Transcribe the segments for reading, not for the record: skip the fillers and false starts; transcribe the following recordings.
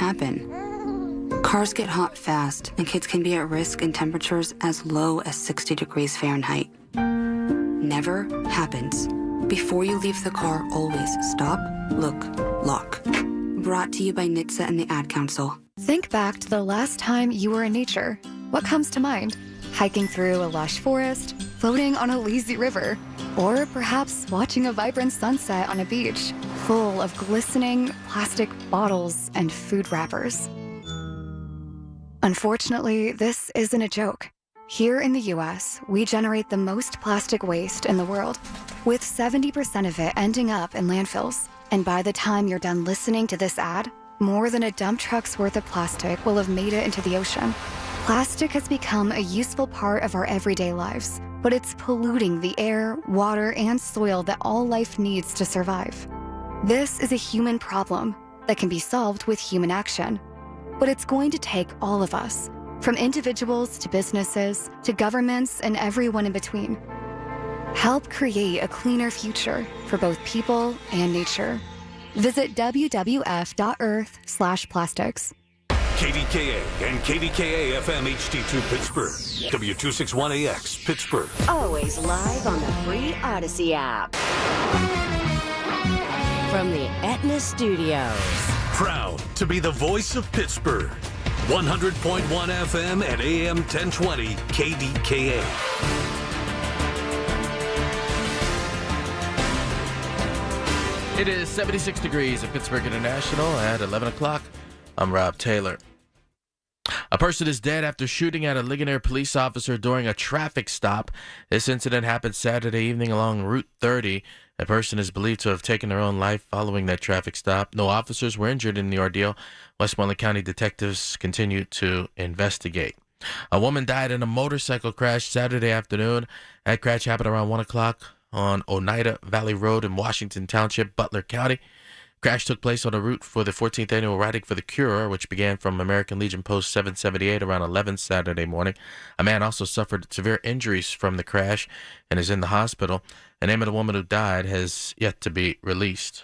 happen. Cars get hot fast, and kids can be at risk in temperatures as low as 60 degrees Fahrenheit. Never happens. Before you leave the car, always stop, look, lock. Brought to you by NHTSA and the Ad Council. Think back to the last time you were in nature. What comes to mind? Hiking through a lush forest, floating on a lazy river, or perhaps watching a vibrant sunset on a beach full of glistening plastic bottles and food wrappers. Unfortunately, this isn't a joke. Here in the U.S., we generate the most plastic waste in the world, with 70% of it ending up in landfills. And by the time you're done listening to this ad, more than a dump truck's worth of plastic will have made it into the ocean. Plastic has become a useful part of our everyday lives, but it's polluting the air, water, and soil that all life needs to survive. This is a human problem that can be solved with human action. But it's going to take all of us, from individuals to businesses to governments and everyone in between. Help create a cleaner future for both people and nature. Visit wwf.earth/plastics. KDKA and KDKA-FM HD2 Pittsburgh. W261AX Pittsburgh. Always live on the free Odyssey app. From the Aetna Studios. Proud to be the voice of Pittsburgh. 100.1 FM and AM 1020 KDKA. It is 76 degrees at Pittsburgh International at 11 o'clock. I'm Rob Taylor. A person is dead after shooting at a Ligonier police officer during a traffic stop. This incident happened Saturday evening along Route 30. A person is believed to have taken their own life following that traffic stop. No officers were injured in the ordeal. Westmoreland County detectives continue to investigate. A woman died in a motorcycle crash Saturday afternoon. That crash happened around 1 o'clock on Oneida Valley Road in Washington Township, Butler County. Crash took place on a route for the 14th annual Riding for the Cure, which began from American Legion Post 778 around 11 Saturday morning. A man also suffered severe injuries from the crash and is in the hospital. The name of the woman who died has yet to be released.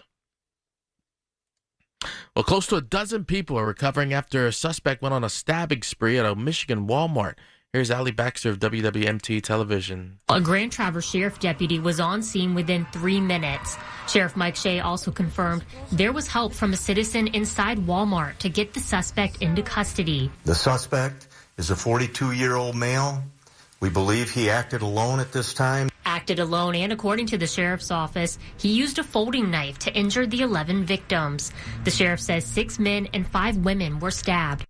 Well, close to a dozen people are recovering after a suspect went on a stabbing spree at a Michigan Walmart. Here's Allie Baxter of WWMT Television. A Grand Traverse Sheriff deputy was on scene within 3 minutes. Sheriff Mike Shea also confirmed there was help from a citizen inside Walmart to get the suspect into custody. The suspect is a 42-year-old male. We believe he acted alone at this time. Acted alone, and according to the sheriff's office, he used a folding knife to injure the 11 victims. The sheriff says 6 men and 5 women were stabbed.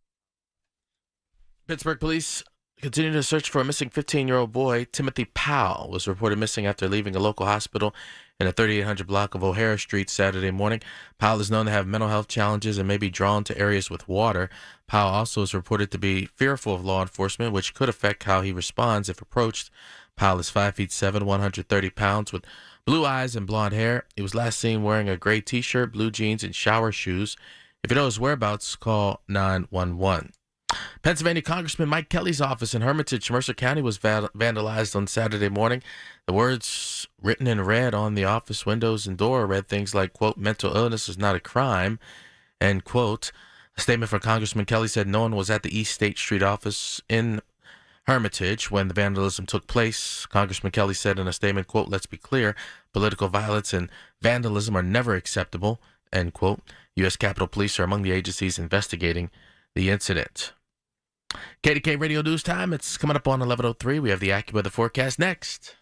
Pittsburgh police continue to search for a missing 15-year-old boy. Timothy Powell was reported missing after leaving a local hospital in the 3800 block of O'Hara Street Saturday morning. Powell is known to have mental health challenges and may be drawn to areas with water. Powell also is reported to be fearful of law enforcement, which could affect how he responds if approached. Powell is 5'7", 130 pounds, with blue eyes and blonde hair. He was last seen wearing a gray T-shirt, blue jeans, and shower shoes. If you know his whereabouts, call 911. Pennsylvania Congressman Mike Kelly's office in Hermitage, Mercer County, was vandalized on Saturday morning. The words written in red on the office windows and door read things like, quote, "Mental illness is not a crime," end quote. A statement from Congressman Kelly said no one was at the East State Street office in Hermitage when the vandalism took place. Congressman Kelly said in a statement, quote, "Let's be clear, political violence and vandalism are never acceptable," end quote. U.S. Capitol Police are among the agencies investigating the incident. KDK Radio News Time. It's coming up on 11:03. We have the AccuWeather forecast next.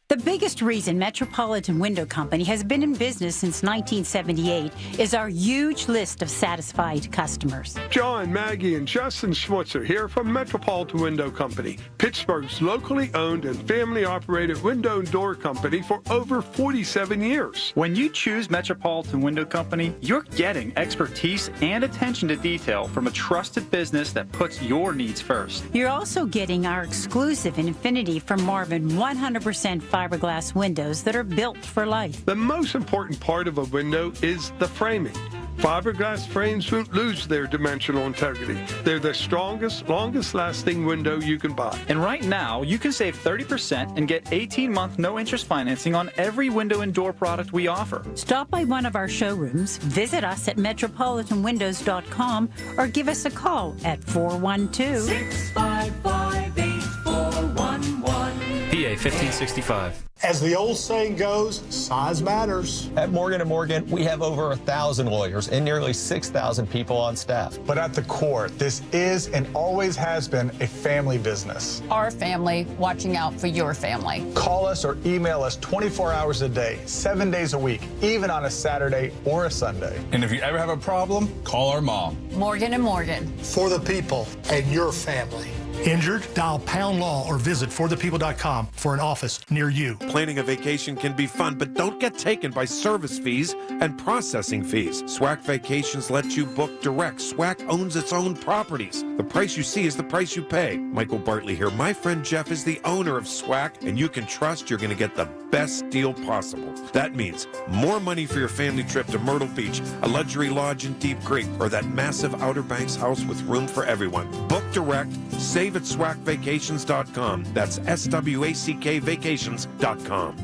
The biggest reason Metropolitan Window Company has been in business since 1978 is our huge list of satisfied customers. John, Maggie, and Justin Schmutzer here from Metropolitan Window Company, Pittsburgh's locally owned and family-operated window and door company for over 47 years. When you choose Metropolitan Window Company, you're getting expertise and attention to detail from a trusted business that puts your needs first. You're also getting our exclusive Infinity from Marvin 100% fiberglass windows that are built for life. The most important part of a window is the framing. Fiberglass frames won't lose their dimensional integrity. They're the strongest, longest-lasting window you can buy. And right now, you can save 30% and get 18-month no-interest financing on every window and door product we offer. Stop by one of our showrooms, visit us at metropolitanwindows.com, or give us a call at 412-655-8411. PA 1565. As the old saying goes, size matters. At Morgan & Morgan, we have over 1,000 lawyers and nearly 6,000 people on staff. But at the core, this is and always has been a family business. Our family watching out for your family. Call us or email us 24 hours a day, 7 days a week, even on a Saturday or a Sunday. And if you ever have a problem, call our mom. Morgan & Morgan. For the people and your family. Injured? Dial Pound Law or visit forthepeople.com for an office near you. Planning a vacation can be fun, but don't get taken by service fees and processing fees. SWAC Vacations lets you book direct. SWAC owns its own properties. The price you see is the price you pay. Michael Bartley here. My friend Jeff is the owner of SWAC, and you can trust you're going to get the best deal possible. That means more money for your family trip to Myrtle Beach, a luxury lodge in Deep Creek, or that massive Outer Banks house with room for everyone. Book direct. Save at SWACvacations.com. That's SWACK Vacations.com.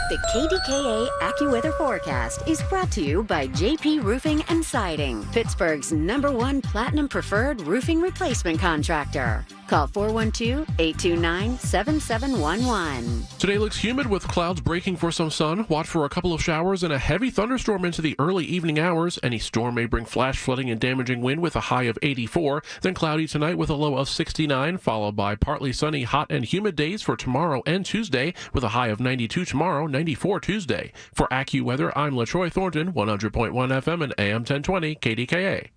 The KDKA AccuWeather forecast is brought to you by JP Roofing and Siding, Pittsburgh's #1 Platinum Preferred Roofing Replacement Contractor. Call 412-829-7711. Today looks humid with clouds breaking for some sun. Watch for a couple of showers and a heavy thunderstorm into the early evening hours. Any storm may bring flash flooding and damaging wind with a high of 84. Then cloudy tonight with a low of 69, followed by partly sunny, hot and humid days for tomorrow and Tuesday with a high of 92 tomorrow, 94 Tuesday. For AccuWeather, I'm LaTroy Thornton, 100.1 FM and AM 1020 KDKA.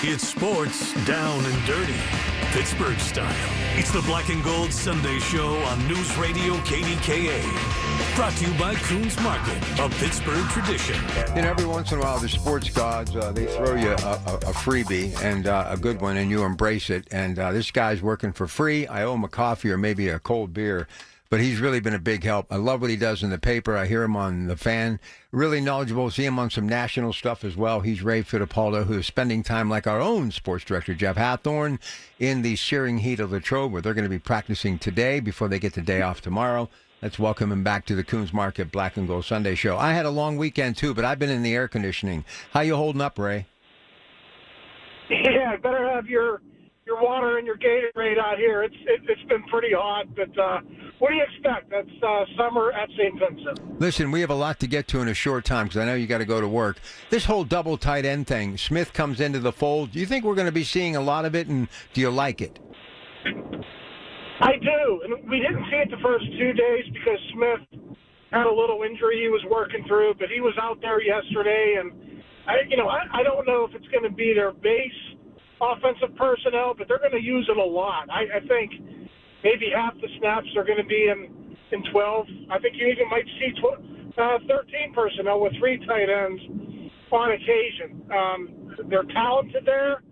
It's sports down and dirty, Pittsburgh style. It's the Black and Gold Sunday Show on News Radio KDKA. Brought to you by Coons Market, a Pittsburgh tradition. You know, every once in a while, the sports gods, they throw you a freebie and a good one, and you embrace it. And this guy's working for free. I owe him a coffee or maybe a cold beer. But he's really been a big help. I love what he does in the paper. I hear him on The Fan. Really knowledgeable. See him on some national stuff as well. He's Ray Fittipaldo, who is spending time like our own sports director, Jeff Hathorn, in the searing heat of Latrobe, where they're going to be practicing today before they get the day off tomorrow. Let's welcome him back to the Coons Market Black and Gold Sunday Show. I had a long weekend, too, but I've been in the air conditioning. How you holding up, Ray? Yeah, better have your water and your Gatorade out here. It's been pretty hot, but what do you expect? That's summer at St. Vincent. Listen, we have a lot to get to in a short time because I know you got to go to work. This whole double tight end thing, Smith comes into the fold. Do you think we're going to be seeing a lot of it, and do you like it? I do, and we didn't see it the first 2 days because Smith had a little injury he was working through, but he was out there yesterday, and I don't know if it's going to be their base offensive personnel, but they're going to use it a lot. I think maybe half the snaps are going to be in 12. I think you even might see 13 personnel with 3 tight ends on occasion. They're talented there,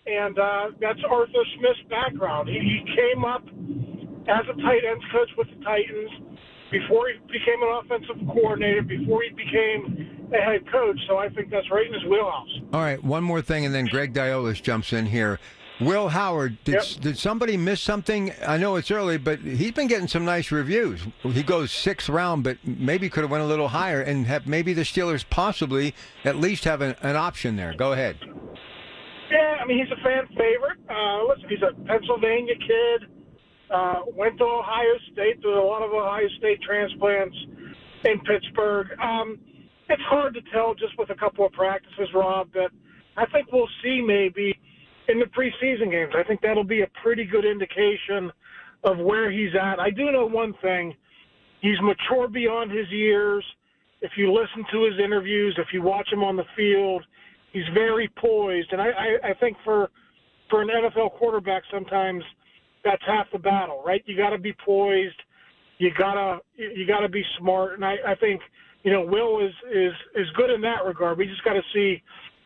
and that's Arthur Smith's background. He came up as a tight ends coach with the Titans before he became an offensive coordinator, before he became a head coach, so I think that's right in his wheelhouse. All right, one more thing, and then Greg Diolis jumps in here. Will Howard, did somebody miss something? I know it's early, but he's been getting some nice reviews. He goes 6th round, but maybe could have went a little higher, and have maybe the Steelers possibly at least have an option there. Go ahead. Yeah, I mean, he's a fan favorite. Listen, he's a Pennsylvania kid, went to Ohio State, did a lot of Ohio State transplants in Pittsburgh. It's hard to tell just with a couple of practices, Rob, but I think we'll see maybe in the preseason games. I think that'll be a pretty good indication of where he's at. I do know one thing. He's mature beyond his years. If you listen to his interviews, if you watch him on the field, he's very poised. And I think for an NFL quarterback, sometimes that's half the battle, right? You got to be poised. You gotta be smart. And I think, Will is good in that regard. We just got to see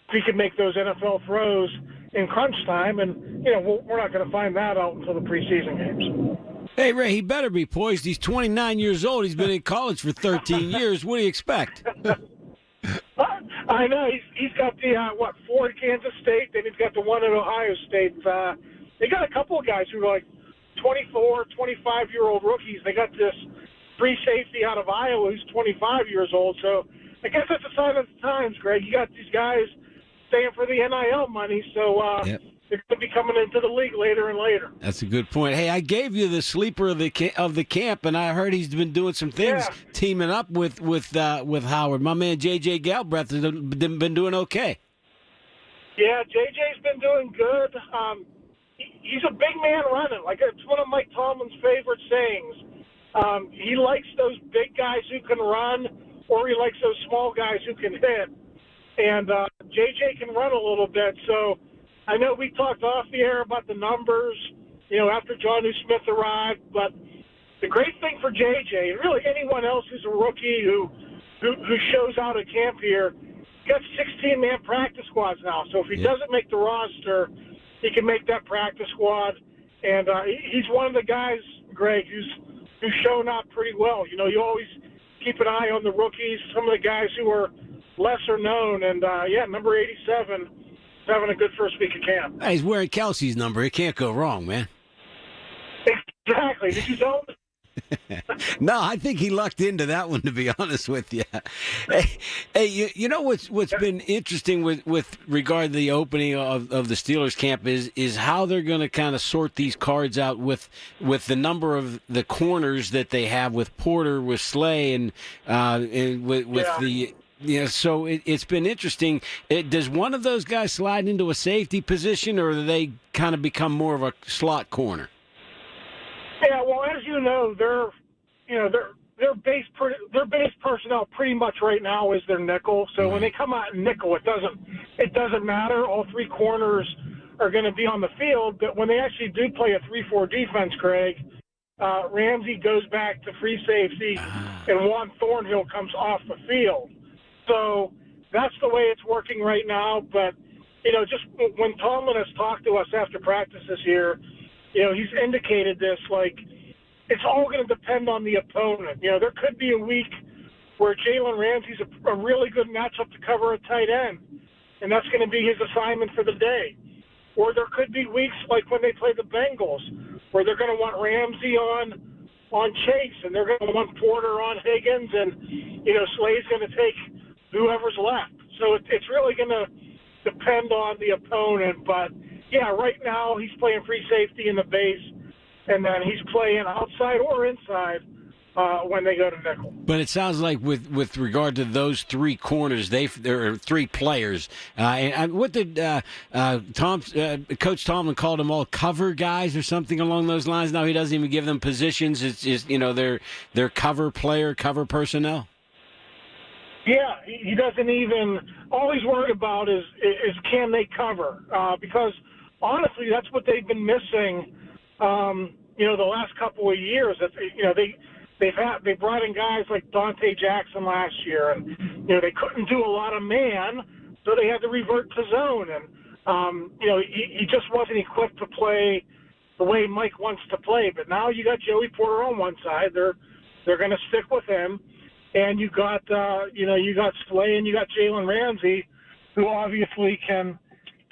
if he can make those NFL throws in crunch time. And, we're not going to find that out until the preseason games. Hey, Ray, he better be poised. He's 29 years old. He's been in college for 13 years. What do you expect? I I know. He's got the, four at Kansas State, then he's got the one at Ohio State. They got a couple of guys who are like 24, 25-year-old rookies. They got this free safety out of Iowa who's 25 years old. So I guess that's a sign of the times, Greg. You got these guys staying for the NIL money, so they're going to be coming into the league later and later. That's a good point. Hey, I gave you the sleeper of the camp, and I heard he's been doing some things teaming up with Howard. My man J.J. Galbraith has been doing okay. Yeah, J.J.'s been doing good. He's a big man running. Like, it's one of Mike Tomlin's favorite sayings. He likes those big guys who can run, or he likes those small guys who can hit. And J.J. can run a little bit, so I know we talked off the air about the numbers, after Jonnu Smith arrived, but the great thing for J.J., and really anyone else who's a rookie who shows out at camp here, got 16-man practice squads now. So if he doesn't make the roster, he can make that practice squad. And he's one of the guys, Greg, who's shown up pretty well. You always keep an eye on the rookies, some of the guys who are lesser known. And, number 87 is having a good first week of camp. He's wearing Kelsey's number. It can't go wrong, man. Exactly. Did you know? No, I think he lucked into that one, to be honest with you. Hey, you know what's been interesting with regard to the opening of the Steelers camp is how they're going to kind of sort these cards out with the number of the corners that they have with Porter, with Slay, and with the. Yeah, so it's been interesting. Does one of those guys slide into a safety position, or do they kind of become more of a slot corner? Yeah, well, as you know, their base personnel pretty much right now is their nickel. So when they come out in nickel, it doesn't matter. All three corners are going to be on the field. But when they actually do play a 3-4 defense, Craig, Ramsey goes back to free safety, and Juan Thornhill comes off the field. So that's the way it's working right now. But just when Tomlin has talked to us after practice this year, he's indicated this, like, it's all going to depend on the opponent. There could be a week where Jalen Ramsey's a really good matchup to cover a tight end, and that's going to be his assignment for the day. Or there could be weeks like when they play the Bengals, where they're going to want Ramsey on Chase, and they're going to want Porter on Higgins, and, Slay's going to take whoever's left. So it's really going to depend on the opponent, but yeah, right now he's playing free safety in the base, and then he's playing outside or inside when they go to nickel. But it sounds like with regard to those three corners, there are three players. And what did Coach Tomlin called them all cover guys or something along those lines? Now he doesn't even give them positions. It's just they're cover personnel. Yeah, he doesn't even. All he's worried about is can they cover? Because honestly, that's what they've been missing. The last couple of years. That they brought in guys like Dante Jackson last year, and they couldn't do a lot of man, so they had to revert to zone. And he just wasn't equipped to play the way Mike wants to play. But now you got Joey Porter on one side. They're going to stick with him. And you got Slay and you got Jalen Ramsey, who obviously can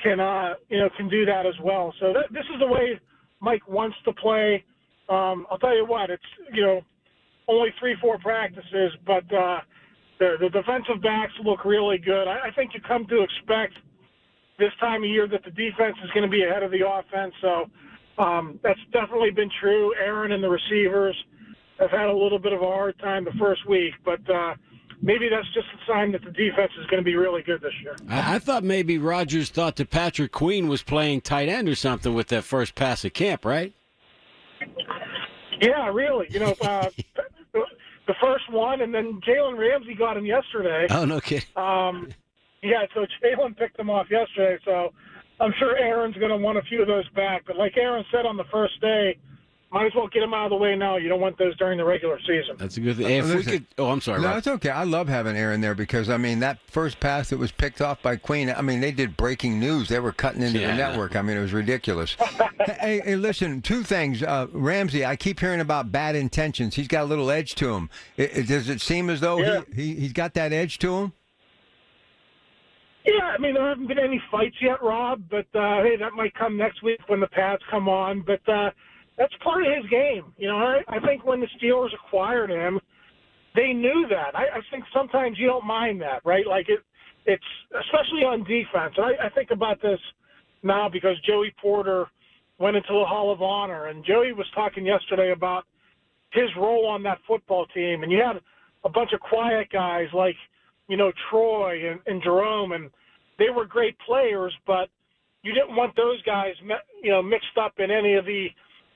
do that as well. So this is the way Mike wants to play. I'll tell you what, it's only 3-4 practices, but the defensive backs look really good. I think you come to expect this time of year that the defense is going to be ahead of the offense. So that's definitely been true. Aaron and the receivers have had a little bit of a hard time the first week, but maybe that's just a sign that the defense is going to be really good this year. I thought maybe Rodgers thought that Patrick Queen was playing tight end or something with that first pass at camp, right? Yeah, really. The first one, and then Jalen Ramsey got him yesterday. Oh, no kidding. So Jalen picked him off yesterday, so I'm sure Aaron's going to want a few of those back. But like Aaron said on the first day, might as well get them out of the way now. You don't want those during the regular season. That's a good thing. If we could, I'm sorry. No, Rob. it's okay. I love having Aaron there because, that first pass that was picked off by Queen, they did breaking news. They were cutting into the network. It was ridiculous. hey, listen, two things. Ramsey, I keep hearing about bad intentions. He's got a little edge to him. Does it seem as though he's got that edge to him? Yeah, I mean, there haven't been any fights yet, Rob, but hey, that might come next week when the pads come on. But that's part of his game. You know, I think when the Steelers acquired him, they knew that. I think sometimes you don't mind that, right? Like it's especially on defense. And I think about this now because Joey Porter went into the Hall of Honor, and Joey was talking yesterday about his role on that football team. And you had a bunch of quiet guys like, you know, Troy and Jerome, and they were great players, but you didn't want those guys, you know, mixed up in any of the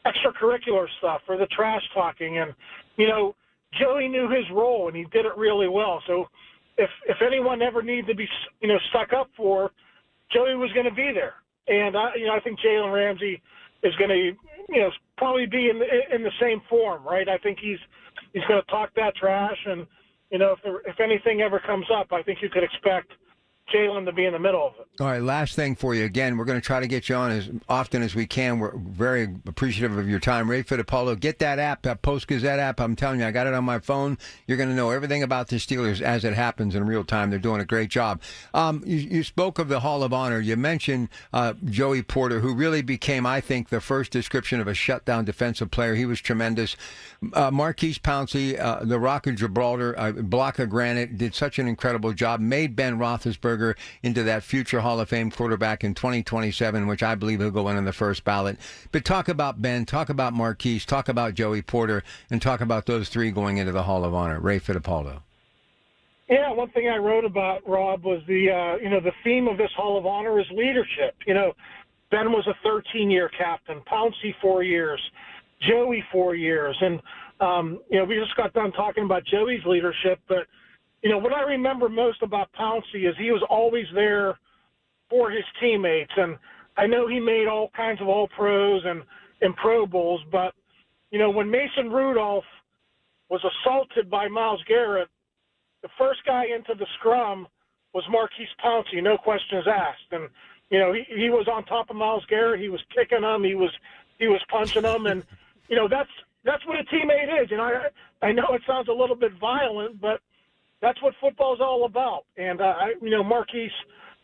extracurricular stuff or the trash talking. And, you know, Joey knew his role, and he did it really well. So if anyone ever needed to be, you know, stuck up for, Joey was going to be there. And, you know, I think Jalen Ramsey is going to, you know, probably be in the same form, right? I think he's going to talk that trash, and, you know, if anything ever comes up, I think you could expect Jalen to be in the middle of it. All right, last thing for you. Again, we're going to try to get you on as often as we can. We're very appreciative of your time. Ray Fittipaldo, get that app, that Post-Gazette app. I'm telling you, I got it on my phone. You're going to know everything about the Steelers as it happens in real time. They're doing a great job. You spoke of the Hall of Honor. You mentioned Joey Porter, who really became, I think, the first description of a shutdown defensive player. He was tremendous. Marquise Pouncey, the Rock of Gibraltar, a block of granite, did such an incredible job, made Ben Roethlisberger into that future Hall of Fame quarterback in 2027, which I believe he'll go in the first ballot. But talk about Ben, talk about Marquise, talk about Joey Porter, and talk about those three going into the Hall of Honor. Ray Fittipaldo. Yeah, one thing I wrote about, Rob, was the you know, the theme of this Hall of Honor is leadership. You know, Ben was a 13-year captain, Pouncey 4 years, Joey 4 years, and you know, we just got done talking about Joey's leadership, but you know, what I remember most about Pouncey is he was always there for his teammates. And I know he made all kinds of All-Pros and Pro Bowls, but, you know, when Mason Rudolph was assaulted by Myles Garrett, the first guy into the scrum was Marquise Pouncey, no questions asked. And, you know, he was on top of Myles Garrett. He was kicking him. He was punching him. And, you know, that's what a teammate is. And I know it sounds a little bit violent, but that's what football is all about. And, you know, Marquise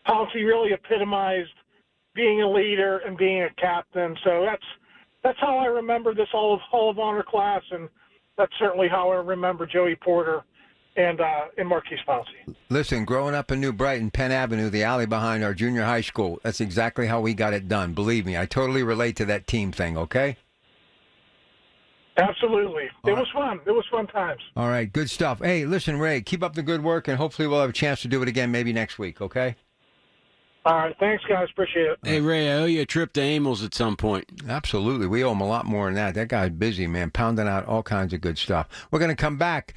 Pouncey really epitomized being a leader and being a captain. So that's how I remember this Hall of Honor class, and that's certainly how I remember Joey Porter and Marquise Pouncey. Listen, growing up in New Brighton, Penn Avenue, the alley behind our junior high school, that's exactly how we got it done. Believe me, I totally relate to that team thing, okay? Absolutely. It was fun. It was fun times. All right, good stuff. Hey, listen, Ray, keep up the good work, and hopefully we'll have a chance to do it again maybe next week, okay? All right, thanks, guys. Appreciate it. Hey, Ray, I owe you a trip to Amels at some point. Absolutely. We owe him a lot more than that. That guy's busy, man, pounding out all kinds of good stuff. We're going to come back.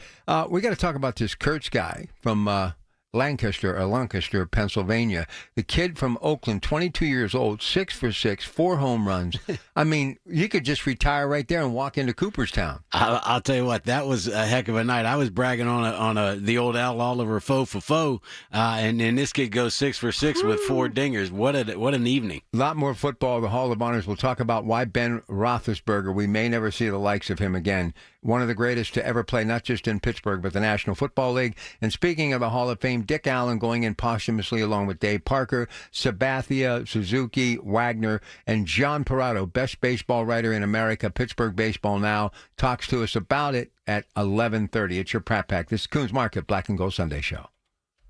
We got to talk about this Kurtz guy from Lancaster, Pennsylvania. The kid from Oakland, 22 years old, 6 for 6, 4 home runs. I mean, you could just retire right there and walk into Cooperstown. I'll tell you what, that was a heck of a night. I was bragging on the old Al Oliver faux for faux, and this kid goes 6 for 6 with 4 dingers. What an evening! A lot more football. The Hall of Honors. We'll talk about why Ben Roethlisberger. We may never see the likes of him again. One of the greatest to ever play, not just in Pittsburgh, but the National Football League. And speaking of the Hall of Fame, Dick Allen going in posthumously along with Dave Parker, Sabathia, Suzuki, Wagner, and John Parado, best baseball writer in America. Pittsburgh Baseball Now talks to us about it at 11:30. It's your Pratt Pack. This is Coons Market Black and Gold Sunday Show.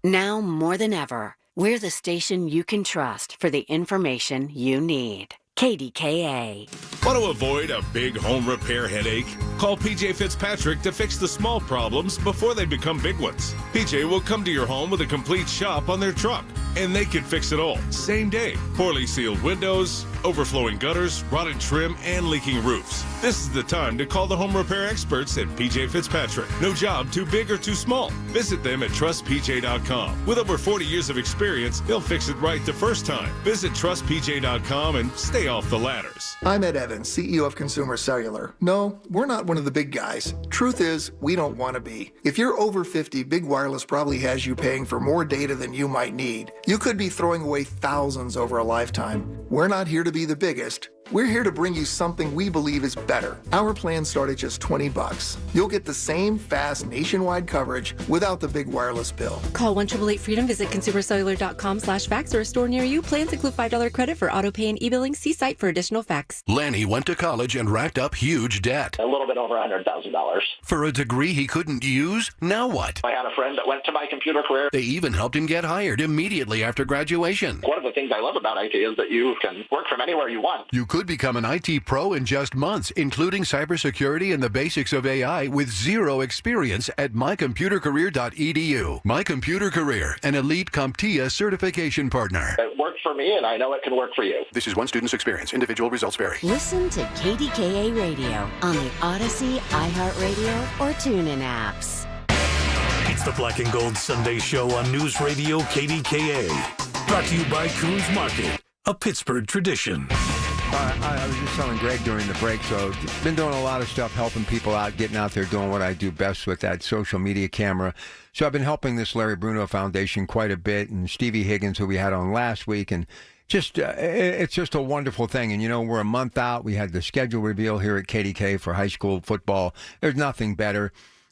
Now more than ever, we're the station you can trust for the information you need. KDKA. Want to avoid a big home repair headache? Call PJ Fitzpatrick to fix the small problems before they become big ones. PJ will come to your home with a complete shop on their truck, and they can fix it all same day. Poorly sealed windows, overflowing gutters, rotted trim, and leaking roofs. This is the time to call the home repair experts at PJ Fitzpatrick. No job too big or too small. Visit them at trustpj.com. With over 40 years of experience, they'll fix it right the first time. Visit trustpj.com and stay off the ladders. I'm Ed Evans, CEO of Consumer Cellular. No, we're not one of the big guys. Truth is, we don't want to be. If you're over 50, Big Wireless probably has you paying for more data than you might need. You could be throwing away thousands over a lifetime. We're not here to be the biggest, We're here to bring you something we believe is better. Our plans start at just $20. You'll get the same fast nationwide coverage without the big wireless bill. Call 1-888-FREEDOM, visit consumercellular.com/facts or a store near you. Plans include $5 credit for auto pay and e-billing. See site for additional facts. Lanny went to college and racked up huge debt. A little bit over $100,000. For a degree he couldn't use, now what? I had a friend that went to my computer career. They even helped him get hired immediately after graduation. One of the things I love about IT is that you can work from anywhere you want. You could become an IT pro in just months, including cybersecurity and the basics of AI with zero experience at mycomputercareer.edu. My Computer Career, an elite CompTIA certification partner. It worked for me, and I know it can work for you. This is one student's experience. Individual results vary. Listen to KDKA Radio on the Odyssey, iHeartRadio, or TuneIn apps. It's the Black and Gold Sunday Show on News Radio KDKA. Brought to you by Coons Market, a Pittsburgh tradition. I was just telling Greg during the break, so been doing a lot of stuff, helping people out, getting out there, doing what I do best with that social media camera. So I've been helping this Larry Bruno Foundation quite a bit, and Stevie Higgins, who we had on last week, and just it's just a wonderful thing. And, you know, we're a month out. We had the schedule reveal here at KDK for high school football. There's nothing better.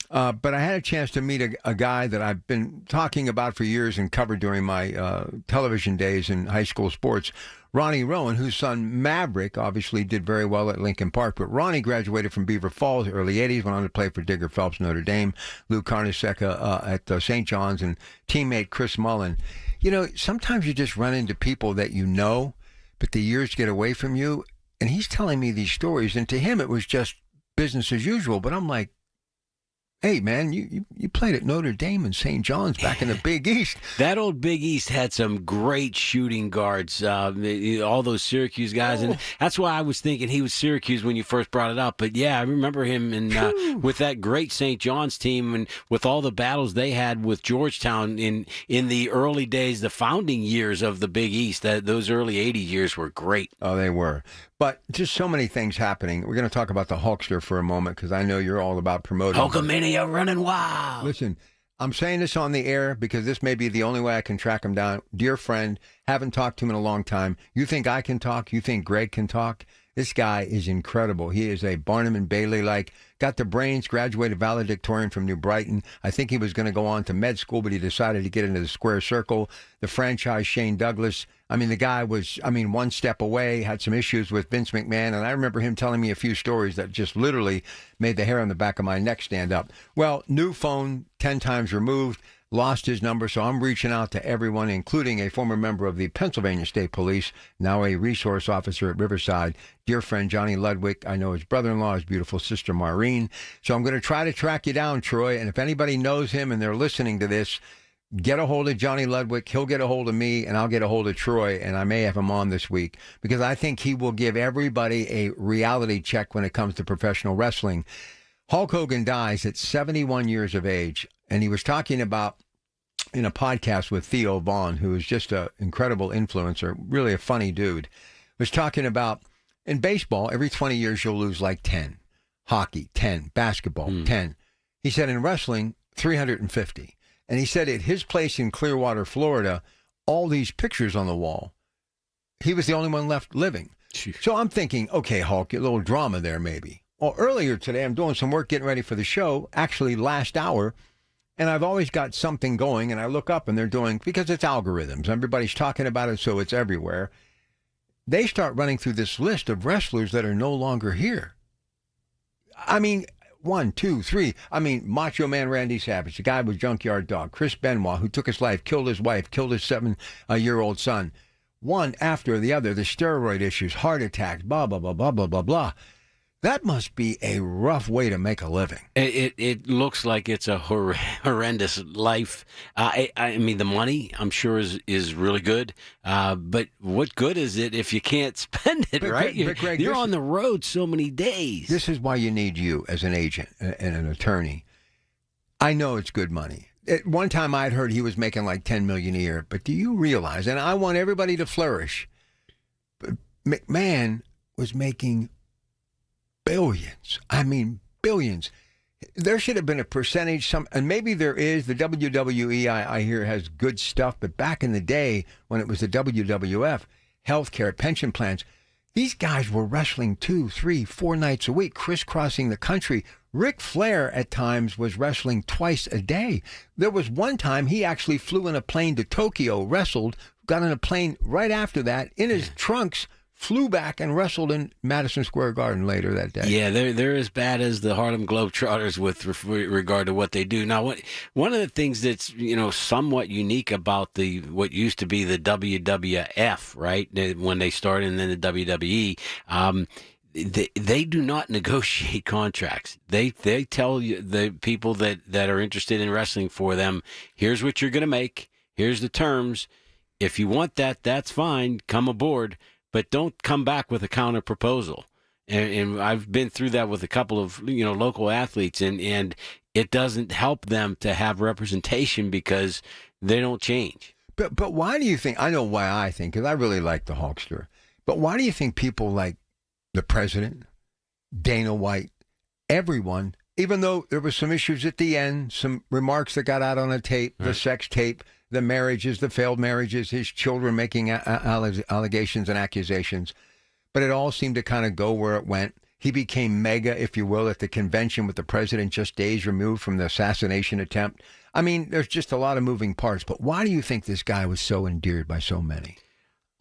But I had a chance to meet a guy that I've been talking about for years and covered during my television days in high school sports, Ronnie Rowan, whose son Maverick obviously did very well at Lincoln Park. But Ronnie graduated from Beaver Falls, early 80s, went on to play for Digger Phelps, Notre Dame, Lou Carnesecca at St. John's, and teammate Chris Mullen. You know, sometimes you just run into people that you know, but the years get away from you. And he's telling me these stories, and to him it was just business as usual. But I'm like, hey, man, you played at Notre Dame and St. John's back in the Big East. That old Big East had some great shooting guards, all those Syracuse guys. And that's why I was thinking he was Syracuse when you first brought it up. But, yeah, I remember him with that great St. John's team and with all the battles they had with Georgetown in the early days, the founding years of the Big East. Those early 80 years were great. Oh, they were. But just so many things happening. We're going to talk about the Hulkster for a moment because I know you're all about promoting. Hulkamania running wild. Listen, I'm saying this on the air because this may be the only way I can track him down. Dear friend, haven't talked to him in a long time. You think I can talk? You think Greg can talk? This guy is incredible. He is a Barnum and Bailey-like, got the brains, graduated valedictorian from New Brighton. I think he was going to go on to med school, but he decided to get into the square circle. The franchise, Shane Douglas. I mean, the guy was, one step away, had some issues with Vince McMahon, and I remember him telling me a few stories that just literally made the hair on the back of my neck stand up. Well, new phone, 10 times removed. Lost his number, so I'm reaching out to everyone, including a former member of the Pennsylvania State Police, now a resource officer at Riverside, dear friend Johnny Ludwig. I know his brother-in-law, his beautiful sister Maureen. So I'm going to try to track you down, Troy, and if anybody knows him and they're listening to this, get a hold of Johnny Ludwig. He'll get a hold of me, and I'll get a hold of Troy, and I may have him on this week because I think he will give everybody a reality check when it comes to professional wrestling. Hulk Hogan dies at 71 years of age, and he was talking about in a podcast with Theo Vaughn, who is just an incredible influencer, really a funny dude, was talking about in baseball, every 20 years you'll lose like 10. Hockey, 10. Basketball, 10. He said in wrestling, 350. And he said at his place in Clearwater, Florida, all these pictures on the wall, he was the only one left living. So I'm thinking, okay, Hulk, a little drama there maybe. Well, earlier today, I'm doing some work getting ready for the show, actually last hour, and I've always got something going, and I look up and they're doing, because it's algorithms, everybody's talking about it, so it's everywhere. They start running through this list of wrestlers that are no longer here. I mean, 1, 2, 3. I mean, Macho Man Randy Savage, the guy with Junkyard Dog, Chris Benoit, who took his life, killed his wife, killed his 7-year-old son. One after the other, the steroid issues, heart attacks, blah, blah, blah, blah, blah, blah, blah. That must be a rough way to make a living. It looks like it's a horrendous life. I mean, the money, I'm sure, is really good. But what good is it if you can't spend it, right? Greg, you're on the road so many days. This is why you need you as an agent and an attorney. I know it's good money. At one time I'd heard he was making like $10 million a year. But do you realize, and I want everybody to flourish, but McMahon was making billions. I mean, billions. There should have been a percentage, and maybe there is. The WWE, I hear, has good stuff, but back in the day when it was the WWF, healthcare, pension plans, These guys were wrestling 2, 3, 4 nights a week, crisscrossing the country. Ric Flair at times was wrestling twice a day. There was one time he actually flew in a plane to Tokyo, wrestled, got in a plane right after that, in his trunks, flew back and wrestled in Madison Square Garden later that day. Yeah, they're as bad as the Harlem Globetrotters with regard to what they do. Now, one of the things that's somewhat unique about what used to be the WWF, right, when they started, and then the WWE, they do not negotiate contracts. They tell you, the people that are interested in wrestling for them, here's what you're going to make, here's the terms. If you want that, that's fine. Come aboard. But don't come back with a counter proposal. And I've been through that with a couple of local athletes, and it doesn't help them to have representation because they don't change. But why do you think? I know why I think, because I really like the Hulkster. But why do you think people like the president, Dana White, everyone, even though there were some issues at the end, some remarks that got out on a tape, the sex tape, the marriages, the failed marriages, his children making allegations and accusations, but it all seemed to kind of go where it went. He became mega, if you will, at the convention with the president just days removed from the assassination attempt. I mean, there's just a lot of moving parts, but why do you think this guy was so endeared by so many?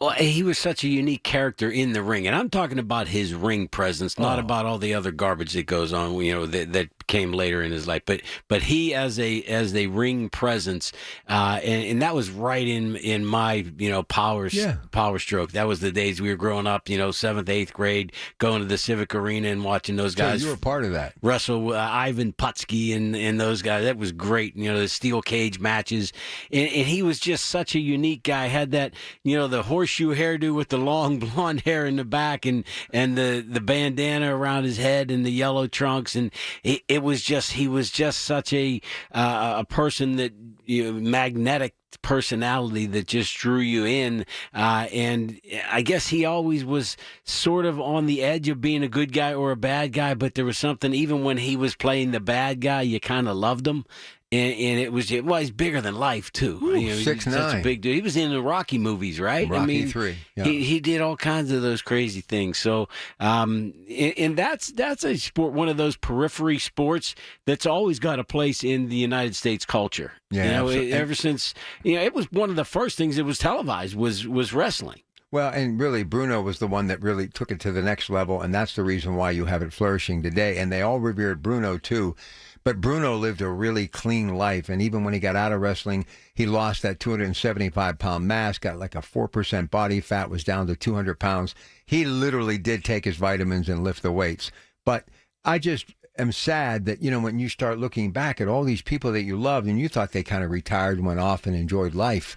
Well, he was such a unique character in the ring, and I'm talking about his ring presence, not about all the other garbage that goes on, that came later in his life. But he as a ring presence, and that was right in my power stroke. That was the days we were growing up, 7th, 8th grade, going to the Civic Arena and watching those guys. So you were part of that. Wrestle Ivan Putski and those guys. That was great. The steel cage matches, and he was just such a unique guy. Had that the horseshoe hairdo with the long blonde hair in the back and the bandana around his head and the yellow trunks, and he was just such a person that magnetic personality that just drew you in, and I guess he always was sort of on the edge of being a good guy or a bad guy, but there was something, even when he was playing the bad guy, you kind of loved him. And it was, he's bigger than life, too. 6'9". Such a big dude. He was in the Rocky movies, right? Rocky 3. Yeah. He did all kinds of those crazy things. So, and that's a sport, one of those periphery sports that's always got a place in the United States culture. Yeah, ever since, it was one of the first things that was televised was wrestling. Well, and really, Bruno was the one that really took it to the next level, and that's the reason why you have it flourishing today. And they all revered Bruno, too. But Bruno lived a really clean life, and even when he got out of wrestling, he lost that 275-pound mass, got like a 4% body fat, was down to 200 pounds. He literally did take his vitamins and lift the weights. But I just am sad that, when you start looking back at all these people that you loved, and you thought they kind of retired and went off and enjoyed life,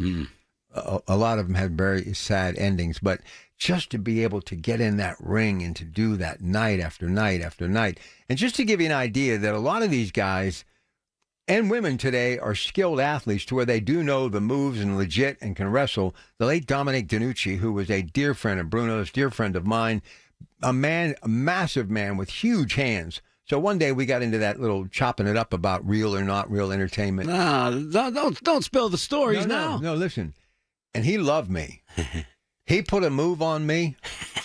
a lot of them had very sad endings. But just to be able to get in that ring and to do that night after night after night. And just to give you an idea that a lot of these guys and women today are skilled athletes to where they do know the moves and legit and can wrestle. The late Dominic DiNucci, who was a dear friend of Bruno's, dear friend of mine, a massive man with huge hands. So one day we got into that little chopping it up about real or not real entertainment. Don't spill the stories now. No, listen. And he loved me. He put a move on me.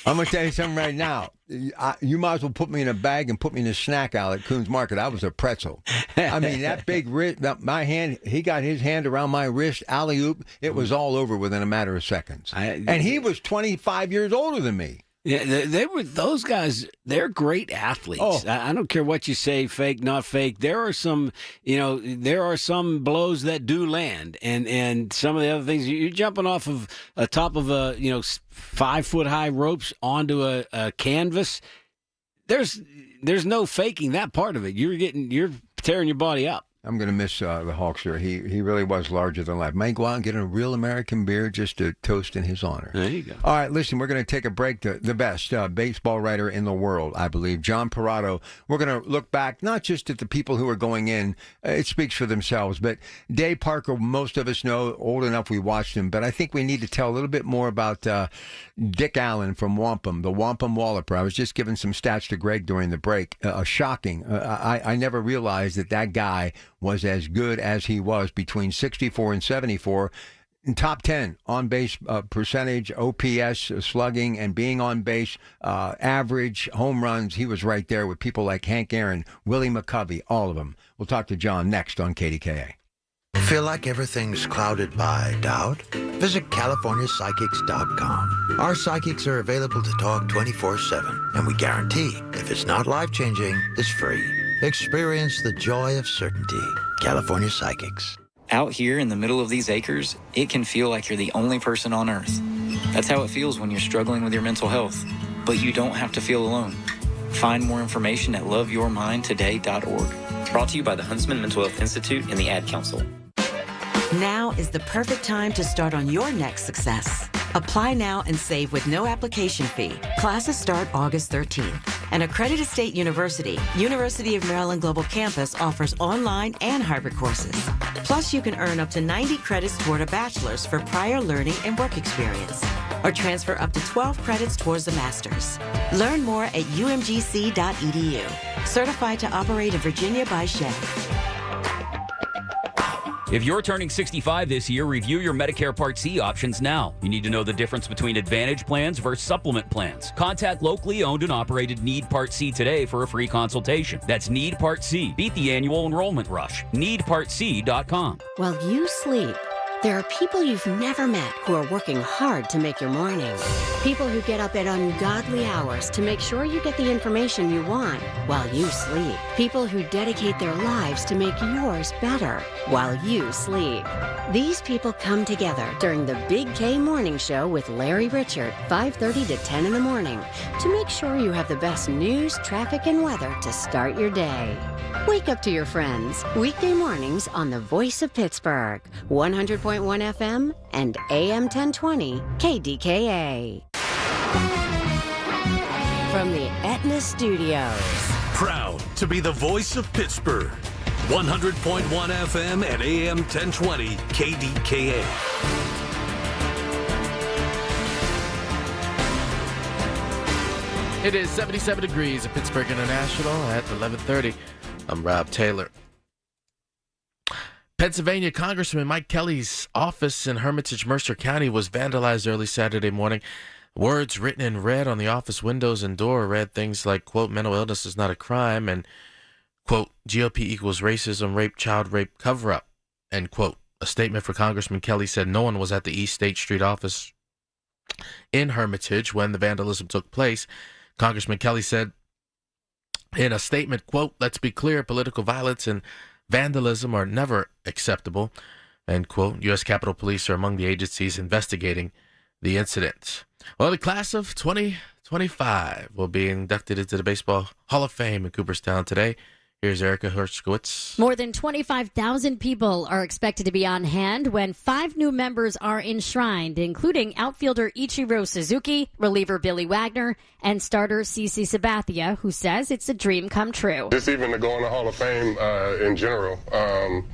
I'm going to tell you something right now. You might as well put me in a bag and put me in a snack aisle at Coons Market. I was a pretzel. I mean, that big wrist, my hand, he got his hand around my wrist, alley-oop. It was all over within a matter of seconds. And he was 25 years older than me. Yeah, they were those guys. They're great athletes. Oh. I don't care what you say, fake, not fake. There are some blows that do land, and some of the other things. You're jumping off of a top of 5-foot high ropes onto a canvas. There's no faking that part of it. You're tearing your body up. I'm going to miss the Hulkster. He really was larger than life. Might go out and get a real American beer just to toast in his honor. There you go. All right, listen, we're going to take a break to the best baseball writer in the world, I believe, John Parado. We're going to look back not just at the people who are going in. It speaks for themselves. But Dave Parker, most of us know, old enough we watched him. But I think we need to tell a little bit more about Dick Allen from Wampum, the Wampum Walloper. I was just giving some stats to Greg during the break. Shocking. I never realized that guy was as good as he was between 64 and 74. in top 10 on base percentage, OPS, slugging, and being on base, average, home runs. He was right there with people like Hank Aaron, Willie McCovey, all of them. We'll talk to John next on KDKA. Feel like everything's clouded by doubt? Visit CaliforniaPsychics.com. Our psychics are available to talk 24/7, and we guarantee if it's not life-changing, it's free. Experience the joy of certainty. California Psychics. Out here in the middle of these acres, it can feel like you're the only person on Earth. That's how it feels when you're struggling with your mental health. But you don't have to feel alone. Find more information at loveyourmindtoday.org. Brought to you by the Huntsman Mental Health Institute and the Ad Council. Now is the perfect time to start on your next success. Apply now and save with no application fee. Classes start August 13th. An accredited state university, University of Maryland Global Campus offers online and hybrid courses. Plus, you can earn up to 90 credits toward a bachelor's for prior learning and work experience, or transfer up to 12 credits towards a master's. Learn more at umgc.edu. Certified to operate in Virginia by Shell. If you're turning 65 this year, review your Medicare Part C options now. You need to know the difference between Advantage plans versus supplement plans. Contact locally owned and operated Need Part C today for a free consultation. That's Need Part C. Beat the annual enrollment rush. NeedPartC.com. While you sleep, there are people you've never met who are working hard to make your morning. People who get up at ungodly hours to make sure you get the information you want while you sleep. People who dedicate their lives to make yours better while you sleep. These people come together during the Big K Morning Show with Larry Richert, 5:30 to 10 in the morning, to make sure you have the best news, traffic, and weather to start your day. Wake up to your friends. Weekday mornings on the Voice of Pittsburgh, 100.1 FM and AM 1020 KDKA. From the Aetna Studios. Proud to be the voice of Pittsburgh. 100.1 FM and AM 1020 KDKA. It is 77 degrees at Pittsburgh International at 11:30. I'm Rob Taylor. Pennsylvania Congressman Mike Kelly's office in Hermitage, Mercer County was vandalized early Saturday morning. Words written in red on the office windows and door read things like, quote, mental illness is not a crime, and, quote, GOP equals racism, rape, child rape, cover-up, end quote. A statement for Congressman Kelly said no one was at the East State Street office in Hermitage when the vandalism took place. Congressman Kelly said in a statement, quote, let's be clear, political violence and vandalism are never acceptable, end quote. U.S. Capitol Police are among the agencies investigating the incident. Well, the class of 2025 will be inducted into the Baseball Hall of Fame in Cooperstown today. Here's Erica Hershkowitz. More than 25,000 people are expected to be on hand when 5 new members are enshrined, including outfielder Ichiro Suzuki, reliever Billy Wagner, and starter CeCe Sabathia, who says it's a dream come true. Just even to go in the Hall of Fame in general,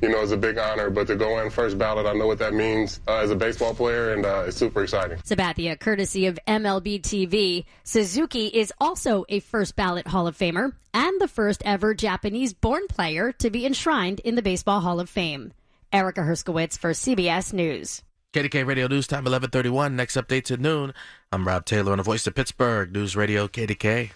is a big honor, but to go in first ballot, I know what that means as a baseball player, and it's super exciting. Sabathia, courtesy of MLB TV. Suzuki is also a first ballot Hall of Famer and the first ever Japanese-born player to be enshrined in the Baseball Hall of Fame. Erica Herskowitz for CBS News. KDK Radio News Time 11:31. Next updates at noon. I'm Rob Taylor on the Voice of Pittsburgh News Radio KDK.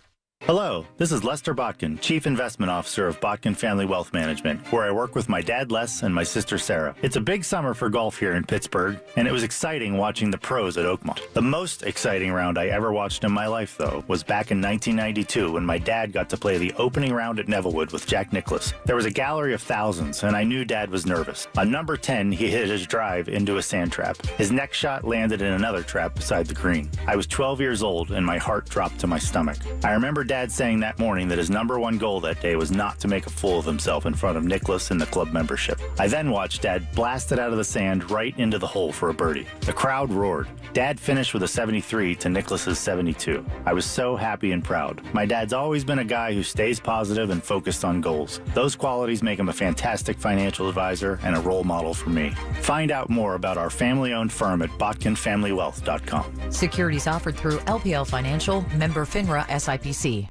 Hello, this is Lester Botkin, Chief Investment Officer of Botkin Family Wealth Management, where I work with my dad Les and my sister Sarah. It's a big summer for golf here in Pittsburgh, and it was exciting watching the pros at Oakmont. The most exciting round I ever watched in my life, though, was back in 1992 when my dad got to play the opening round at Nevillewood with Jack Nicklaus. There was a gallery of thousands, and I knew Dad was nervous. On number 10, he hit his drive into a sand trap. His next shot landed in another trap beside the green. I was 12 years old, and my heart dropped to my stomach. I remember Dad saying that morning that his number one goal that day was not to make a fool of himself in front of Nicklaus and the club membership. I then watched Dad blast it out of the sand right into the hole for a birdie. The crowd roared. Dad finished with a 73 to Nicklaus's 72. I was so happy and proud. My dad's always been a guy who stays positive and focused on goals. Those qualities make him a fantastic financial advisor and a role model for me. Find out more about our family-owned firm at BotkinFamilyWealth.com. Securities offered through LPL Financial, member FINRA SIPC.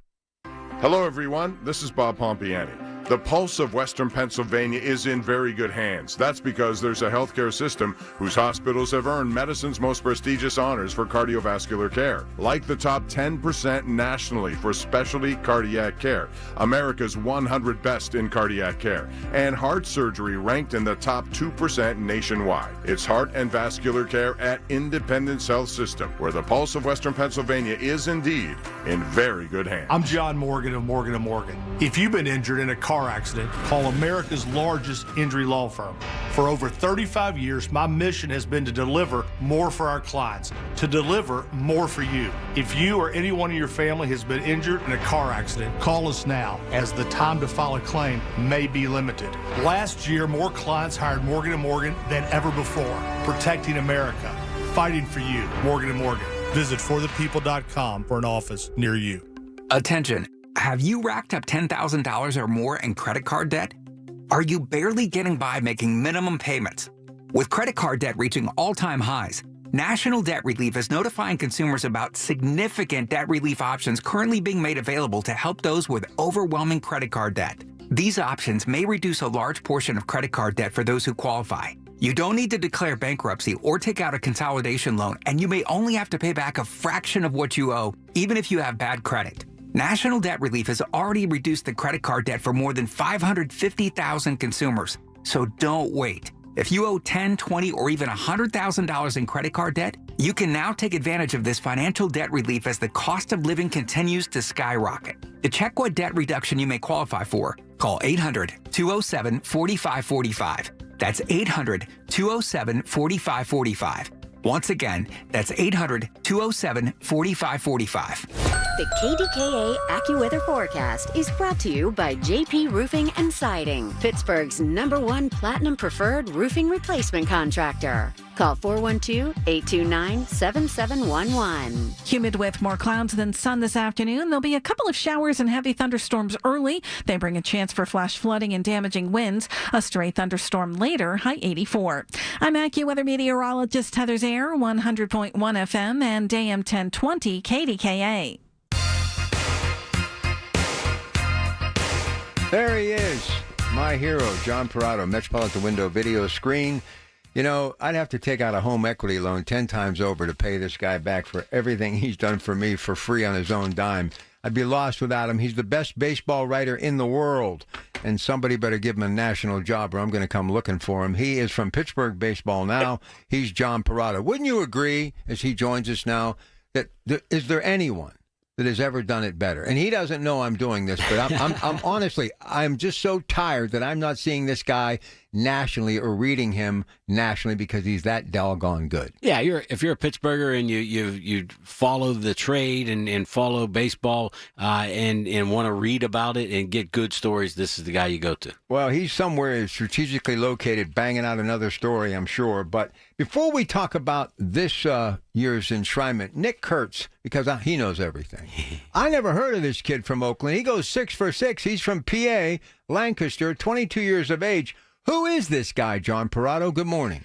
Hello, everyone. This is Bob Pompiani. The pulse of Western Pennsylvania is in very good hands. That's because there's a healthcare system whose hospitals have earned medicine's most prestigious honors for cardiovascular care, like the top 10% nationally for specialty cardiac care, America's 100 best in cardiac care, and heart surgery ranked in the top 2% nationwide. It's heart and vascular care at Independence Health System, where the pulse of Western Pennsylvania is indeed in very good hands. I'm John Morgan of Morgan & Morgan. If you've been injured in a car accident, call America's largest injury law firm. For over 35 years, my mission has been to deliver more for our clients, to deliver more for you. If you or anyone in your family has been injured in a car accident, call us now, as the time to file a claim may be limited. Last year, more clients hired Morgan & Morgan than ever before, protecting America, fighting for you. Morgan & Morgan. Visit forthepeople.com for an office near you. Attention. Have you racked up $10,000 or more in credit card debt? Are you barely getting by making minimum payments? With credit card debt reaching all-time highs, National Debt Relief is notifying consumers about significant debt relief options currently being made available to help those with overwhelming credit card debt. These options may reduce a large portion of credit card debt for those who qualify. You don't need to declare bankruptcy or take out a consolidation loan, and you may only have to pay back a fraction of what you owe, even if you have bad credit. National Debt Relief has already reduced the credit card debt for more than 550,000 consumers. So don't wait. If you owe $10,000, $20,000, or even $100,000 in credit card debt, you can now take advantage of this financial debt relief as the cost of living continues to skyrocket. To check what debt reduction you may qualify for, call 800-207-4545. That's 800-207-4545. Once again, that's 800-207-4545. The KDKA AccuWeather forecast is brought to you by JP Roofing and Siding, Pittsburgh's #1 Platinum Preferred Roofing Replacement Contractor. Call 412-829-7711. Humid with more clouds than sun this afternoon. There'll be a couple of showers and heavy thunderstorms early. They bring a chance for flash flooding and damaging winds. A stray thunderstorm later, high 84. I'm AccuWeather meteorologist Heather Zaire, 100.1 FM and AM 1020 KDKA. There he is, my hero, John Parado, Metropolitan Window Video Screen. You know, I'd have to take out a home equity loan 10 times over to pay this guy back for everything he's done for me for free on his own dime. I'd be lost without him. He's the best baseball writer in the world, and somebody better give him a national job or I'm going to come looking for him. He is from Pittsburgh Baseball Now. He's John Parado. Wouldn't you agree, as he joins us now, that is there anyone that has ever done it better? And he doesn't know I'm doing this, but I'm honestly, I'm just so tired that I'm not seeing this guy nationally or reading him nationally because he's that doggone good. Yeah, if you're a Pittsburgher and you follow the trade and follow baseball and want to read about it and get good stories, this is the guy you go to. Well, he's somewhere strategically located, banging out another story, I'm sure. But before we talk about this year's enshrinement, Nick Kurtz, because he knows everything. I never heard of this kid from Oakland. He goes 6 for 6. He's from PA, Lancaster, 22 years of age. Who is this guy, John Parado? Good morning.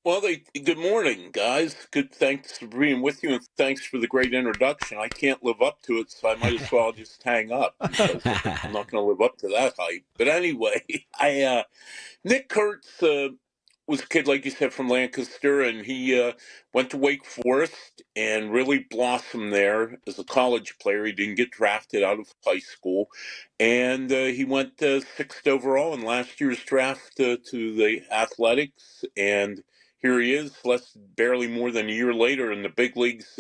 Well, good morning, guys. Good, thanks for being with you, and thanks for the great introduction. I can't live up to it, so I might as well just hang up, because I'm not going to live up to that hype. But anyway, Nick Kurtz was a kid, like you said, from Lancaster, and he went to Wake Forest and really blossomed there as a college player. He didn't get drafted out of high school, and he went 6th overall in last year's draft to the Athletics, and here he is, barely more than a year later in the big leagues,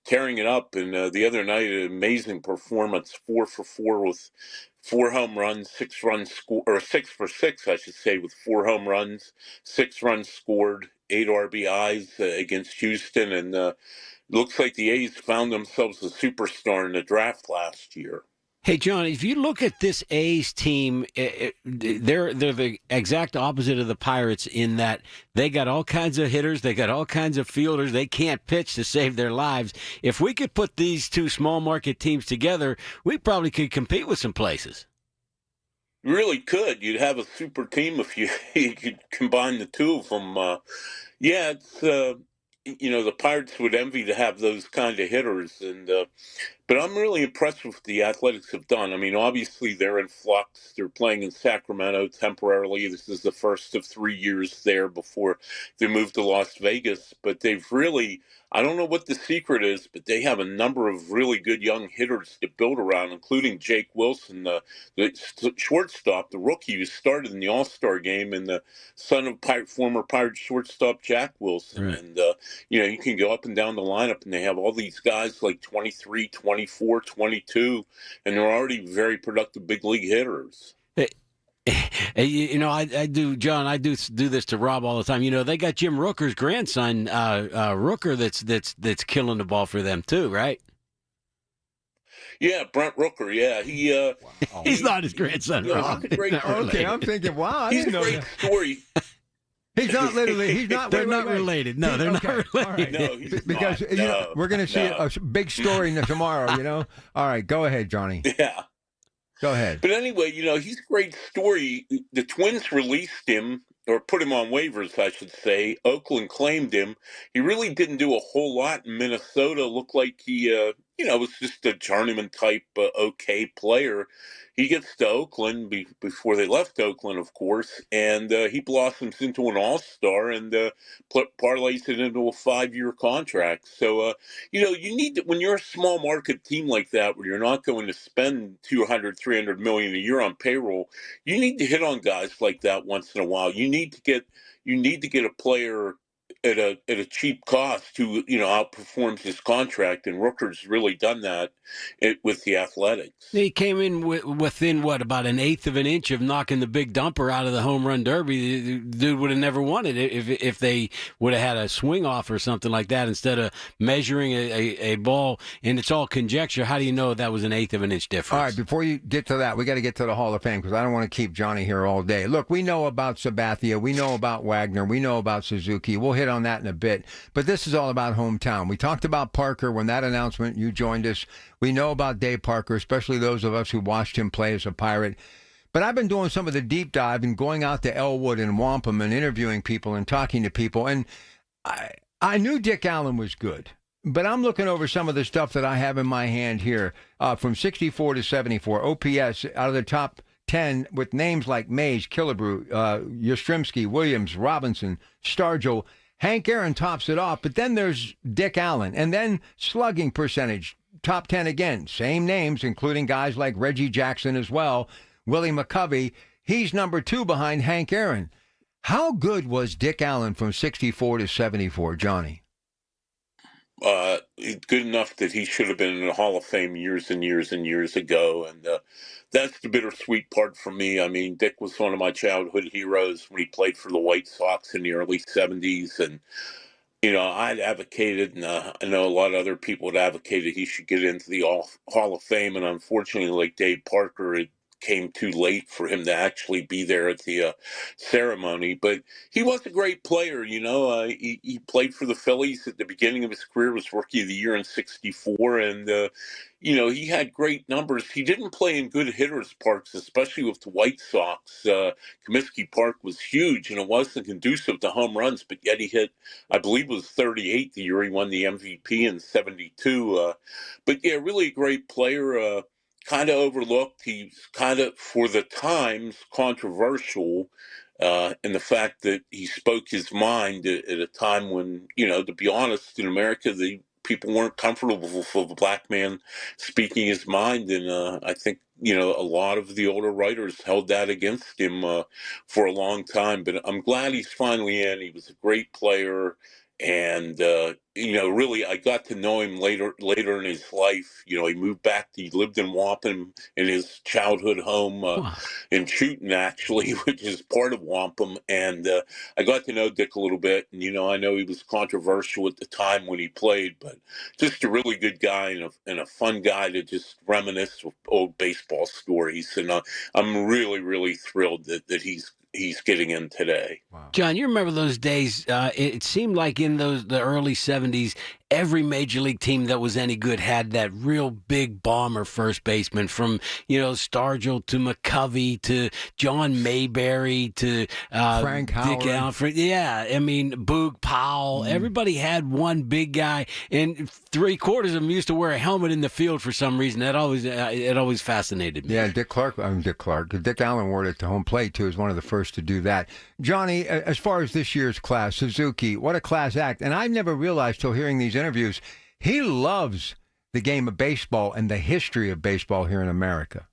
tearing it up. And the other night, an amazing performance, 4 for 4 with 4 home runs, 6 runs scored, or 6 for 6, I should say, with 4 home runs, 6 runs scored, 8 RBIs against Houston, and looks like the A's found themselves a superstar in the draft last year. Hey, John, if you look at this A's team, they're the exact opposite of the Pirates in that they got all kinds of hitters, they got all kinds of fielders, they can't pitch to save their lives. If we could put these two small market teams together, we probably could compete with some places. You really could. You'd have a super team if you could combine the two of them. It's the Pirates would envy to have those kind of hitters, But I'm really impressed with what the Athletics have done. I mean, obviously they're in flux. They're playing in Sacramento temporarily. This is the first of 3 years there before they move to Las Vegas. But they've really, I don't know what the secret is, but they have a number of really good young hitters to build around, including Jake Wilson, the shortstop, the rookie who started in the All-Star game, and the son of former Pirate shortstop Jack Wilson. Right. And, you can go up and down the lineup, and they have all these guys like 23, 24, 22, and they're already very productive big league hitters. I do, John. I do this to Rob all the time. They got Jim Rooker's grandson, Rooker, that's killing the ball for them too, right? Yeah, Brent Rooker. Yeah, he's not his grandson. Rob. Okay, I'm thinking, wow, I didn't know that. Story. He's not literally. He's not. They're not related. No, they're not related. All right. No, he's because not. We're going to see a big story tomorrow. All right, go ahead, Johnny. Yeah. Go ahead. But anyway, he's a great story. The Twins released him, or put him on waivers, I should say. Oakland claimed him. He really didn't do a whole lot in Minnesota. Looked like he, was just a journeyman type, okay player. He gets to Oakland before they left Oakland, of course, and he blossoms into an all-star and parlays it into a 5-year contract. So, you need to, when you're a small market team like that, where you're not going to spend $200-300 million a year on payroll, you need to hit on guys like that once in a while. You need to get a player at a cheap cost who outperforms his contract, and Rooker's really done that with the Athletics. He came in within about an eighth of an inch of knocking the big dumper out of the home run derby. The dude would have never won it if they would have had a swing off or something like that instead of measuring a ball. And it's all conjecture. How do you know that was an eighth of an inch difference? All right, before you get to that, we got to get to the Hall of Fame because I don't want to keep Johnny here all day. Look, we know about Sabathia, we know about Wagner, we know about Suzuki. We'll hit on that in a bit. But this is all about hometown. We talked about Parker when that announcement, you joined us. We know about Dave Parker, especially those of us who watched him play as a Pirate. But I've been doing some of the deep dive and going out to Elwood and Wampum and interviewing people and talking to people. And I knew Dick Allen was good. But I'm looking over some of the stuff that I have in my hand here from 64 to 74. OPS out of the top 10 with names like Mays, Killebrew, Yastrzemski, Williams, Robinson, Stargell. Hank Aaron tops it off, but then there's Dick Allen. And then slugging percentage, top 10 again. Same names, including guys like Reggie Jackson as well. Willie McCovey, he's number 2 behind Hank Aaron. How good was Dick Allen from 64 to 74, Johnny? Good enough that he should have been in the Hall of Fame years and years and years ago. And that's the bittersweet part for me. I mean, Dick was one of my childhood heroes when he played for the White Sox in the early 70s. And, I'd advocated, and I know a lot of other people had advocated he should get into the Hall of Fame. And unfortunately, like Dave Parker, it came too late for him to actually be there at the ceremony. But he was a great player, he played for the Phillies at the beginning of his career, was Rookie of the Year in 64, and he had great numbers. He didn't play in good hitters' parks, especially with the White Sox. Comiskey Park was huge, and it wasn't conducive to home runs, but yet he hit, I believe it was 38 the year he won the MVP in 72. But yeah, really a great player. Kind of overlooked. He's kind of, for the times, controversial in the fact that he spoke his mind at a time when, to be honest, in America, the people weren't comfortable with a black man speaking his mind. And I think, a lot of the older writers held that against him for a long time. But I'm glad he's finally in. He was a great player. And, really, I got to know him later in his life. He moved back. He lived in Wampum in his childhood home in Chewton, actually, which is part of Wampum. And I got to know Dick a little bit. And, I know he was controversial at the time when he played, but just a really good guy and a fun guy to just reminisce with old baseball stories. And I'm really, really thrilled that he's getting in today. Wow. John, you remember those days? It seemed like in the early 70s, every major league team that was any good had that real big bomber first baseman, from Stargell to McCovey to John Mayberry to Frank Howard. Dick Alfred. Yeah, I mean Boog Powell. Everybody had one big guy, and 3/4 of them used to wear a helmet in the field for some reason. That always fascinated me. Yeah, Dick Allen wore it to home plate too. Is one of the first to do that. Johnny, as far as this year's class, Suzuki, what a class act! And I never realized till hearing these interviews, he loves the game of baseball and the history of baseball here in America.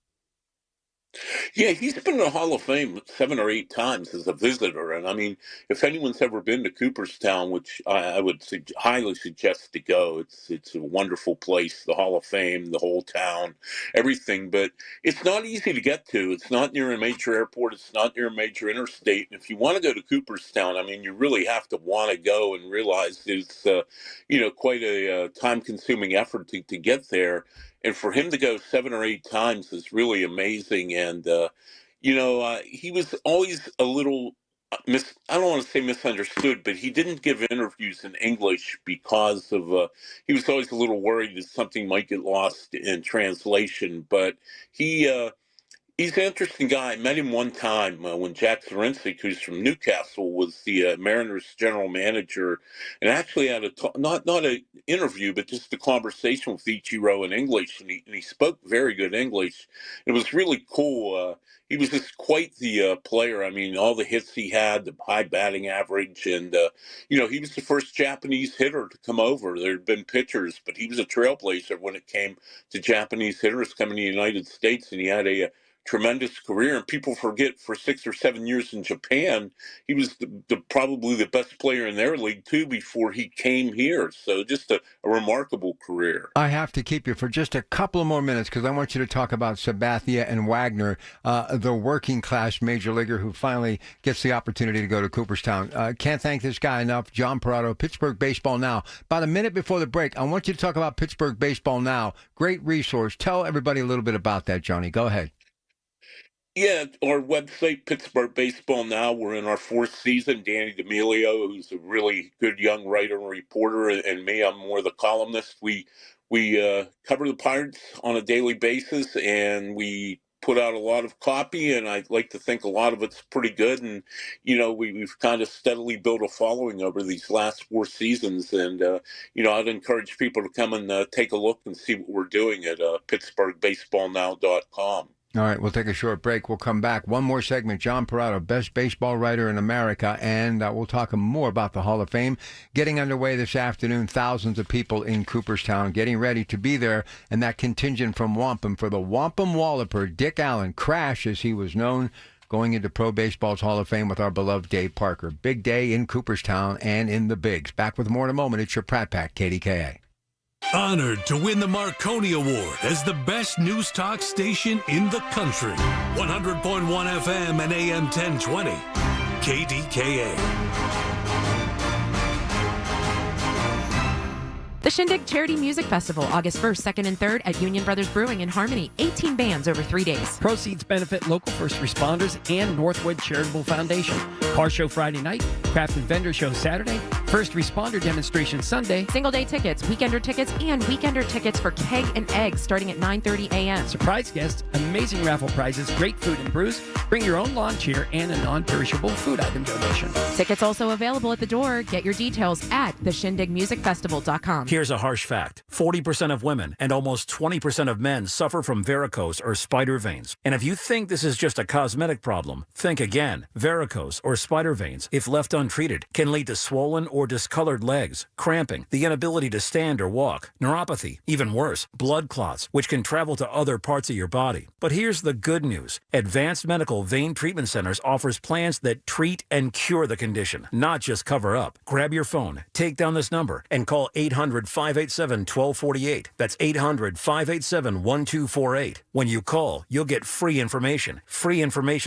Yeah, he's been in the Hall of Fame 7 or 8 times as a visitor. And I mean, if anyone's ever been to Cooperstown, which I would highly suggest to go, it's a wonderful place, the Hall of Fame, the whole town, everything. But it's not easy to get to. It's not near a major airport. It's not near a major interstate. And if you want to go to Cooperstown, I mean, you really have to want to go and realize it's, quite a time-consuming effort to get there. And for him to go 7 or 8 times is really amazing. And, he was always a little, I don't want to say misunderstood, but he didn't give interviews in English because of, he was always a little worried that something might get lost in translation. But he's an interesting guy. I met him one time when Jack Zarinsky, who's from Newcastle, was the Mariners general manager, and actually had not an interview, but just a conversation with Ichiro in English, and he spoke very good English. It was really cool. He was just quite the player. I mean, all the hits he had, the high batting average, and he was the first Japanese hitter to come over. There had been pitchers, but he was a trailblazer when it came to Japanese hitters coming to the United States, and he had a tremendous career. And people forget, for 6 or 7 years in Japan, he was probably the best player in their league too before he came here. So just a remarkable career. I have to keep you for just a couple of more minutes because I want you to talk about Sabathia and Wagner, the working class major leaguer who finally gets the opportunity to go to Cooperstown. Can't thank this guy enough. John Parado, Pittsburgh Baseball Now. About a minute before the break, I want you to talk about Pittsburgh Baseball Now. Great resource. Tell everybody a little bit about that, Johnny. Go ahead. Yeah, our website, Pittsburgh Baseball Now, we're in our 4th season. Danny D'Amelio, who's a really good young writer and reporter, and me, I'm more the columnist. We cover the Pirates on a daily basis, and we put out a lot of copy, and I'd like to think a lot of it's pretty good. And, we've kind of steadily built a following over these last 4 seasons. And, I'd encourage people to come and take a look and see what we're doing at PittsburghBaseballNow.com. All right, we'll take a short break. We'll come back. One more segment. John Parado, best baseball writer in America, and we'll talk more about the Hall of Fame. Getting underway this afternoon, thousands of people in Cooperstown getting ready to be there, and that contingent from Wampum for the Wampum Walloper, Dick Allen, Crash as he was known, going into Pro Baseball's Hall of Fame with our beloved Dave Parker. Big day in Cooperstown and in the Bigs. Back with more in a moment. It's your Pratt Pack, KDKA. Honored to win the Marconi Award as the best news talk station in the country. 100.1 FM and AM 1020. KDKA. The Shindig Charity Music Festival, August 1st, 2nd, and 3rd at Union Brothers Brewing in Harmony. 18 bands over 3 days. Proceeds benefit local first responders and Northwood Charitable Foundation. Car show Friday night, craft and vendor show Saturday, first responder demonstration Sunday. Single day tickets, weekender tickets, and weekender tickets for Keg and Eggs starting at 9:30 a.m. Surprise guests, amazing raffle prizes, great food and brews. Bring your own lawn chair and a non-perishable food item donation. Tickets also available at the door. Get your details at theshindigmusicfestival.com. Here's a harsh fact. 40% of women and almost 20% of men suffer from varicose or spider veins. And if you think this is just a cosmetic problem, think again. Varicose or spider veins, if left untreated, can lead to swollen or discolored legs, cramping, the inability to stand or walk, neuropathy, even worse, blood clots, which can travel to other parts of your body. But here's the good news. Advanced Medical Vein Treatment Centers offers plans that treat and cure the condition, not just cover up. Grab your phone, take down this number, and call 800-587-1248. That's 800-587-1248. When you call, you'll get free information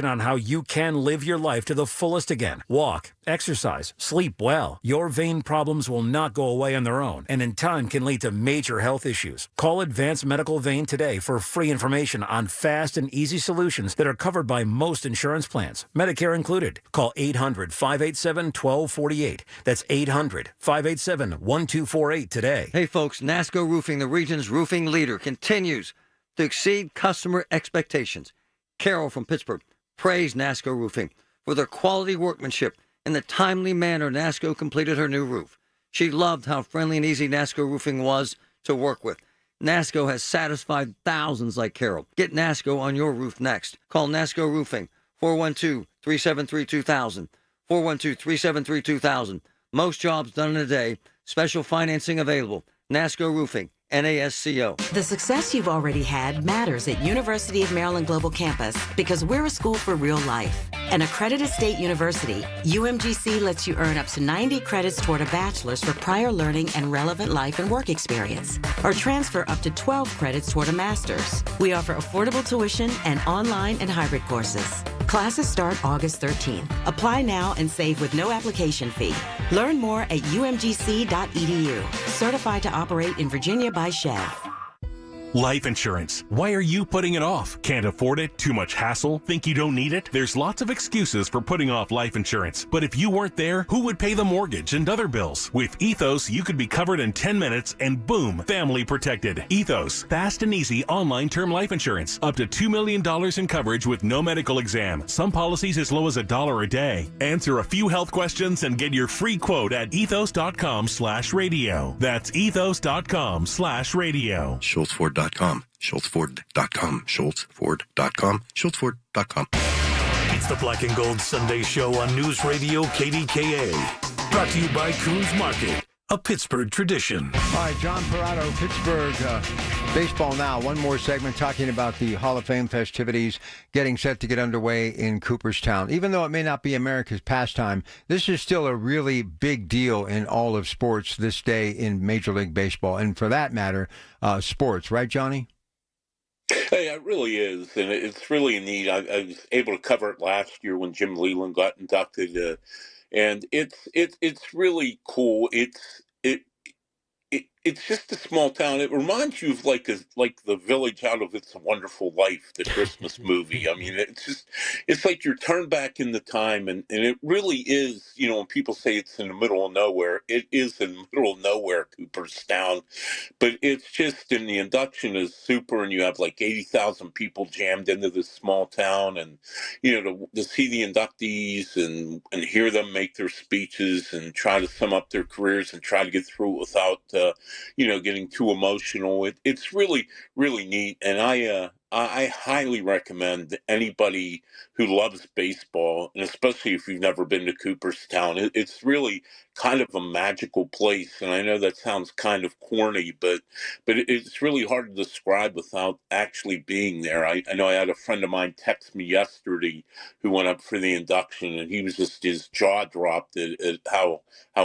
on how you can live your life to the fullest again. Walk, exercise, sleep well. Your vein problems will not go away on their own and in time can lead to major health issues. Call Advanced Medical Vein today for free information on fast and easy solutions that are covered by most insurance plans, Medicare included. Call 800-587-1248. That's 800-587-1248 today. Hey folks, NASCO Roofing, the region's roofing leader, continues to exceed customer expectations. Carol from Pittsburgh praised NASCO Roofing for their quality workmanship and the timely manner NASCO completed her new roof. She loved how friendly and easy NASCO Roofing was to work with. NASCO has satisfied thousands like Carol. Get NASCO on your roof next. Call NASCO Roofing, 412-373-2000, 412-373-2000. Most jobs done in a day. Special financing available. NASCO Roofing, NASCO. The success you've already had matters at University of Maryland Global Campus because we're a school for real life. An accredited state university, UMGC lets you earn up to 90 credits toward a bachelor's for prior learning and relevant life and work experience, or transfer up to 12 credits toward a master's. We offer affordable tuition and online and hybrid courses. Classes start August 13th. Apply now and save with no application fee. Learn more at umgc.edu. Certified to operate in Virginia by Chev. Life insurance. Why are you putting it off? Can't afford it? Too much hassle? Think you don't need it? There's lots of excuses for putting off life insurance. But if you weren't there, who would pay the mortgage and other bills? With Ethos, you could be covered in 10 minutes and boom, family protected. Ethos, fast and easy online term life insurance. Up to $2 million in coverage with no medical exam. Some policies as low as $1 a day. Answer a few health questions and get your free quote at ethos.com/radio. That's ethos.com/radio. SchultzFord.com. SchultzFord.com. SchultzFord.com. SchultzFord.com. It's the Black and Gold Sunday Show on News Radio KDKA. Brought to you by Coons Market, a Pittsburgh tradition. All right, John Parado, Pittsburgh Baseball Now. One more segment talking about the Hall of Fame festivities getting set to get underway in Cooperstown. Even though it may not be America's pastime, this is still a really big deal in all of sports this day in Major League Baseball, and for that matter, sports. Right, Johnny? Hey, it really is, and it's really neat. I was able to cover it last year when Jim Leland got inducted, and it's really cool. It's just a small town. It reminds you of like the village out of It's a Wonderful Life, the Christmas movie. I mean, it's like you're turned back in the time, and it really is, when people say it's in the middle of nowhere, it is in the middle of nowhere, Cooperstown. But it's just, and the induction is super, and you have like 80,000 people jammed into this small town, and, to see the inductees and hear them make their speeches and try to sum up their careers and try to get through it without, getting too emotional. It's really, really neat. And I highly recommend anybody who loves baseball, and especially if you've never been to Cooperstown, it's really kind of a magical place. And I know that sounds kind of corny, but it's really hard to describe without actually being there. I know I had a friend of mine text me yesterday who went up for the induction, and he was just, his jaw dropped at how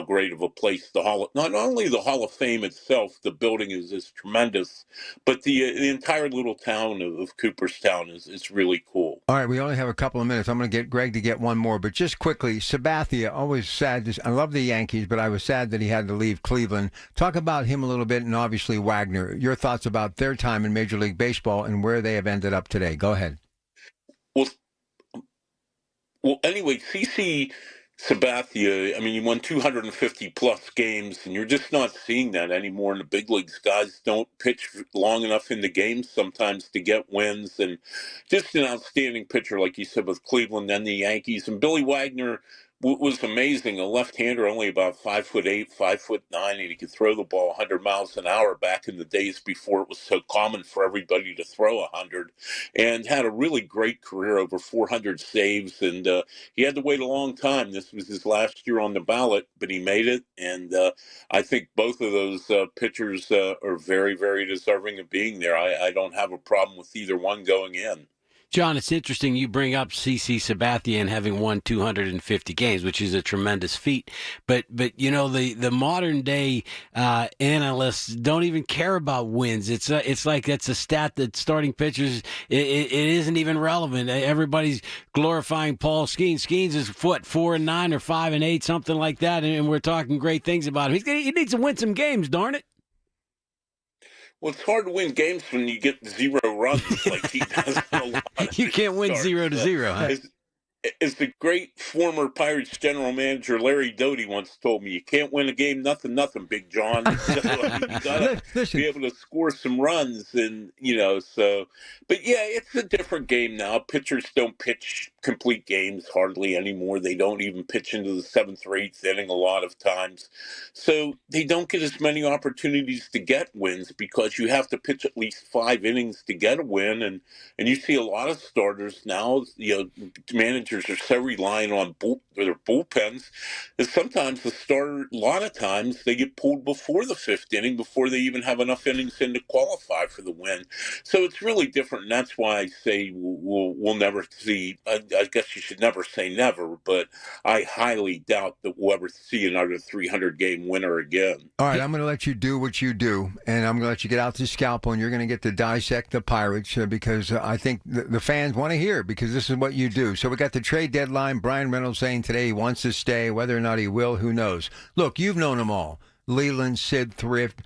great of a place not only the Hall of Fame itself, the building is tremendous, but the entire little town of Cooperstown is really cool. All right, we only have a couple of minutes. I'm going to get Greg to get one more, but just quickly, Sabathia, always sad. I love the Yankees, but I was sad that he had to leave Cleveland. Talk about him a little bit, and obviously Wagner. Your thoughts about their time in Major League Baseball and where they have ended up today. Go ahead. Well, anyway, CC Sabathia, he won 250-plus games, and you're just not seeing that anymore in the big leagues. Guys don't pitch long enough in the games sometimes to get wins, and just an outstanding pitcher, like you said, with Cleveland and the Yankees. And Billy Wagner was amazing. A left-hander, only about 5'8", 5'9", and he could throw the ball 100 miles an hour back in the days before it was so common for everybody to throw 100, and had a really great career, over 400 saves, and he had to wait a long time. This was his last year on the ballot, but he made it, and I think both of those pitchers are very, very deserving of being there. I don't have a problem with either one going in. John, it's interesting you bring up CC Sabathia having won 250 games, which is a tremendous feat. But the modern day analysts don't even care about wins. It's like that's a stat that starting pitchers it isn't even relevant. Everybody's glorifying Paul Skeens. Skeens is 4-9 or 5-8, something like that, and we're talking great things about him. He needs to win some games, darn it. Well, it's hard to win games when you get 0 runs like he does. A lot You can't win 0-0. Huh? As the great former Pirates general manager Larry Doty once told me, you can't win a game nothing, Big John. So, you gotta be able to score some runs, and so. But yeah, it's a different game now. Pitchers don't pitch complete games hardly anymore. They don't even pitch into the 7th or 8th inning a lot of times, so they don't get as many opportunities to get wins because you have to pitch at least 5 innings to get a win, and you see a lot of starters now. Managers are so reliant on their bullpens that sometimes the starter, a lot of times, they get pulled before the 5th inning, before they even have enough innings in to qualify for the win. So it's really different, and that's why I say we'll never see. I guess you should never say never, but I highly doubt that we'll ever see another 300-game winner again. All right, I'm going to let you do what you do, and I'm going to let you get out the scalpel, and you're going to get to dissect the Pirates because I think the fans want to hear it because this is what you do. So we got the trade deadline. Brian Reynolds saying today he wants to stay. Whether or not he will, who knows? Look, you've known them all. Leland, Sid Thrift,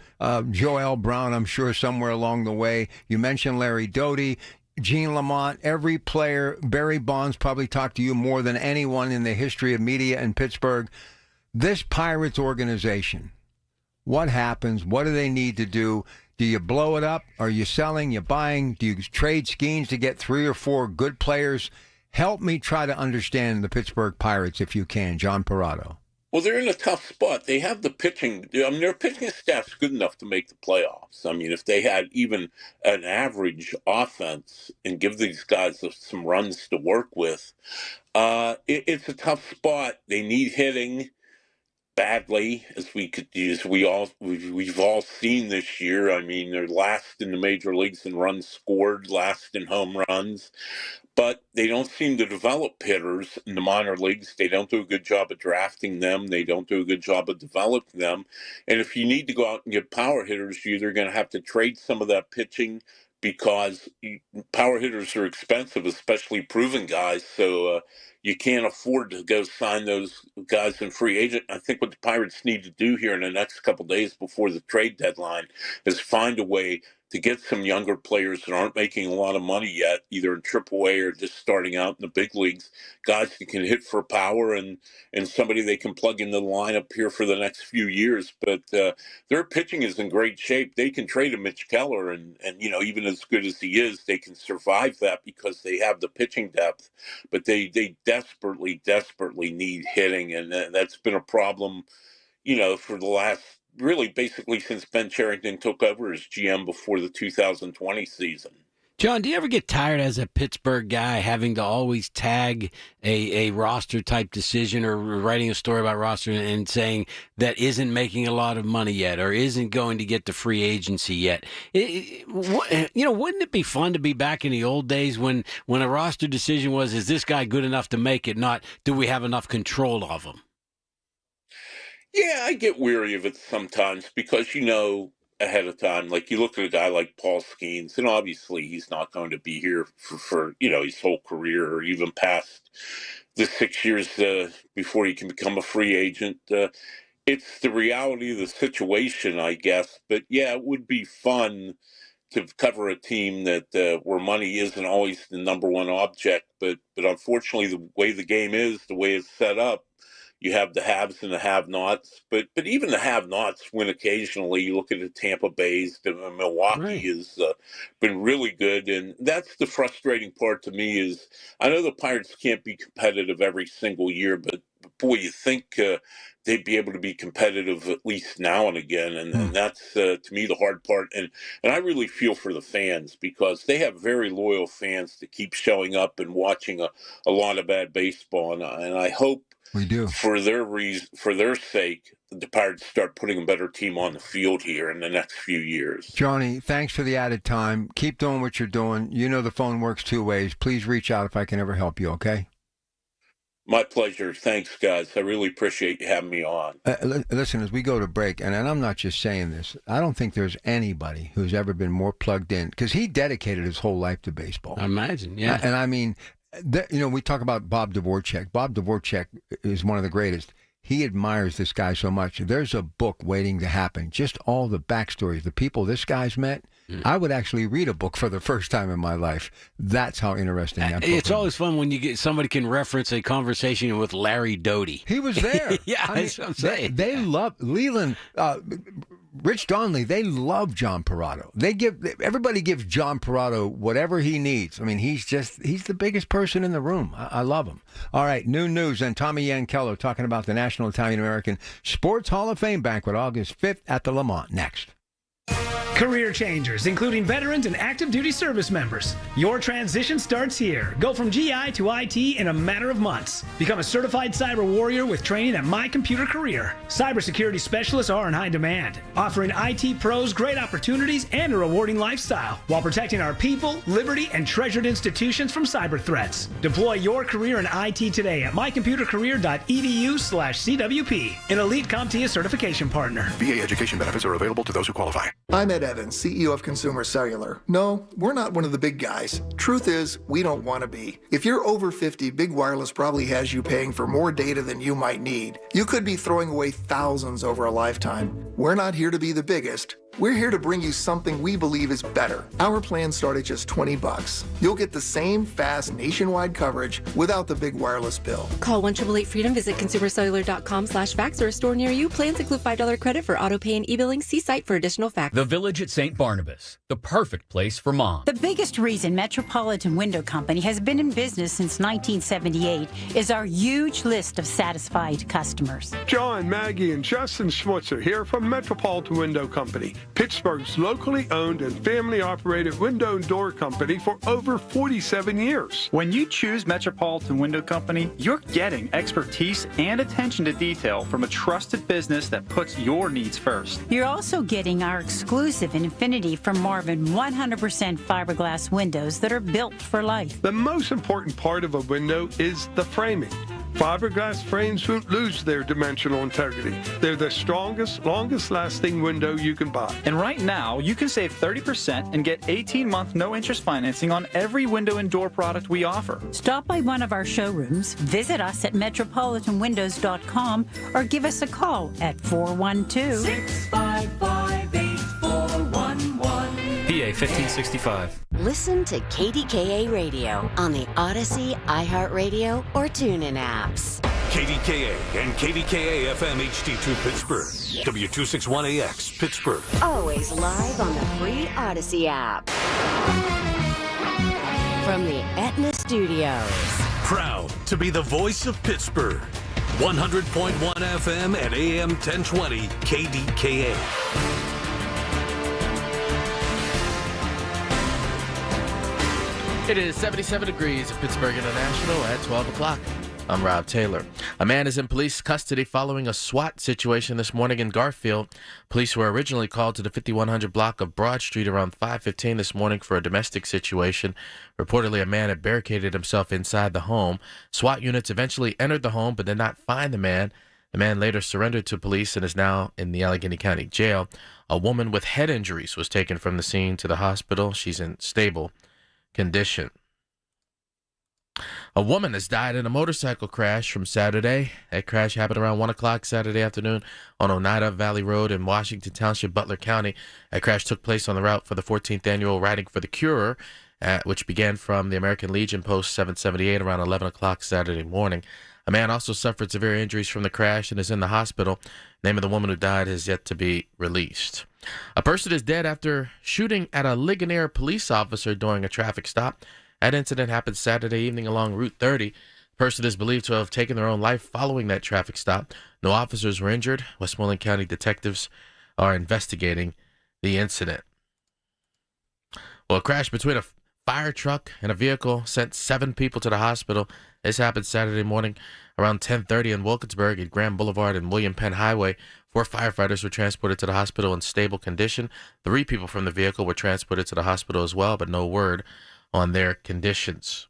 Joel Brown, I'm sure somewhere along the way. You mentioned Larry Doty, Gene Lamont, every player. Barry Bonds probably talked to you more than anyone in the history of media in Pittsburgh. This Pirates organization, what happens? What do they need to do? Do you blow it up? Are you selling? You buying? Do you trade schemes to get 3 or 4 good players? Help me try to understand the Pittsburgh Pirates if you can, John Parado. Well, they're in a tough spot. They have the pitching. I mean, their pitching staff's good enough to make the playoffs. I mean, if they had even an average offense and give these guys some runs to work with, it's a tough spot. They need hitting badly, as we've all seen this year. I mean, they're last in the major leagues in runs scored, last in home runs. But they don't seem to develop hitters in the minor leagues. They don't do a good job of drafting them. They don't do a good job of developing them. And if you need to go out and get power hitters, you're either going to have to trade some of that pitching because power hitters are expensive, especially proven guys. So you can't afford to go sign those guys in free agent. I think what the Pirates need to do here in the next couple of days before the trade deadline is find a way to get some younger players that aren't making a lot of money yet, either in AAA or just starting out in the big leagues, guys that can hit for power and somebody they can plug into the lineup here for the next few years. But their pitching is in great shape. They can trade a Mitch Keller, and even as good as he is, they can survive that because they have the pitching depth. But they desperately need hitting, and that's been a problem, for the last really basically since Ben Cherington took over as GM before the 2020 season. John, do you ever get tired as a Pittsburgh guy having to always tag a roster type decision or writing a story about roster and saying that isn't making a lot of money yet or isn't going to get to free agency yet? Wouldn't it be fun to be back in the old days when a roster decision was, is this guy good enough to make it, not do we have enough control of him? Yeah, I get weary of it sometimes because, ahead of time, like you look at a guy like Paul Skeens, and obviously he's not going to be here for his whole career or even past the 6 years before he can become a free agent. It's the reality of the situation, I guess. But yeah, it would be fun to cover a team that where money isn't always the number one object. But unfortunately, the way the game is, the way it's set up, you have the haves and the have-nots, but even the have-nots win occasionally. You look at the Tampa Bay's, the Milwaukee has been really good, and that's the frustrating part to me is I know the Pirates can't be competitive every single year, but boy, you think they'd be able to be competitive at least now and again, and that's, to me, the hard part. And I really feel for the fans because they have very loyal fans that keep showing up and watching a lot of bad baseball, and I hope we do for their sake the Pirates start putting a better team on the field here in the next few years. Johnny, thanks for the added time. Keep doing what you're doing. You know the phone works two ways. Please reach out if I can ever help you, okay? My pleasure. Thanks, guys. I really appreciate you having me on. Listen, as we go to break, and I'm not just saying this, I don't think there's anybody who's ever been more plugged in, because he dedicated his whole life to baseball. I imagine, yeah. And I mean, we talk about Bob Dvorak. Bob Dvorak is one of the greatest. He admires this guy so much. There's a book waiting to happen. Just all the backstories, the people this guy's met. I would actually read a book for the first time in my life. That's how interesting that book It's is. always fun when you get somebody can reference a conversation with Larry Doty. He was there. Yeah, that's what I'm saying. They love Leland. Rich Donnelly, they love John Parado. Everybody gives John Parado whatever he needs. I mean, he's the biggest person in the room. I love him. All right, new news and Tommy Yankello talking about the National Italian American Sports Hall of Fame banquet August 5th at the Lamont. Next. Career changers, including veterans and active duty service members. Your transition starts here. Go from GI to IT in a matter of months. Become a certified cyber warrior with training at My Computer Career. Cybersecurity specialists are in high demand, offering IT pros great opportunities and a rewarding lifestyle while protecting our people, liberty, and treasured institutions from cyber threats. Deploy your career in IT today at mycomputercareer.edu/CWP, an elite CompTIA certification partner. VA education benefits are available to those who qualify. I'm Ed Evans, CEO of Consumer Cellular. No, we're not one of the big guys. Truth is, we don't want to be. If you're over 50, Big Wireless probably has you paying for more data than you might need. You could be throwing away thousands over a lifetime. We're not here to be the biggest. We're here to bring you something we believe is better. Our plans start at just $20. You'll get the same fast nationwide coverage without the big wireless bill. Call 1-888-FREEDOM, visit consumercellular.com/facts or a store near you. Plans include $5 credit for auto pay and e-billing. See site for additional facts. The Village at St. Barnabas, the perfect place for mom. The biggest reason Metropolitan Window Company has been in business since 1978 is our huge list of satisfied customers. John, Maggie, and Justin Schmutzer here from Metropolitan Window Company, Pittsburgh's locally owned and family-operated window and door company for over 47 years. When you choose Metropolitan Window Company, you're getting expertise and attention to detail from a trusted business that puts your needs first. You're also getting our exclusive Infinity from Marvin 100% fiberglass windows that are built for life. The most important part of a window is the framing. Fiberglass frames won't lose their dimensional integrity. They're the strongest, longest-lasting window you can buy. And right now, you can save 30% and get 18-month no-interest financing on every window and door product we offer. Stop by one of our showrooms, visit us at metropolitanwindows.com, or give us a call at 412-655-8411. PA 1565. Listen to KDKA Radio on the Odyssey, iHeartRadio, or TuneIn apps. KDKA and KDKA-FM HD2 Pittsburgh. W261AX Pittsburgh. Always live on the free Odyssey app. From the Aetna Studios. Proud to be the voice of Pittsburgh. 100.1 FM and AM 1020 KDKA. It is 77 degrees at Pittsburgh International at 12 o'clock. I'm Rob Taylor. A man is in police custody following a SWAT situation this morning in Garfield. Police were originally called to the 5100 block of Broad Street around 5:15 this morning for a domestic situation. Reportedly, a man had barricaded himself inside the home. SWAT units eventually entered the home but did not find the man. The man later surrendered to police and is now in the Allegheny County Jail. A woman with head injuries was taken from the scene to the hospital. She's in stable condition. A woman has died in a motorcycle crash from Saturday. That crash happened around 1 o'clock Saturday afternoon on Oneida Valley Road in Washington Township, Butler County. That crash took place on the route for the 14th annual Riding for the Cure, which began from the American Legion Post 778 around 11 o'clock Saturday morning. A man also suffered severe injuries from the crash and is in the hospital. The name of the woman who died has yet to be released. A person is dead after shooting at a Ligonier police officer during a traffic stop. That incident happened Saturday evening along Route 30. The person is believed to have taken their own life following that traffic stop. No officers were injured. Westmoreland County detectives are investigating the incident. Well, a crash between a fire truck and a vehicle sent 7 people to the hospital. This happened Saturday morning around 10:30 in Wilkinsburg at Grand Boulevard and William Penn Highway. 4 firefighters were transported to the hospital in stable condition. 3 people from the vehicle were transported to the hospital as well, but no word on their conditions.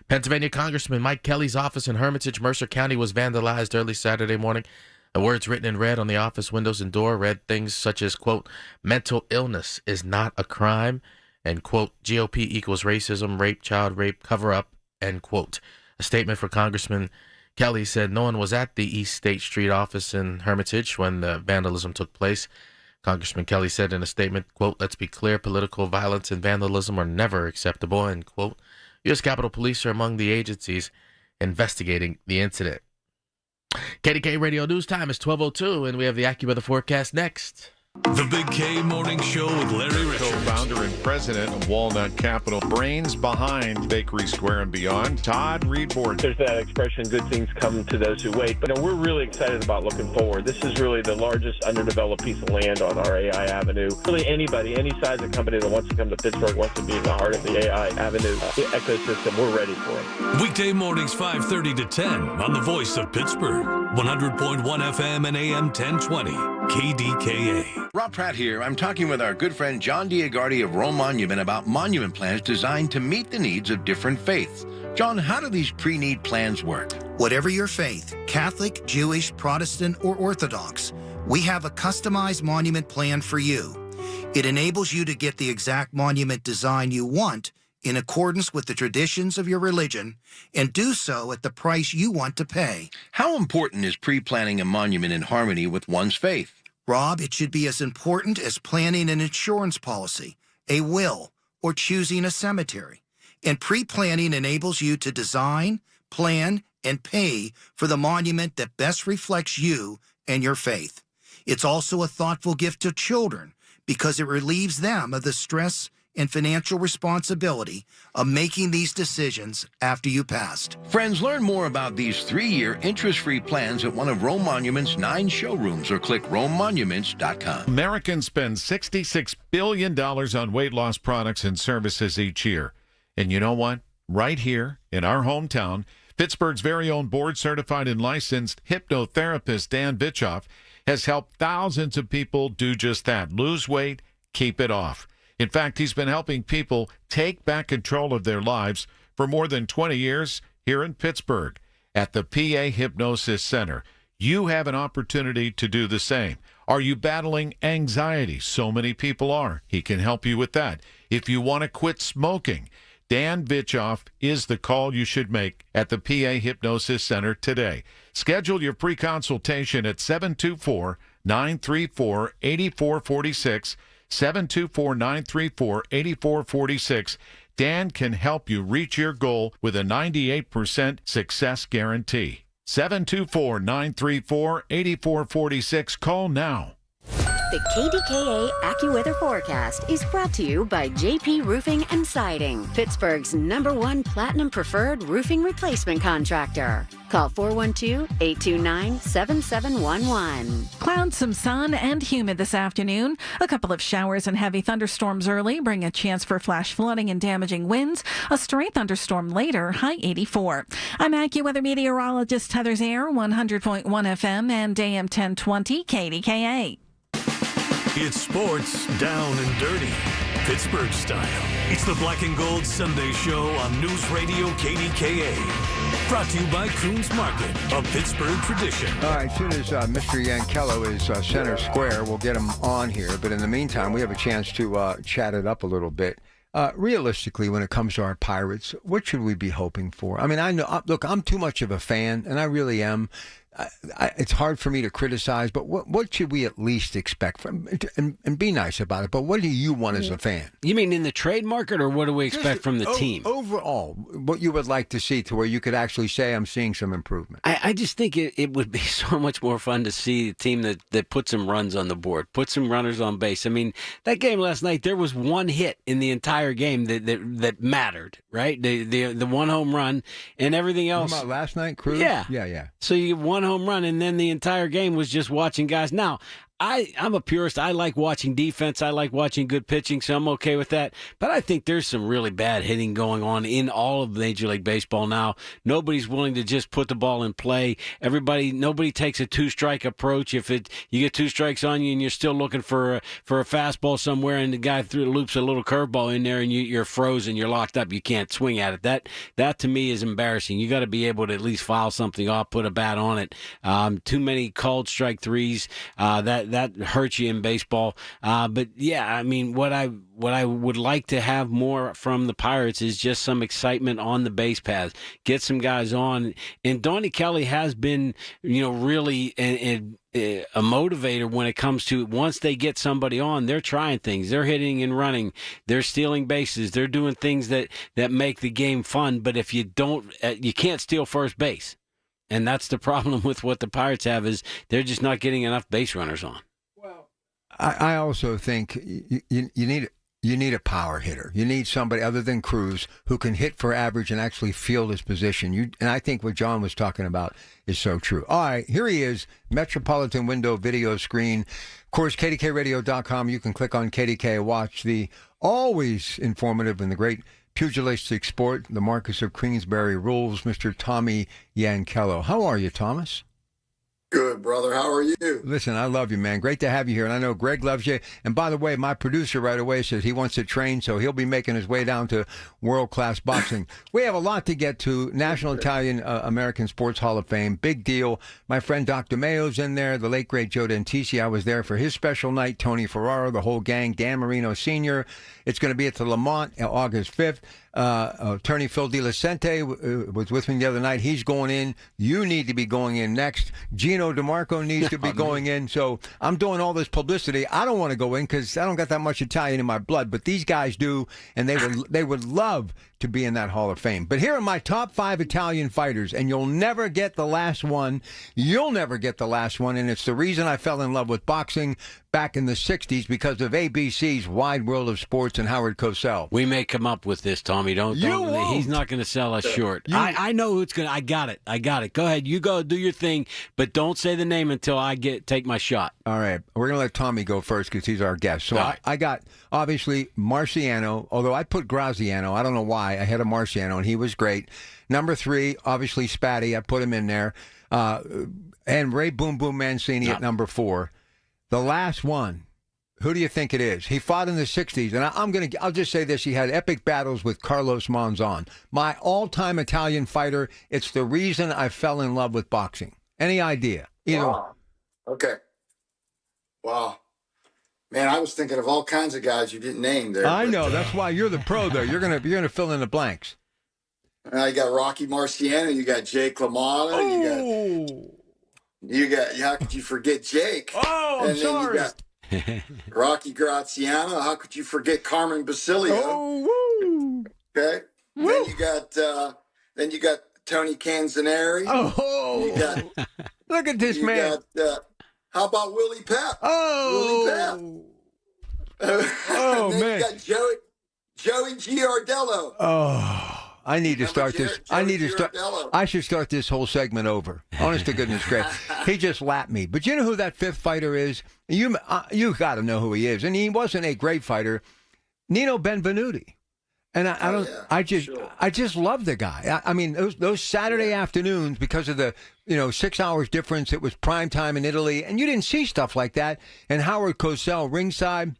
Pennsylvania Congressman Mike Kelly's office in Hermitage, Mercer County was vandalized early Saturday morning. The words written in red on the office windows and door read things such as, quote, mental illness is not a crime, and, quote, GOP equals racism, rape, child rape, cover up, end quote. A statement for Congressman Kelly said no one was at the East State Street office in Hermitage when the vandalism took place. Congressman Kelly said in a statement, quote, let's be clear, political violence and vandalism are never acceptable, end quote. U.S. Capitol Police are among the agencies investigating the incident. KDKA Radio News Time is 12:02, and we have the AccuWeather forecast next. The Big K Morning Show with Larry Richards. Co-founder and president of Walnut Capital, brains behind Bakery Square and beyond, Todd Reedborn. There's that expression, good things come to those who wait. But we're really excited about looking forward. This is really the largest underdeveloped piece of land on our AI Avenue. Really anybody, any size of company that wants to come to Pittsburgh, wants to be in the heart of the AI Avenue ecosystem, we're ready for it. Weekday mornings 5:30 to 10 on the Voice of Pittsburgh. 100.1 FM and AM 1020. KDKA. Rob Pratt here. I'm talking with our good friend John Diagardi of Rome Monument about monument plans designed to meet the needs of different faiths. John, how do these pre-need plans work? Whatever your faith, Catholic, Jewish, Protestant, or Orthodox, we have a customized monument plan for you. It enables you to get the exact monument design you want in accordance with the traditions of your religion, and do so at the price you want to pay. How important is pre-planning a monument in harmony with one's faith? Rob, it should be as important as planning an insurance policy, a will, or choosing a cemetery. And pre-planning enables you to design, plan, and pay for the monument that best reflects you and your faith. It's also a thoughtful gift to children because it relieves them of the stress and financial responsibility of making these decisions after you passed. Friends, learn more about these 3-year interest-free plans at one of Rome Monument's 9 showrooms or click romemonuments.com. Americans spend $66 billion on weight loss products and services each year. And you know what? Right here in our hometown, Pittsburgh's very own board-certified and licensed hypnotherapist Dan Bitchoff has helped thousands of people do just that. Lose weight, keep it off. In fact, he's been helping people take back control of their lives for more than 20 years here in Pittsburgh at the PA Hypnosis Center. You have an opportunity to do the same. Are you battling anxiety? So many people are. He can help you with that. If you want to quit smoking, Dan Bitchoff is the call you should make at the PA Hypnosis Center today. Schedule your pre-consultation at 724-934-8446. 724-934-8446. Dan can help you reach your goal with a 98% success guarantee. 724-934-8446. Call now. The KDKA AccuWeather forecast is brought to you by JP Roofing and Siding, Pittsburgh's #1 Platinum Preferred Roofing Replacement Contractor. Call 412-829-7711. Clouds, some sun, and humid this afternoon. A couple of showers and heavy thunderstorms early bring a chance for flash flooding and damaging winds. A stray thunderstorm later, high 84. I'm AccuWeather meteorologist Heather Zaire, 100.1 FM and AM 1020 KDKA. It's sports down and dirty, Pittsburgh style. It's the Black and Gold Sunday Show on News Radio KDKA. Brought to you by Coons Market, a Pittsburgh tradition. All right, as soon as Mr. Yankello is center square, we'll get him on here. But in the meantime, we have a chance to chat it up a little bit. Realistically, when it comes to our Pirates, what should we be hoping for? I mean, I know, look, I'm too much of a fan, and I really am. It's hard for me to criticize, but what should we at least expect from and be nice about it? But what do you want as a fan? You mean in the trade market, or what do we expect from the team? Overall, what you would like to see to where you could actually say, I'm seeing some improvement. I just think it would be so much more fun to see a team that puts some runs on the board, put some runners on base. I mean, that game last night, there was one hit in the entire game that mattered, right? The one home run and everything else. About last night, Cruz? Yeah. Yeah. So you get one home run, and then the entire game was just watching guys. Now, I'm a purist. I like watching defense. I like watching good pitching, so I'm okay with that. But I think there's some really bad hitting going on in all of Major League Baseball now. Nobody's willing to just put the ball in play. Nobody takes a two-strike approach. If you get 2 strikes on you and you're still looking for a fastball somewhere, and the guy loops a little curveball in there, and you're frozen, you're locked up, you can't swing at it. That to me is embarrassing. You got to be able to at least foul something off, put a bat on it. Too many called strike threes. That hurts you in baseball. But yeah, I mean, what I would like to have more from the Pirates is just some excitement on the base paths. Get some guys on. And Donnie Kelly has been, really a motivator when it comes to once they get somebody on, they're trying things. They're hitting and running. They're stealing bases. They're doing things that make the game fun. But if you don't, you can't steal first base. And that's the problem with what the Pirates have is they're just not getting enough base runners on. Well, I also think you need a power hitter. You need somebody other than Cruz who can hit for average and actually field his position. And I think what John was talking about is so true. All right, here he is, Metropolitan Window video screen. Of course, KDKRadio.com. You can click on KDK, watch the always informative and the great pugilistic sport, the Marcus of Queensberry rules, Mr. Tommy Yankello. How are you, Thomas? Good, brother. How are you? Listen, I love you, man. Great to have you here. And I know Greg loves you. And by the way, my producer right away says he wants to train, so he'll be making his way down to world-class boxing. We have a lot to get to. National Italian American Sports Hall of Fame. Big deal. My friend Dr. Mayo's in there. The late, great Joe Dentisi. I was there for his special night. Tony Ferraro, the whole gang. Dan Marino Sr. It's going to be at the Lamont August 5th. Attorney Phil DeLucente was with me the other night. He's going in. You need to be going in next. Gino DeMarco needs to be going in. So I'm doing all this publicity. I don't want to go in because I don't got that much Italian in my blood, but these guys do, and they would love to be in that Hall of Fame. But here are my top 5 Italian fighters, and you'll never get the last one. You'll never get the last one, and it's the reason I fell in love with boxing back in the 60s because of ABC's Wide World of Sports and Howard Cosell. We may come up with this, Tommy. Don't he's not going to sell us short. I know who it's going to. I got it. Go ahead. You go do your thing, but don't say the name until I take my shot. All right. We're going to let Tommy go first because he's our guest. So I got, obviously, Marciano, although I put Graziano. I don't know why. I had a Marciano, and he was great. Number 3, obviously, Spatty. I put him in there. And Ray Boom Boom Mancini at number 4. The last one, who do you think it is? He fought in the 60s, and I'll just say this. He had epic battles with Carlos Monzon. My all-time Italian fighter. It's the reason I fell in love with boxing. Any idea? Wow. Okay. Wow. Man, I was thinking of all kinds of guys you didn't name there. I know. That's why you're the pro, though. You're gonna fill in the blanks. You got Rocky Marciano. You got Jake LaMotta. You got. How could you forget Jake? Oh, I'm sorry. You got Rocky Graziano. How could you forget Carmen Basilio? Oh, woo. Okay. Woo. Then you got Tony Canzoneri. Oh, you got, look at this man. How about Willie Pep? Oh, Willie Pep. Oh then man. You got Joey Giardello. Oh. I need to start this. I should start this whole segment over. Honest to goodness, Greg. He just lapped me. But you know who that 5th fighter is? You got to know who he is. And he wasn't a great fighter. Nino Benvenuti. And I just love the guy. I mean, those Saturday afternoons, because of the 6 hours difference, it was prime time in Italy, and you didn't see stuff like that. And Howard Cosell ringside.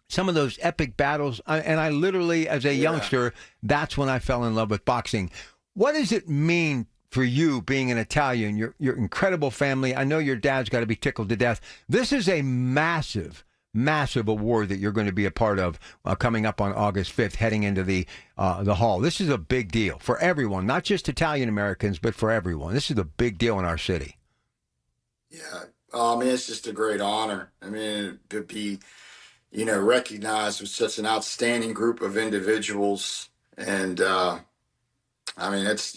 Some of those epic battles, and I literally, as a youngster, that's when I fell in love with boxing. What does it mean for you, being an Italian, your incredible family? I know your dad's got to be tickled to death. This is a massive, massive award that you're going to be a part of coming up on August 5th, heading into the hall. This is a big deal for everyone, not just Italian Americans, but for everyone. This is a big deal in our city. Yeah, I mean, it's just a great honor. I mean, to be recognized with such an outstanding group of individuals. And, I mean, it's,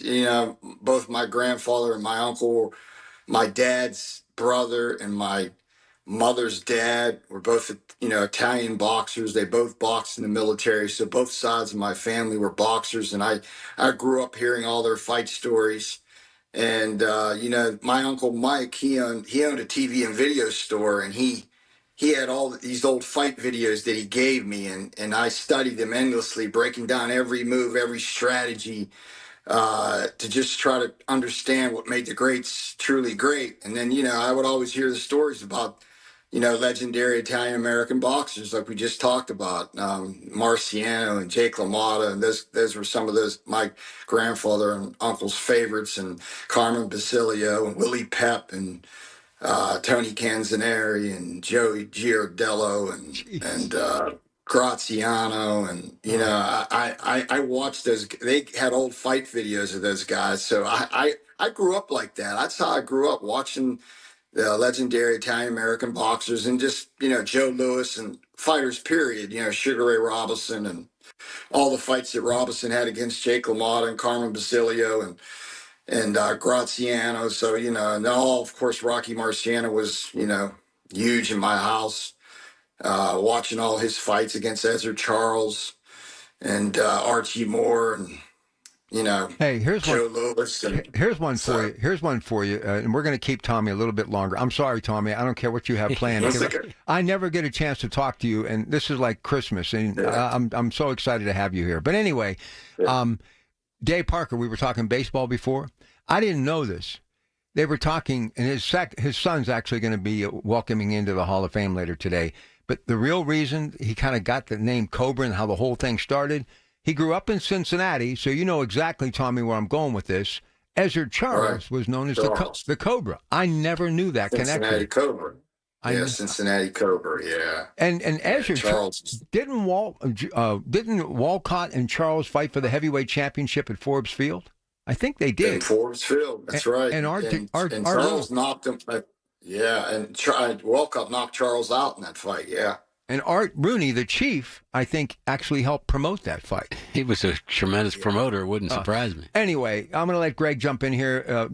both my grandfather and my uncle, my dad's brother and my mother's dad were both, Italian boxers. They both boxed in the military. So both sides of my family were boxers. And I grew up hearing all their fight stories. And, my Uncle Mike, he owned a TV and video store, and he he had all these old fight videos that he gave me, and I studied them endlessly, breaking down every move, every strategy, to just try to understand what made the greats truly great. And then, I would always hear the stories about, legendary Italian American boxers like we just talked about, Marciano and Jake LaMotta, and those were some of those my grandfather and uncle's favorites, and Carmen Basilio and Willie Pep and Tony Canzoneri and Joey Giardello and Graziano, and I watched those. They had old fight videos of those guys, so I grew up like that. That's how I grew up, watching the legendary Italian American boxers, and just Joe Louis and fighters. Period. Sugar Ray Robinson and all the fights that Robinson had against Jake LaMotta and Carmen Basilio and Graziano. So, and all, of course, Rocky Marciano was, huge in my house, watching all his fights against Ezra Charles and Archie Moore and, Hey, here's Joe one. Louis. And, Here's one for you. Here's one for you, and we're going to keep Tommy a little bit longer. I'm sorry, Tommy. I don't care what you have planned. Okay. I never get a chance to talk to you, and this is like Christmas, and I'm so excited to have you here. But anyway, Dave Parker, we were talking baseball before. I didn't know this. They were talking, and his son's actually going to be welcoming into the Hall of Fame later today. But the real reason he kind of got the name Cobra and how the whole thing started, he grew up in Cincinnati, so you know exactly, Tommy, where I'm going with this. Ezra Charles was known as the Cobra. I never knew that Cincinnati connection. Cobra. Cincinnati Cobra, yeah. And Ezra Charles. Didn't Walcott and Charles fight for the heavyweight championship at Forbes Field? I think they did. In Forbes Field, that's right. And Charles knocked him. Walcott knocked Charles out in that fight. Yeah. And Art Rooney, the chief, I think, actually helped promote that fight. He was a tremendous promoter. It wouldn't surprise me. Anyway, I'm going to let Greg jump in here,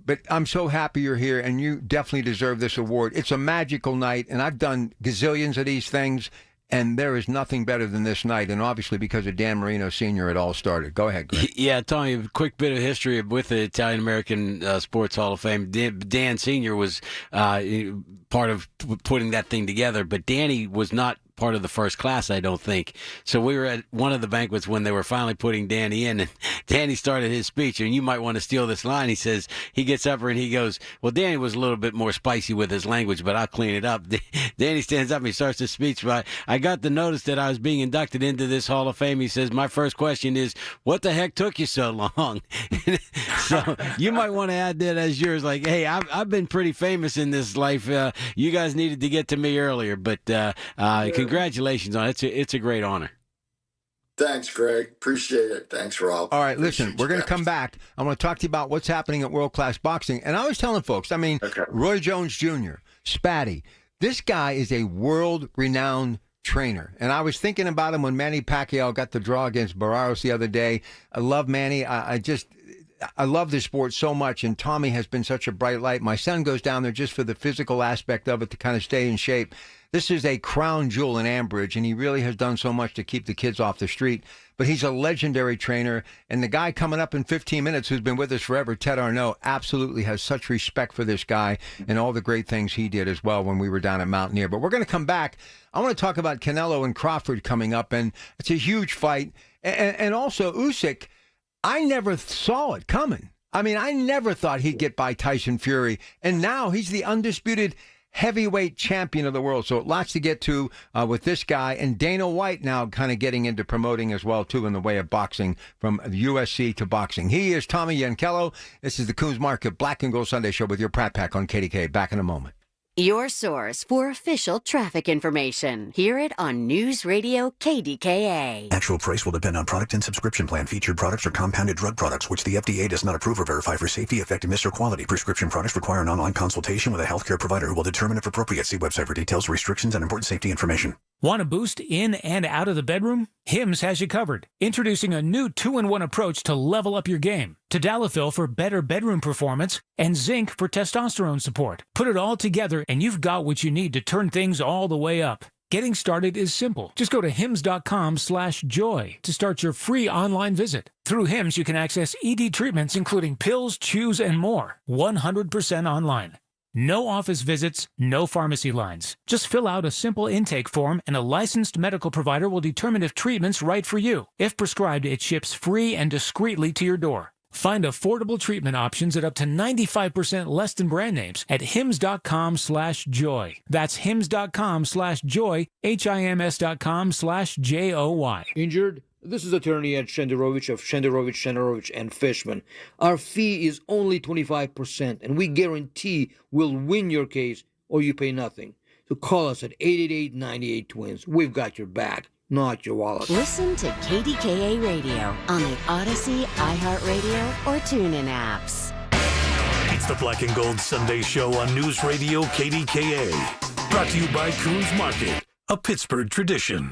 but I'm so happy you're here, and you definitely deserve this award. It's a magical night, and I've done gazillions of these things, and there is nothing better than this night, and obviously because of Dan Marino Sr., it all started. Go ahead, Greg. Yeah, Tommy, a quick bit of history with the Italian-American Sports Hall of Fame. Dan Sr. was part of putting that thing together, but Danny was not part of the first class, I don't think. So we were at one of the banquets when they were finally putting Danny in, and Danny started his speech, and you might want to steal this line. He says, he gets up and he goes, well, Danny was a little bit more spicy with his language, but I'll clean it up. Danny stands up and he starts his speech. I got the notice that I was being inducted into this Hall of Fame. He says, my first question is, what the heck took you so long? So you might want to add that as yours. Like, hey, I've been pretty famous in this life. You guys needed to get to me earlier, but congratulations on it. It's a great honor. Thanks, Greg. Appreciate it. Thanks, Rob. All right, listen, we're going to come back. I want to talk to you about what's happening at World Class Boxing. And I was telling folks, Roy Jones Jr., Spatty, this guy is a world-renowned trainer. And I was thinking about him when Manny Pacquiao got the draw against Barrios the other day. I love Manny. I love this sport so much, and Tommy has been such a bright light. My son goes down there just for the physical aspect of it to kind of stay in shape. This is a crown jewel in Ambridge, and he really has done so much to keep the kids off the street. But he's a legendary trainer, and the guy coming up in 15 minutes who's been with us forever, Ted Arnaud, absolutely has such respect for this guy and all the great things he did as well when we were down at Mountaineer. But we're going to come back. I want to talk about Canelo and Crawford coming up, and it's a huge fight. And also Usyk, I never saw it coming. I never thought he'd get by Tyson Fury, and now he's the undisputed heavyweight champion of the world. So lots to get to with this guy, and Dana White now kind of getting into promoting as well, too, in the way of boxing, from USC to boxing. He is Tommy Yankello. This is the Coons Market Black and Gold Sunday Show with your Pratt Pack on KDKA. Back in a moment. Your source for official traffic information. Hear it on News Radio KDKA. Actual price will depend on product and subscription plan. Featured products are compounded drug products, which the FDA does not approve or verify for safety, effectiveness, or quality. Prescription products require an online consultation with a healthcare provider who will determine if appropriate. See website for details, restrictions, and important safety information. Want a boost in and out of the bedroom? Hims has you covered. Introducing a new 2-in-1 approach to level up your game. Tadalafil for better bedroom performance and zinc for testosterone support. Put it all together and you've got what you need to turn things all the way up. Getting started is simple. Just go to hims.com/joy to start your free online visit. Through Hims, you can access ED treatments including pills, chews, and more. 100% online. No office visits, no pharmacy lines. Just fill out a simple intake form and a licensed medical provider will determine if treatment's right for you. If prescribed, it ships free and discreetly to your door. Find affordable treatment options at up to 95% less than brand names at hims.com/joy. That's hims.com/joy, HIMS.com/JOY. Injured? This is attorney Ed Shenderovich of Shenderovich and Fishman. Our fee is only 25%, and we guarantee we'll win your case or you pay nothing. So call us at 888-98-TWINS. We've got your back, not your wallet. Listen to KDKA Radio on the Odyssey, iHeartRadio, or TuneIn apps. It's the Black and Gold Sunday Show on News Radio KDKA. Brought to you by Coons Market, a Pittsburgh tradition.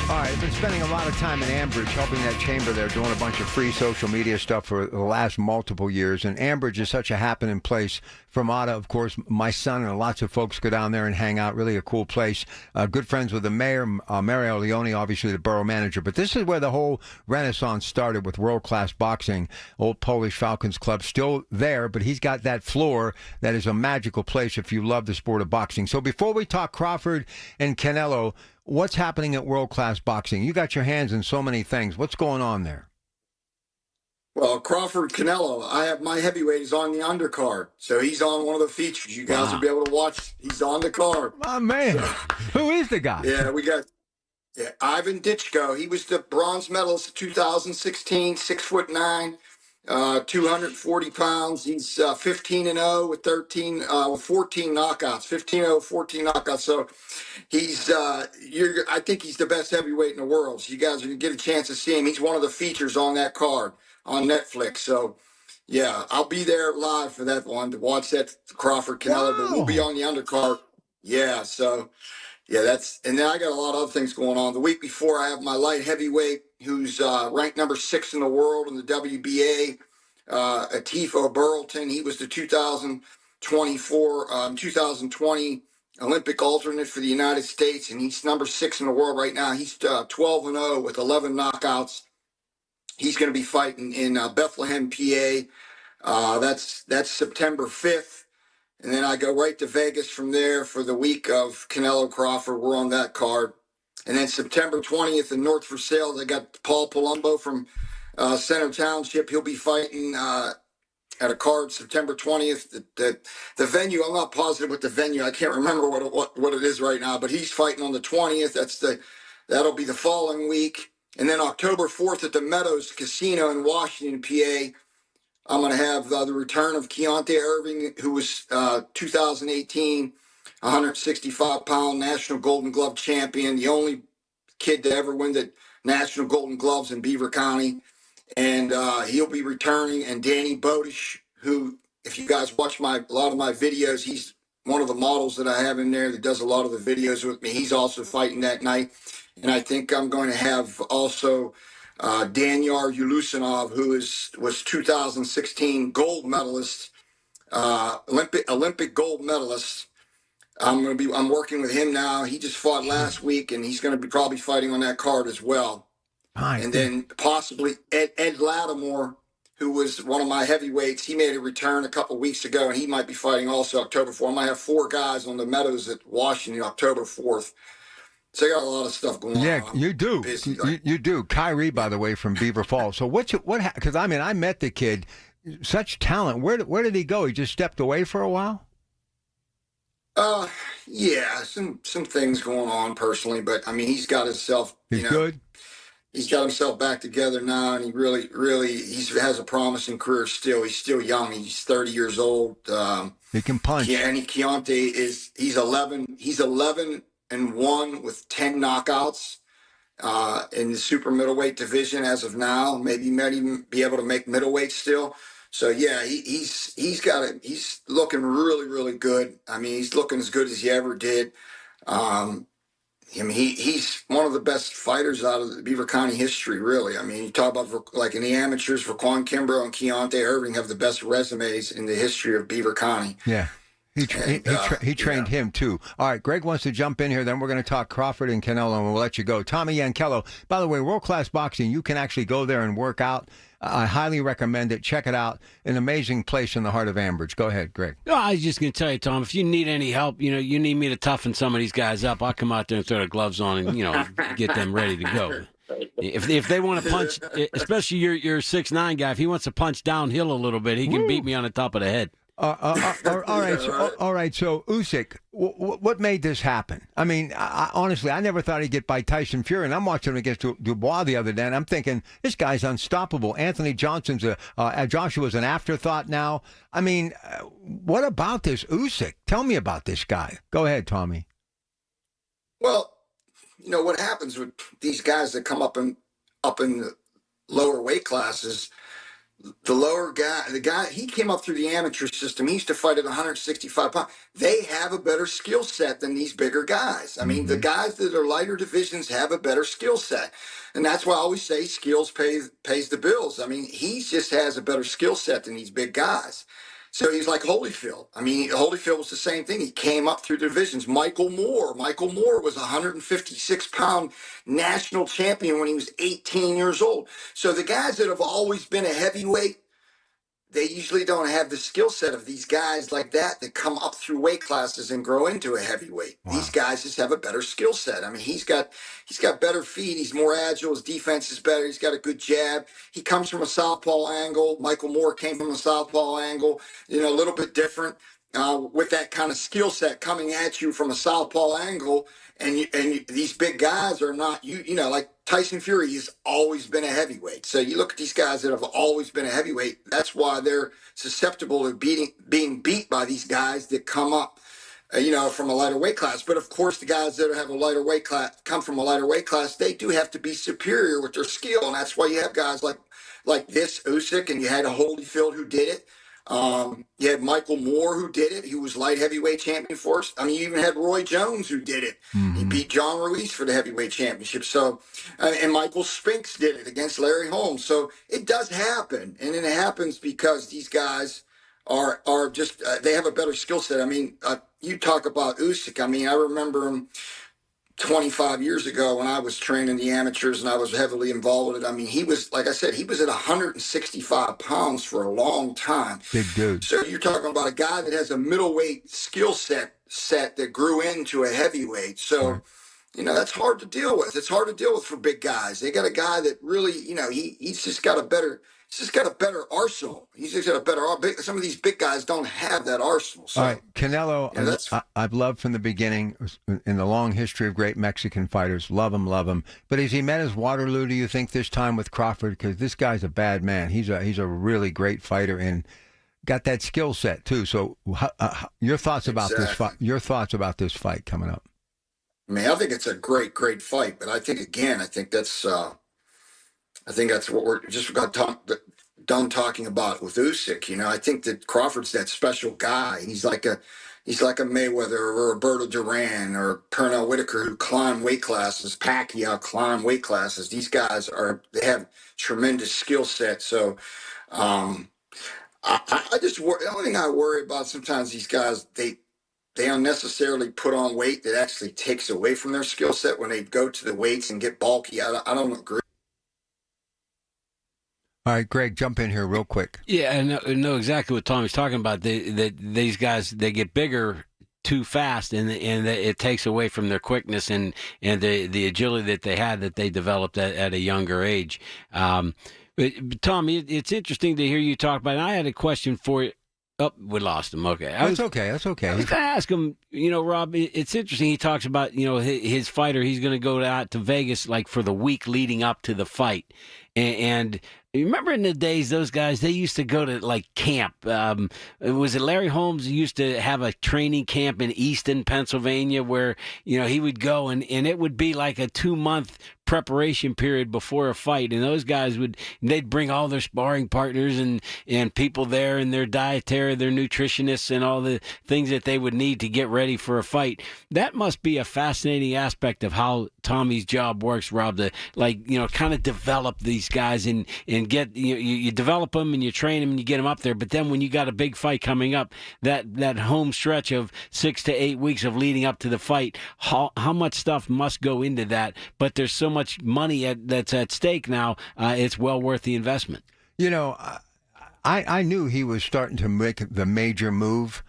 All right, I've been spending a lot of time in Ambridge helping that chamber there, doing a bunch of free social media stuff for the last multiple years. And Ambridge is such a happening place. From Otta, of course, my son and lots of folks go down there and hang out. Really a cool place. Good friends with the mayor, Mario Leone, obviously the borough manager. But this is where the whole renaissance started with world-class boxing. Old Polish Falcons Club still there, but he's got that floor that is a magical place if you love the sport of boxing. So before we talk Crawford and Canelo, what's happening at World Class Boxing? You got your hands in so many things. What's going on there? Well, Crawford Canelo, I have my heavyweight is on the undercard, so he's on one of the features. You guys will be able to watch. He's on the card. My man, so, who is the guy? Yeah, we got Ivan Ditchko. He was the bronze medalist in 2016, 6'9", 240 pounds. He's 15-0 with 14 knockouts. 15-0, 14 knockouts. So he's I think he's the best heavyweight in the world. So you guys are gonna get a chance to see him. He's one of the features on that card on Netflix. So yeah, I'll be there live for that one to watch that Crawford Canelo. But we'll be on the undercard. Yeah, so yeah, and then I got a lot of other things going on. The week before, I have my light heavyweight, who's ranked number 6 in the world in the WBA, Atifo Burlton. He was the 2020 Olympic alternate for the United States, and he's number 6 in the world right now. He's 12-0 with 11 knockouts. He's going to be fighting in Bethlehem, PA. That's September 5th. And then I go right to Vegas from there for the week of Canelo Crawford. We're on that card. And then September 20th in North Versailles, I got Paul Palumbo from Center Township. He'll be fighting at a card September 20th. The venue, I'm not positive with the venue. I can't remember what it is right now, but he's fighting on the 20th. That'll be the following week. And then October 4th at the Meadows Casino in Washington, PA, I'm going to have the return of Keontae Irving, who was 2018 165-pound National Golden Glove champion, the only kid to ever win the National Golden Gloves in Beaver County. And he'll be returning. And Danny Bodish, who, if you guys watch a lot of my videos, he's one of the models that I have in there that does a lot of the videos with me. He's also fighting that night. And I think I'm going to have also Danyar Ulusanov, who was 2016 gold medalist, Olympic gold medalist. I'm working with him now. He just fought last week, and he's going to be probably fighting on that card as well. And then possibly Ed Lattimore, who was one of my heavyweights. He made a return a couple of weeks ago, and he might be fighting also October 4th. I might have 4 guys on the Meadows at Washington October 4th. So I got a lot of stuff going on. Yeah, you do. You do. Kyrie, by the way, from Beaver Falls. So because I met the kid, such talent. Where did he go? He just stepped away for a while? Yeah, some things going on personally, but I mean, he's got himself. He's good. He's got himself back together now, and he really has a promising career still. He's still young. He's 30 years old. He can punch. Yeah, and Keontae he's 11. He's 11-1 with 10 knockouts in the super middleweight division as of now. Maybe he might even be able to make middleweight still. So yeah, he's looking really, really good. I mean, he's looking as good as he ever did. He's one of the best fighters out of the Beaver County history, really. I mean, you talk about like in the amateurs, Raquan Kimbrough and Keontae Irving have the best resumes in the history of Beaver County. Yeah. He trained him, too. All right, Greg wants to jump in here. Then we're going to talk Crawford and Canelo, and we'll let you go. Tommy Yankello, by the way, World Class Boxing, you can actually go there and work out. I highly recommend it. Check it out. An amazing place in the heart of Ambridge. Go ahead, Greg. No, I was just going to tell you, Tom, if you need any help, you need me to toughen some of these guys up, I'll come out there and throw the gloves on and, get them ready to go. If they want to punch, especially your 6'9" guy, if he wants to punch downhill a little bit, he can beat me on the top of the head. All right. So Usyk, what made this happen? I mean, honestly, I never thought he'd get by Tyson Fury, and I'm watching him against Dubois the other day, and I'm thinking this guy's unstoppable. Anthony Joshua's an afterthought now. I mean, what about this Usyk? Tell me about this guy. Go ahead, Tommy. Well, what happens with these guys that come up in the lower weight classes. The guy, he came up through the amateur system. He used to fight at 165 pounds. They have a better skill set than these bigger guys. I mean, the guys that are lighter divisions have a better skill set. And that's why I always say skills pays the bills. I mean, he just has a better skill set than these big guys. So he's like Holyfield. I mean, Holyfield was the same thing. He came up through divisions. Michael Moore was a 156-pound national champion when he was 18 years old. So the guys that have always been a heavyweight, they usually don't have the skill set of these guys like that come up through weight classes and grow into a heavyweight. Wow. These guys just have a better skill set. I mean, he's got better feet. He's more agile. His defense is better. He's got a good jab. He comes from a southpaw angle. Michael Moore came from a southpaw angle, a little bit different with that kind of skill set coming at you from a southpaw angle. And these big guys are not, like Tyson Fury has always been a heavyweight. So you look at these guys that have always been a heavyweight. That's why they're susceptible to being beat by these guys that come up, from a lighter weight class. But of course, the guys that have a lighter weight class, come from a lighter weight class, they do have to be superior with their skill. And that's why you have guys like this Usyk, and you had a Holyfield who did it. You had Michael Moore who did it. He was light heavyweight champion for us. I mean, you even had Roy Jones who did it. Mm-hmm. He beat John Ruiz for the heavyweight championship. So, and Michael Spinks did it against Larry Holmes. So it does happen, and it happens because these guys are just they have a better skill set. I mean, you talk about Usyk. I mean, I remember him 25 years ago when I was training the amateurs and I was heavily involved with it. I mean, he was, like I said, he was at 165 pounds for a long time. Big dude. So you're talking about a guy that has a middleweight skill set that grew into a heavyweight. So, right. That's hard to deal with. It's hard to deal with for big guys. They got a guy that really, he's just got a better arsenal. He's just got a better. Some of these big guys don't have that arsenal. So, all right, Canelo. I've loved from the beginning in the long history of great Mexican fighters. Love him. But has he met his Waterloo? Do you think this time with Crawford? Because this guy's a bad man. He's a really great fighter and got that skill set too. So, your thoughts about this fight? Your thoughts about this fight coming up? I mean, I think it's a great fight. But I think that's. I think that's what we're just got done talking about with Usyk. I think that Crawford's that special guy. He's like a Mayweather or Roberto Duran or Pernell Whitaker who climb weight classes. Pacquiao climb weight classes. These guys they have tremendous skill set. So I just the only thing I worry about sometimes these guys they unnecessarily put on weight that actually takes away from their skill set when they go to the weights and get bulky. I don't agree. All right, Greg, jump in here real quick. Yeah, I know exactly what Tommy's talking about. These guys, they get bigger too fast, and it takes away from their quickness and the agility that they had that they developed at a younger age. But Tommy, it's interesting to hear you talk about it. I had a question for you. Oh, we lost him. Okay. That's okay. I was going to ask him, Rob, it's interesting. He talks about, his fighter, he's going to go out to Vegas like for the week leading up to the fight. And remember in the days, those guys, they used to go to like camp. Was it Larry Holmes who used to have a training camp in Easton, Pennsylvania, where, he would go and it would be like a 2-month preparation period before a fight, and those guys they'd bring all their sparring partners and people there and their dietary, their nutritionists, and all the things that they would need to get ready for a fight. That must be a fascinating aspect of how Tommy's job works, Rob, to kind of develop these guys and get you develop them and you train them and you get them up there. But then when you got a big fight coming up, that home stretch of 6 to 8 weeks of leading up to the fight, how much stuff must go into that? But there's so much money that's at stake now. It's well worth the investment. You know, I knew he was starting to make the major move,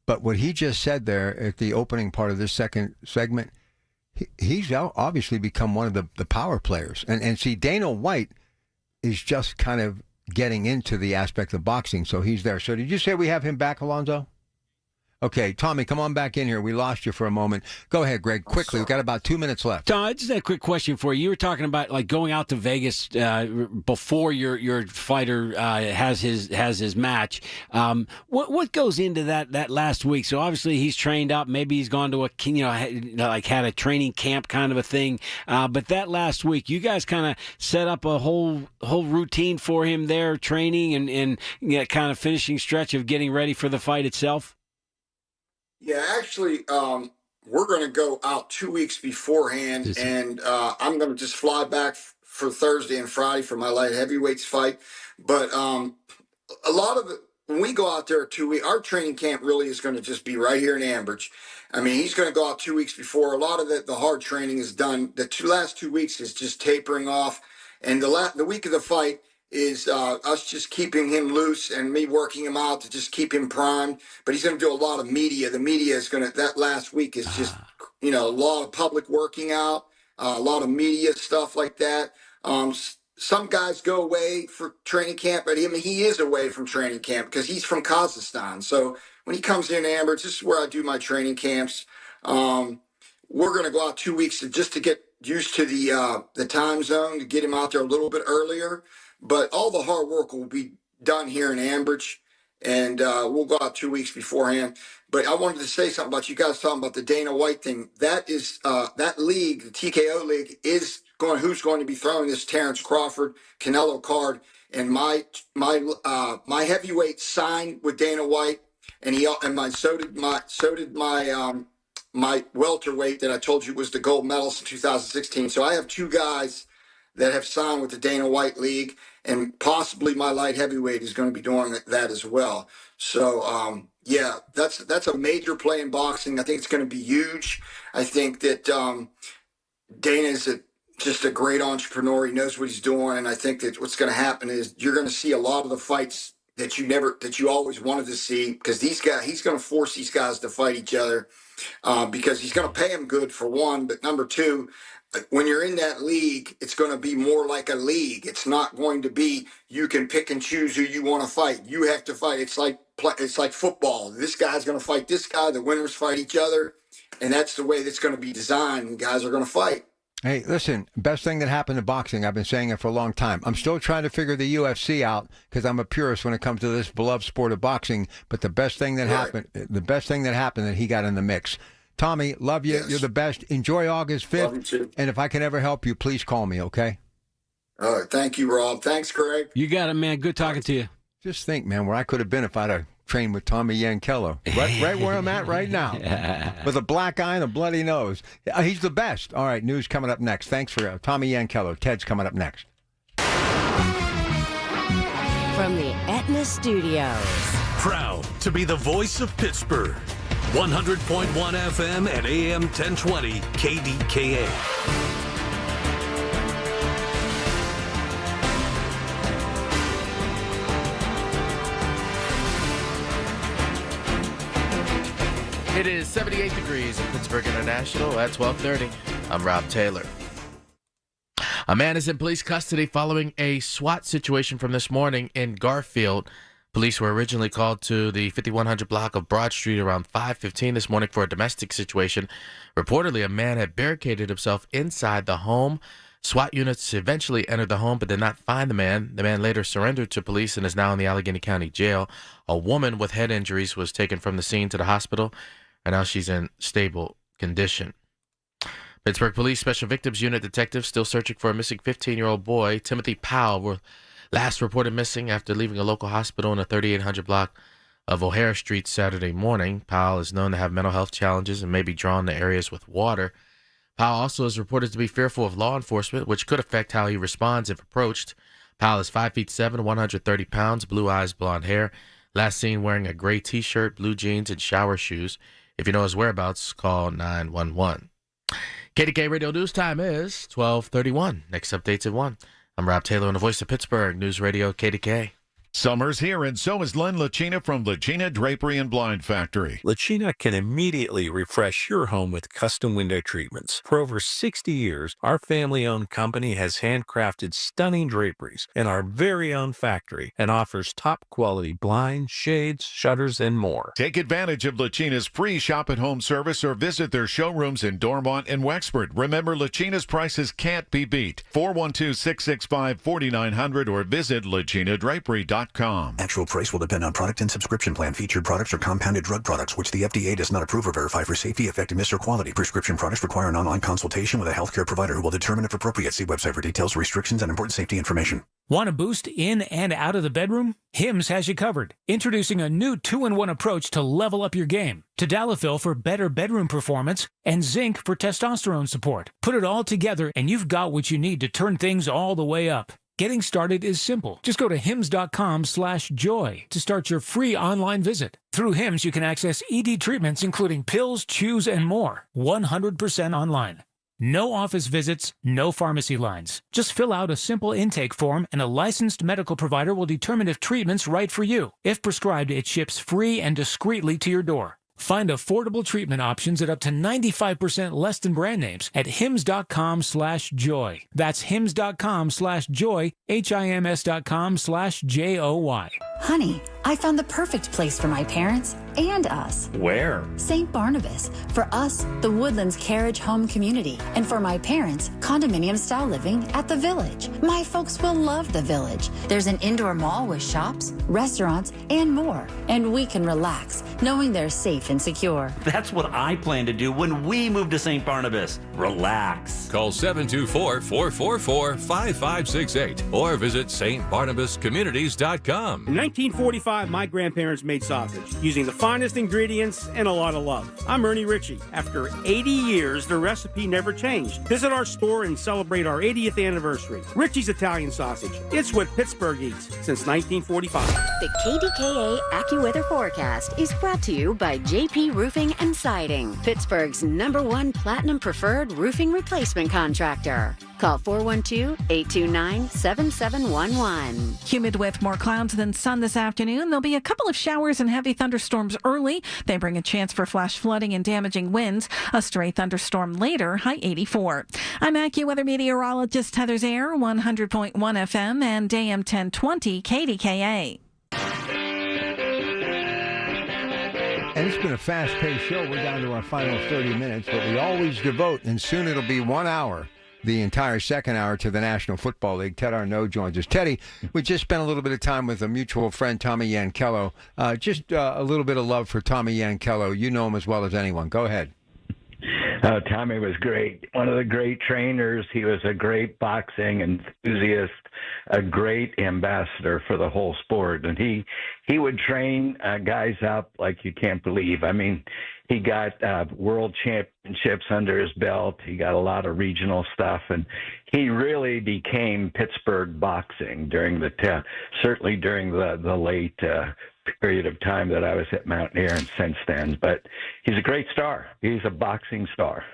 but what he just said there at the opening part of this second segment, he's obviously become one of the power players. And see, Dana White is just kind of getting into the aspect of boxing, so he's there. So did you say we have him back, Alonzo? Okay, Tommy, come on back in here. We lost you for a moment. Go ahead, Greg, quickly. We've got about 2 minutes left. Tom, I just had a quick question for you. You were talking about like going out to Vegas before your fighter has his match. What goes into that last week? So obviously he's trained up. Maybe he's gone to had a training camp kind of a thing. But that last week, you guys kind of set up a whole routine for him there, training and kind of finishing stretch of getting ready for the fight itself. Yeah, actually, we're going to go out 2 weeks beforehand, and I'm going to just fly back for Thursday and Friday for my light heavyweights fight. But a lot of it, when we go out there 2 weeks, our training camp really is going to just be right here in Ambridge. I mean, he's going to go out 2 weeks before. A lot of the hard training is done. The last 2 weeks is just tapering off, and the week of the fight is us just keeping him loose and me working him out to just keep him primed. But he's going to do a lot of media. The media is going to, that last week is just, a lot of public working out, a lot of media stuff like that. Some guys go away for training camp, but he is away from training camp because he's from Kazakhstan. So when he comes in Ambridge, this is where I do my training camps. We're going to go out 2 weeks just to get used to the time zone, to get him out there a little bit earlier. But all the hard work will be done here in Ambridge, and we'll go out 2 weeks beforehand. But I wanted to say something about you guys talking about the Dana White thing. That is that league, the TKO league, is going. Who's going to be throwing this Terrence Crawford Canelo card? And my heavyweight signed with Dana White, and so did my welterweight that I told you was the gold medalist in 2016. So I have two guys that have signed with the Dana White League, and possibly my light heavyweight is going to be doing that as well. So, that's a major play in boxing. I think it's going to be huge. I think that Dana is just a great entrepreneur. He knows what he's doing, and I think that what's going to happen is you're going to see a lot of the fights that you always wanted to see, because he's going to force these guys to fight each other because he's going to pay them good, for one, but number two, when you're in that league, it's going to be more like a league. It's not going to be you can pick and choose who you want to fight. You have to fight. It's like football. This guy's going to fight this guy. The winners fight each other, and that's the way that's going to be designed. And guys are going to fight. Hey, listen, best thing that happened to boxing, I've been saying it for a long time. I'm still trying to figure the UFC out because I'm a purist when it comes to this beloved sport of boxing. But the best thing that happened that he got in the mix. Tommy, love you. Yes. You're the best. Enjoy August 5th. Love you too. And if I can ever help you, please call me, okay? All right. Thank you, Rob. Thanks, Greg. You got it, man. Good talking to you. Just think, man, where I could have been if I'd have trained with Tommy Yankello. Right where I'm at right now. With a black eye and a bloody nose. He's the best. All right, news coming up next. Thanks for Tommy Yankello. Ted's coming up next. From the Aetna Studios. Proud to be the voice of Pittsburgh. 100.1 FM and AM 1020 KDKA. It is 78 degrees in Pittsburgh International at 12:30. I'm Rob Taylor. A man is in police custody following a SWAT situation from this morning in Garfield. Police were originally called to the 5100 block of Broad Street around 5:15 this morning for a domestic situation. Reportedly, a man had barricaded himself inside the home. SWAT units eventually entered the home but did not find the man. The man later surrendered to police and is now in the Allegheny County Jail. A woman with head injuries was taken from the scene to the hospital, and now she's in stable condition. Pittsburgh Police Special Victims Unit detectives still searching for a missing 15-year-old boy, Timothy Powell, were last reported missing after leaving a local hospital in the 3800 block of O'Hare Street Saturday morning. Powell is known to have mental health challenges and may be drawn to areas with water. Powell also is reported to be fearful of law enforcement, which could affect how he responds if approached. Powell is 5'7", 130 pounds, blue eyes, blonde hair. Last seen wearing a gray T-shirt, blue jeans, and shower shoes. If you know his whereabouts, call 911. KDKA Radio News time is 12:31. Next updates at 1. I'm Rob Taylor on the Voice of Pittsburgh, News Radio KDKA. Summer's here, and so is Len Lacina from Lacina Drapery and Blind Factory. Lacina can immediately refresh your home with custom window treatments. For over 60 years, our family-owned company has handcrafted stunning draperies in our very own factory and offers top-quality blinds, shades, shutters, and more. Take advantage of Lacina's free shop-at-home service or visit their showrooms in Dormont and Wexford. Remember, Lacina's prices can't be beat. 412-665-4900 or visit lacinadrapery.com. Actual price will depend on product and subscription plan. Featured products are compounded drug products, which the FDA does not approve or verify for safety, effectiveness, or quality. Prescription products require an online consultation with a healthcare provider who will determine if appropriate. See website for details, restrictions, and important safety information. Want a boost in and out of the bedroom? Hims has you covered. Introducing a new 2-in-1 approach to level up your game. Tadalafil for better bedroom performance and zinc for testosterone support. Put it all together and you've got what you need to turn things all the way up. Getting started is simple. Just go to hims.com/joy to start your free online visit. Through Hims, you can access ED treatments including pills, chews, and more. 100% online. No office visits, no pharmacy lines. Just fill out a simple intake form and a licensed medical provider will determine if treatment's right for you. If prescribed, it ships free and discreetly to your door. Find affordable treatment options at up to 95% less than brand names at hims.com/joy. That's hims.com/joy, hims.com/joy. Honey, I found the perfect place for my parents and us. Where? St. Barnabas. For us, the Woodlands Carriage Home Community. And for my parents, condominium-style living at the Village. My folks will love the Village. There's an indoor mall with shops, restaurants, and more. And we can relax, knowing they're safe and secure. That's what I plan to do when we move to St. Barnabas. Relax. Call 724-444-5568 or visit stbarnabascommunities.com. In 1945, my grandparents made sausage using the finest ingredients and a lot of love. I'm Ernie Ritchie. After 80 years, the recipe never changed. Visit our store and celebrate our 80th anniversary. Ritchie's Italian Sausage. It's what Pittsburgh eats since 1945. The KDKA AccuWeather forecast is brought to you by JP Roofing and Siding, Pittsburgh's #1 Platinum Preferred Roofing Replacement Contractor. Call 412-829-7711. Humid with more clouds than sun this afternoon. There'll be a couple of showers and heavy thunderstorms early. They bring a chance for flash flooding and damaging winds. A stray thunderstorm later, high 84. I'm AccuWeather meteorologist Heather Zaire, 100.1 FM and AM 1020 KDKA. And it's been a fast-paced show. We're down to our final 30 minutes, but we always devote, and soon it'll be 1 hour, the entire second hour to the National Football League. Ted Arnaud joins us. Teddy, we just spent a little bit of time with a mutual friend, Tommy Yankello. Just a little bit of love for Tommy Yankello. You know him as well as anyone. Go ahead. Tommy was great. One of the great trainers. He was a great boxing enthusiast, a great ambassador for the whole sport. And he would train guys up like you can't believe. I mean, he got world championships under his belt. He got a lot of regional stuff, and he really became Pittsburgh boxing during certainly during the late period of time that I was at Mountaineer and since then. But he's a great star. He's a boxing star.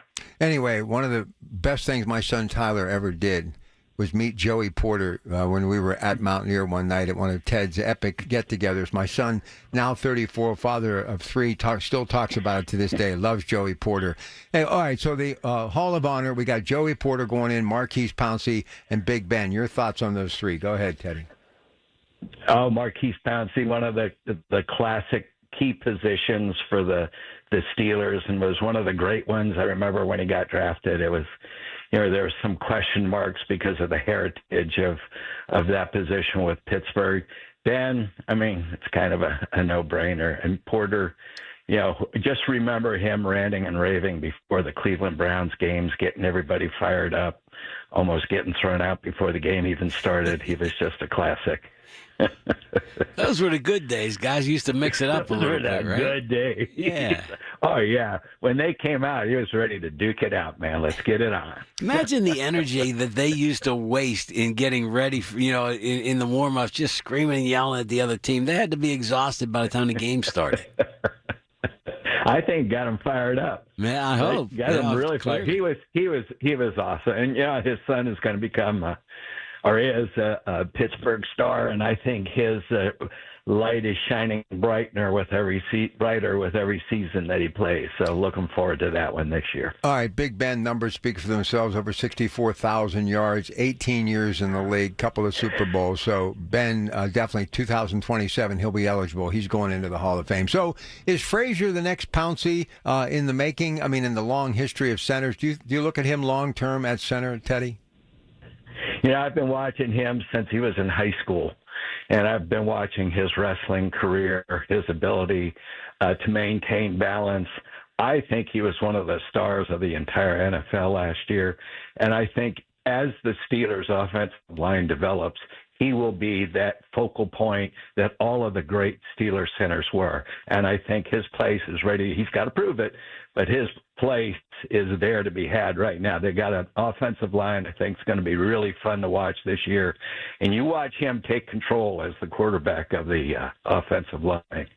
Anyway, one of the best things my son Tyler ever did was meet Joey Porter when we were at Mountaineer one night at one of Ted's epic get-togethers. My son, now 34, father of 3, still talks about it to this day, loves Joey Porter. Hey, all right, so the Hall of Honor, we got Joey Porter going in, Marquise Pouncey, and Big Ben. Your thoughts on those 3? Go ahead, Teddy. Oh, Marquise Pouncey, one of the classic key positions for the Steelers, and was one of the great ones. I remember when he got drafted, it was, there were some question marks because of the heritage of that position with Pittsburgh. Ben, I mean, it's kind of a no-brainer. And Porter, just remember him ranting and raving before the Cleveland Browns games, getting everybody fired up, almost getting thrown out before the game even started. He was just a classic. Those were the good days. Guys used to mix it up a little bit, right? Good day. Yeah. Oh, yeah. When they came out, he was ready to duke it out, man. Let's get it on. Imagine the energy that they used to waste in getting ready, for, in the warm-ups, just screaming and yelling at the other team. They had to be exhausted by the time the game started. I think got him fired up. Man, I hope. Got him really fired. He was awesome. And, his son is going to become or is a Pittsburgh star, and I think his light is shining brighter with every season that he plays. So looking forward to that one this year. All right, Big Ben numbers speak for themselves. Over 64,000 yards, 18 years in the league, couple of Super Bowls. So Ben, definitely 2027, he'll be eligible. He's going into the Hall of Fame. So is Frazier the next Pouncey in the making? I mean, in the long history of centers, do you look at him long term at center, Teddy? I've been watching him since he was in high school. And I've been watching his wrestling career, his ability to maintain balance. I think he was one of the stars of the entire NFL last year. And I think as the Steelers' offensive line develops, he will be that focal point that all of the great Steelers centers were. And I think his place is ready. He's got to prove it, but his place is there to be had right now. They got an offensive line I think is going to be really fun to watch this year. And you watch him take control as the quarterback of the offensive line.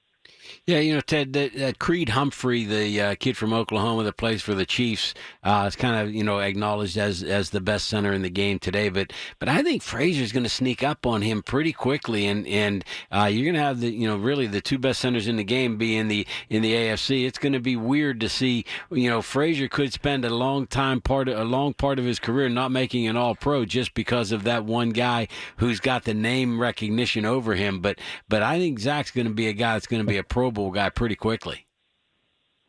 Yeah, Ted, that Creed Humphrey, the kid from Oklahoma that plays for the Chiefs, is kind of, acknowledged as the best center in the game today. But I think Frazier's going to sneak up on him pretty quickly, and you're going to have really the two best centers in the game be in the AFC. It's going to be weird to see, Frazier could spend a long part of his career not making an All-Pro just because of that one guy who's got the name recognition over him. But I think Zach's going to be a guy that's going to be a Pro Bowl guy pretty quickly.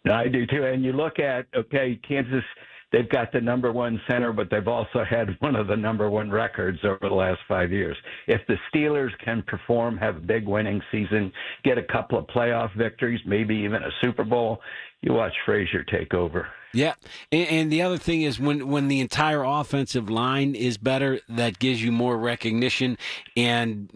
I do too. And you look at, Kansas, they've got the number one center, but they've also had one of the number one records over the last 5 years. If the Steelers can perform, have a big winning season, get a couple of playoff victories, maybe even a Super Bowl, you watch Frazier take over. Yeah, and the other thing is when the entire offensive line is better, that gives you more recognition. And,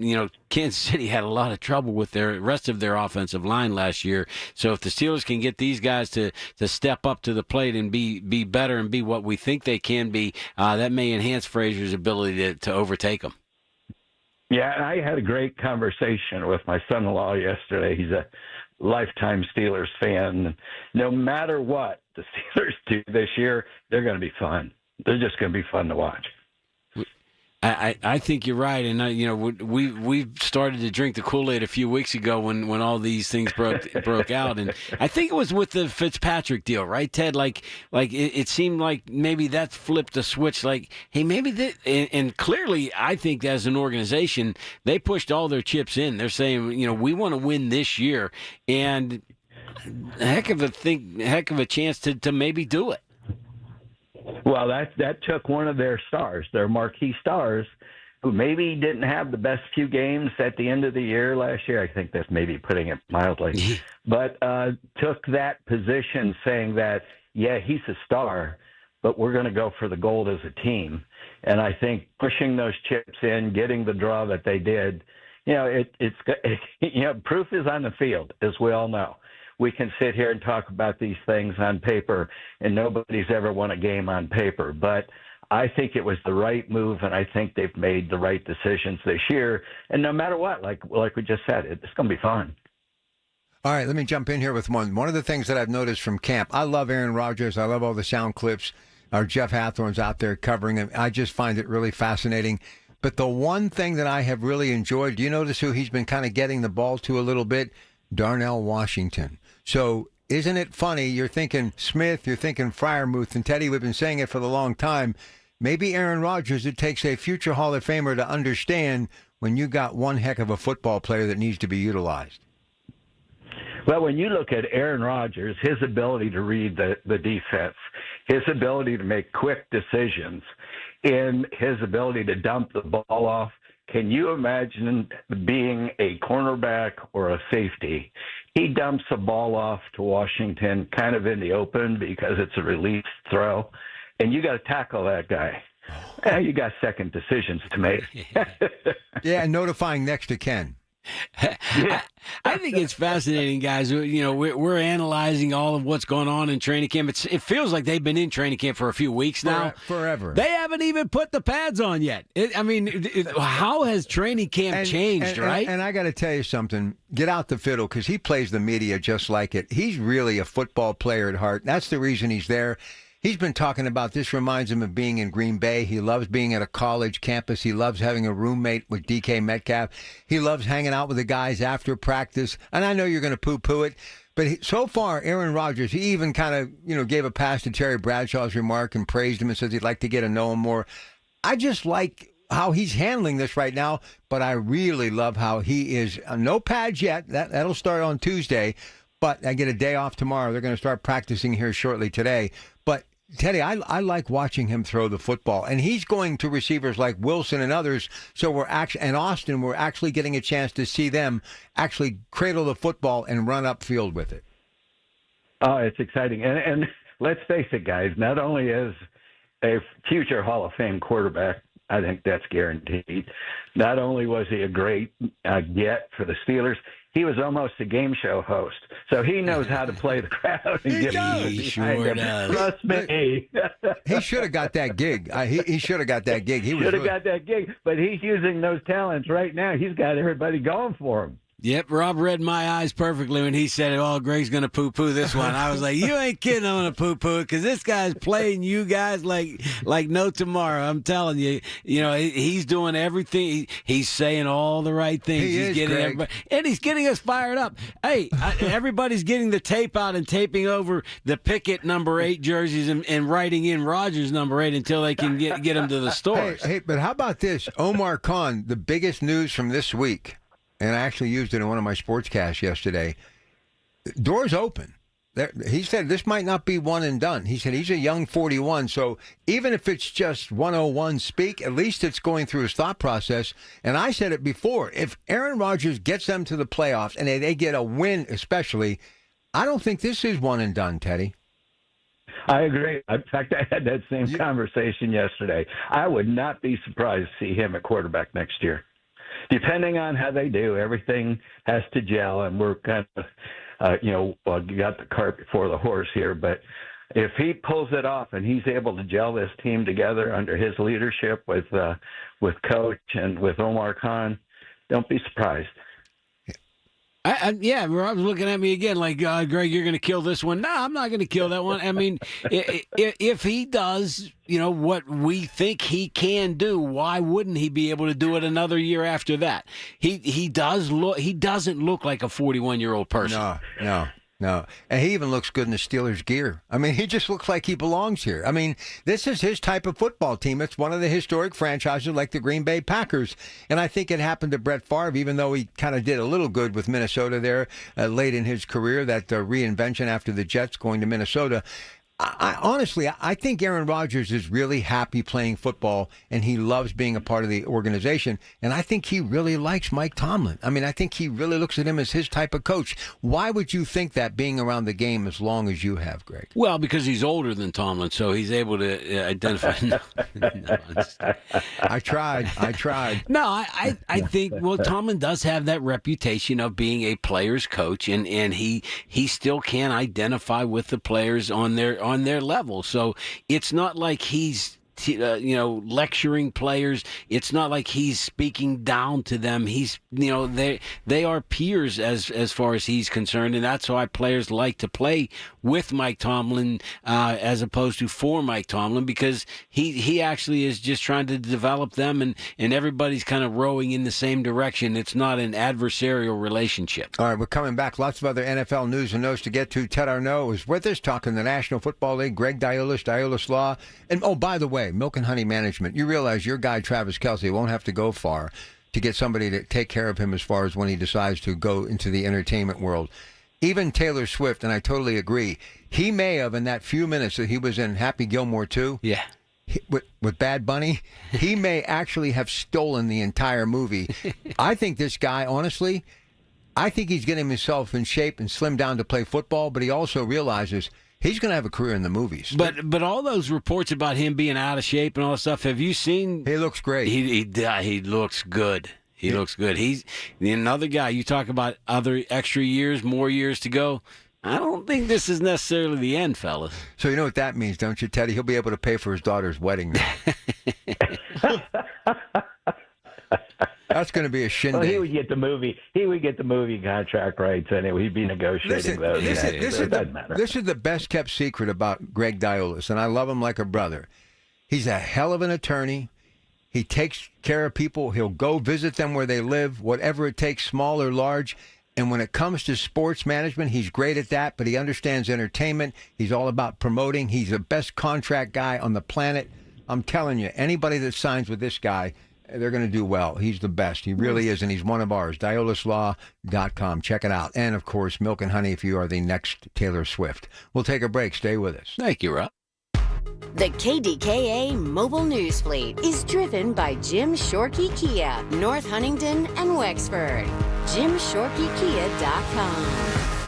Kansas City had a lot of trouble with the rest of their offensive line last year. So if the Steelers can get these guys to step up to the plate and be better and be what we think they can be, that may enhance Frazier's ability to overtake them. Yeah, and I had a great conversation with my son-in-law yesterday. He's a lifetime Steelers fan. No matter what the Steelers do this year, they're going to be fun. They're just going to be fun to watch. I think you're right, and we started to drink the Kool-Aid a few weeks ago when all these things broke out, and I think it was with the Fitzpatrick deal, right, Ted? Like it seemed like maybe that flipped the switch. Like, hey, maybe that, and clearly, I think as an organization, they pushed all their chips in. They're saying, we want to win this year, and a heck of a chance to maybe do it. Well, that took one of their stars, their marquee stars, who maybe didn't have the best few games at the end of the year last year. I think that's maybe putting it mildly. But took that position saying that, yeah, he's a star, but we're going to go for the gold as a team. And I think pushing those chips in, getting the draw that they did, proof is on the field, as we all know. We can sit here and talk about these things on paper, and nobody's ever won a game on paper. But I think it was the right move, and I think they've made the right decisions this year. And no matter what, like we just said, it's going to be fun. All right, let me jump in here with one. One of the things that I've noticed from camp, I love Aaron Rodgers. I love all the sound clips. Our Jeff Hathorn's out there covering him. I just find it really fascinating. But the one thing that I have really enjoyed, do you notice who he's been kind of getting the ball to a little bit? Darnell Washington. So isn't it funny? You're thinking Smith, you're thinking Freiermuth, and Teddy, we've been saying it for the long time. Maybe Aaron Rodgers, it takes a future Hall of Famer to understand when you got one heck of a football player that needs to be utilized. Well, when you look at Aaron Rodgers, his ability to read the defense, his ability to make quick decisions, and his ability to dump the ball off, can you imagine being a cornerback or a safety? He dumps a ball off to Washington kind of in the open because it's a release throw, and you got to tackle that guy. You got second decisions to make. Yeah, and notifying next to Ken. I think it's fascinating, guys. We're analyzing all of what's going on in training camp. It feels like they've been in training camp for a few weeks now. Forever. They haven't even put the pads on yet. How has training camp changed, right? And I got to tell you something. Get out the fiddle, because he plays the media just like it. He's really a football player at heart. That's the reason he's there. He's been talking about this reminds him of being in Green Bay. He loves being at a college campus. He loves having a roommate with DK Metcalf. He loves hanging out with the guys after practice. And I know you're going to poo-poo it, but so far, Aaron Rodgers, he even kind of, gave a pass to Terry Bradshaw's remark and praised him and says he'd like to get to know him more. I just like how he's handling this right now, but I really love how he is. No pads yet. That'll start on Tuesday, but I get a day off tomorrow. They're going to start practicing here shortly today. But Teddy, I like watching him throw the football, and he's going to receivers like Wilson and others. So and Austin, we're actually getting a chance to see them actually cradle the football and run upfield with it. Oh, it's exciting. And let's face it, guys, not only is a future Hall of Fame quarterback, I think that's guaranteed. Not only was he a great get for the Steelers, he was almost a game show host. So he knows how to play the crowd. And He sure does. Trust me. He should have got that gig. He should have got that gig. He should have got that gig. But he's using those talents right now. He's got everybody going for him. Yep, Rob read my eyes perfectly when he said, "Oh, Greg's going to poo-poo this one." I was like, "You ain't kidding! I'm going to poo-poo it because this guy's playing you guys like no tomorrow." I'm telling you, he's doing everything. He's saying all the right things. He's getting Greg. everybody, and he's getting us fired up. Hey, everybody's getting the tape out and taping over the Pickett number 8 jerseys and writing in Rogers number 8 until they can get them to the stores. Hey, but how about this? Omar Khan, the biggest news from this week. And I actually used it in one of my sportscasts yesterday. Doors open. He said this might not be one and done. He said he's a young 41, so even if it's just 101 speak, at least it's going through his thought process. And I said it before, if Aaron Rodgers gets them to the playoffs and they get a win especially, I don't think this is one and done, Teddy. I agree. In fact, I had that same conversation yesterday. I would not be surprised to see him at quarterback next year. Depending on how they do, everything has to gel, and we're kind of, you got the cart before the horse here. But if he pulls it off and he's able to gel this team together under his leadership with Coach and with Omar Khan, don't be surprised. Rob's looking at me again like, Greg, you're going to kill this one. No, I'm not going to kill that one. I mean, if he does, what we think he can do, why wouldn't he be able to do it another year after that? He doesn't look like a 41-year-old person. No. And he even looks good in the Steelers gear. I mean, he just looks like he belongs here. I mean, this is his type of football team. It's one of the historic franchises like the Green Bay Packers. And I think it happened to Brett Favre, even though he kind of did a little good with Minnesota there late in his career, that reinvention after the Jets going to Minnesota. Honestly, I think Aaron Rodgers is really happy playing football, and he loves being a part of the organization. And I think he really likes Mike Tomlin. I mean, I think he really looks at him as his type of coach. Why would you think that, being around the game as long as you have, Greg? Well, because he's older than Tomlin, so he's able to identify. I tried. No, I think, Tomlin does have that reputation of being a player's coach, and he still can identify with the players on their level. So it's not like he's lecturing players. It's not like he's speaking down to them. He's they are peers as far as he's concerned, and that's why players like to play with Mike Tomlin as opposed to for Mike Tomlin, because he actually is just trying to develop them, and everybody's kind of rowing in the same direction. It's not an adversarial relationship. All right, we're coming back. Lots of other NFL news and notes to get to. Ted Arnaud is with us, talking the National Football League. Greg Diulis Law. And, oh, by the way, Milk and Honey Management. You realize your guy, Travis Kelce, won't have to go far to get somebody to take care of him as far as when he decides to go into the entertainment world. Even Taylor Swift, and I totally agree, he may have, in that few minutes that he was in Happy Gilmore 2, with Bad Bunny, he may actually have stolen the entire movie. I think this guy, honestly, I think he's getting himself in shape and slimmed down to play football, but he also realizes he's going to have a career in the movies. But all those reports about him being out of shape and all that stuff, have you seen? He looks great. He looks good. He looks good. He's another guy. You talk about other extra years, more years to go. I don't think this is necessarily the end, fellas. So you know what that means, don't you, Teddy? He'll be able to pay for his daughter's wedding now. That's going to be a shindig. Well, he would get the movie. He would get the movie contract rights, and he'd be negotiating those. It doesn't matter. This is the best kept secret about Greg Diolis, and I love him like a brother. He's a hell of an attorney. He takes care of people. He'll go visit them where they live, whatever it takes, small or large. And when it comes to sports management, he's great at that, but he understands entertainment. He's all about promoting. He's the best contract guy on the planet. I'm telling you, anybody that signs with this guy, they're going to do well. He's the best. He really is, and he's one of ours. DiolisLaw.com. Check it out. And, of course, Milk and Honey if you are the next Taylor Swift. We'll take a break. Stay with us. Thank you, Rob. The KDKA Mobile News Fleet is driven by Jim Shorkey Kia, North Huntington and Wexford. JimShorkeyKia.com.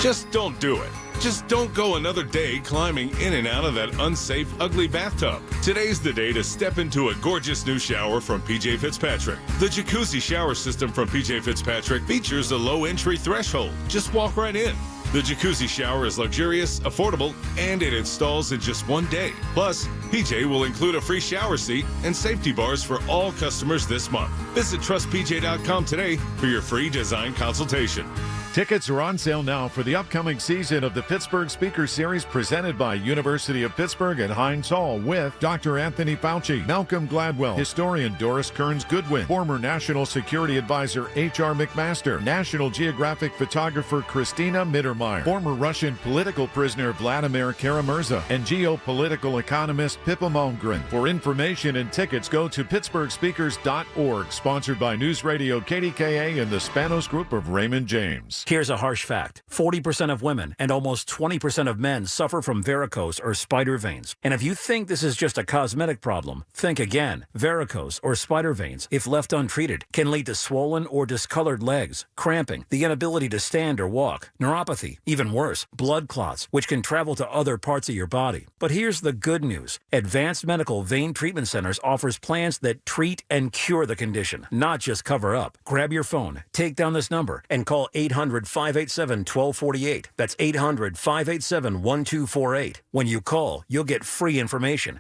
Just don't do it. Just don't go another day climbing in and out of that unsafe, ugly bathtub. Today's the day to step into a gorgeous new shower from PJ Fitzpatrick. The jacuzzi shower system from PJ Fitzpatrick features a low entry threshold. Just walk right in. The jacuzzi shower is luxurious, affordable, and it installs in just one day. Plus, PJ will include a free shower seat and safety bars for all customers this month. Visit trustpj.com today for your free design consultation. Tickets are on sale now for the upcoming season of the Pittsburgh Speaker Series presented by University of Pittsburgh and Heinz Hall with Dr. Anthony Fauci, Malcolm Gladwell, historian Doris Kearns Goodwin, former National Security Advisor H.R. McMaster, National Geographic photographer Christina Mittermeier, former Russian political prisoner Vladimir Kara-Murza, and geopolitical economist Pippa Malmgren. For information and tickets, go to pittsburghspeakers.org, sponsored by News Radio KDKA and the Spanos Group of Raymond James. Here's a harsh fact. 40% of women and almost 20% of men suffer from varicose or spider veins. And if you think this is just a cosmetic problem, think again. Varicose or spider veins, if left untreated, can lead to swollen or discolored legs, cramping, the inability to stand or walk, neuropathy, even worse, blood clots, which can travel to other parts of your body. But here's the good news. Advanced Medical Vein Treatment Centers offers plans that treat and cure the condition, not just cover up. Grab your phone, take down this number, and call 800-587-1248. That's 800-587-1248. When you call, you'll get free information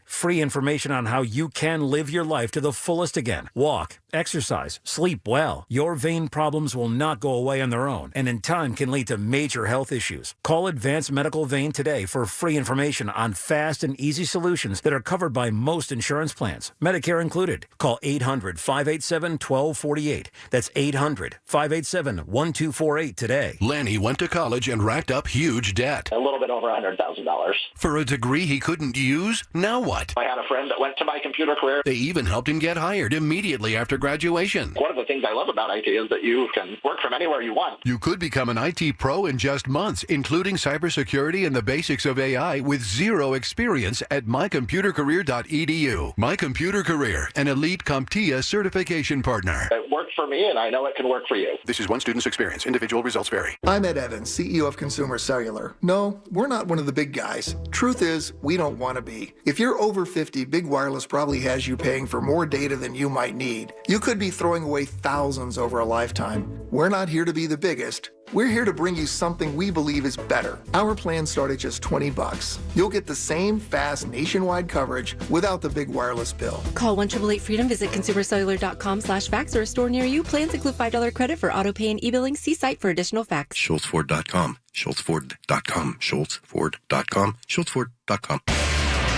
on how you can live your life to the fullest again. Walk, exercise, sleep well. Your vein problems will not go away on their own, and in time can lead to major health issues. Call Advanced Medical Vein today for free information on fast and easy solutions that are covered by most insurance plans, Medicare included. Call 800-587-1248. That's 800-587-1248 today. Lanny went to college and racked up huge debt. A little bit over $100,000. For a degree he couldn't use? Now what? I had a friend that went to my computer career. They even helped him get hired immediately after graduation. One of the things I love about IT is that you can work from anywhere you want. You could become an IT pro in just months, including cybersecurity and the basics of AI with zero experience at mycomputercareer.edu. My Computer Career, an elite CompTIA certification partner. It worked for me, and I know it can work for you. This is one student's experience. Individual results vary. I'm Ed Evans, CEO of Consumer Cellular. No, we're not one of the big guys. Truth is, we don't want to be. If you're over 50, Big Wireless probably has you paying for more data than you might need. You could be throwing away thousands over a lifetime. We're not here to be the biggest. We're here to bring you something we believe is better. Our plans start at just $20. You'll get the same fast nationwide coverage without the big wireless bill. Call 1-888-FREEDOM, visit consumercellular.com/fax or a store near you. Plans include $5 credit for auto pay and e-billing. See site for additional facts. SchultzFord.com, SchultzFord.com, SchultzFord.com, SchultzFord.com.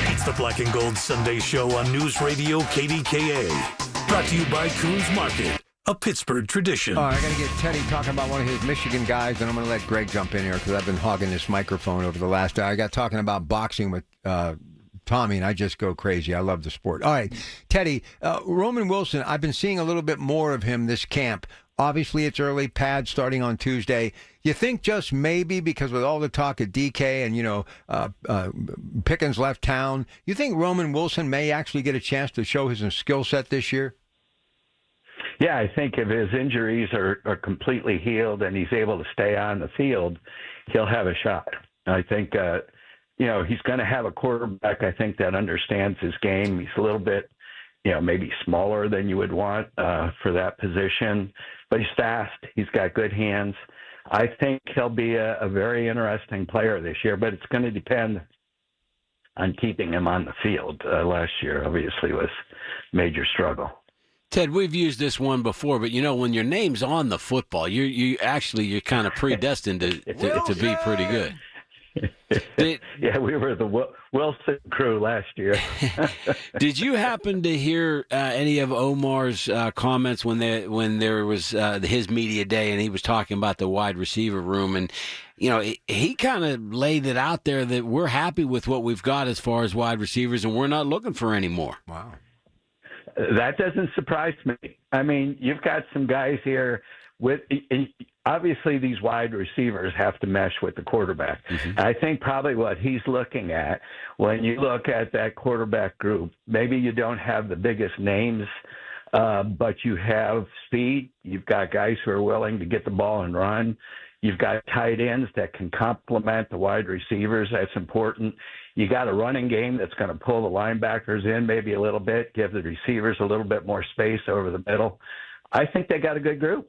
It's the Black and Gold Sunday Show on News Radio KDKA. Brought to you by Coons Market, a Pittsburgh tradition. All right, I got to get Teddy talking about one of his Michigan guys, and I'm going to let Greg jump in here because I've been hogging this microphone over the last hour. I got talking about boxing with Tommy, and I just go crazy. I love the sport. All right, Teddy, Roman Wilson, I've been seeing a little bit more of him this camp. Obviously, it's early, pad starting on Tuesday. You think just maybe because with all the talk at DK and, Pickens left town, you think Roman Wilson may actually get a chance to show his skill set this year? Yeah, I think if his injuries are completely healed and he's able to stay on the field, he'll have a shot. I think, he's going to have a quarterback, I think, that understands his game. He's a little bit, maybe smaller than you would want for that position, but he's fast. He's got good hands. I think he'll be a very interesting player this year, but it's going to depend on keeping him on the field. Last year, obviously, was a major struggle. Ted, we've used this one before, but when your name's on the football, you're kind of predestined to be pretty good. Yeah, we were the Wilson crew last year. Did you happen to hear any of Omar's comments when there was his media day and he was talking about the wide receiver room? And he kind of laid it out there that we're happy with what we've got as far as wide receivers, and we're not looking for any more. Wow. That doesn't surprise me. I mean, you've got some guys here obviously these wide receivers have to mesh with the quarterback. Mm-hmm. I think probably what he's looking at when you look at that quarterback group, maybe you don't have the biggest names, but you have speed. You've got guys who are willing to get the ball and run. You've got tight ends that can complement the wide receivers. That's important. You got a running game that's going to pull the linebackers in maybe a little bit, give the receivers a little bit more space over the middle. I think they got a good group.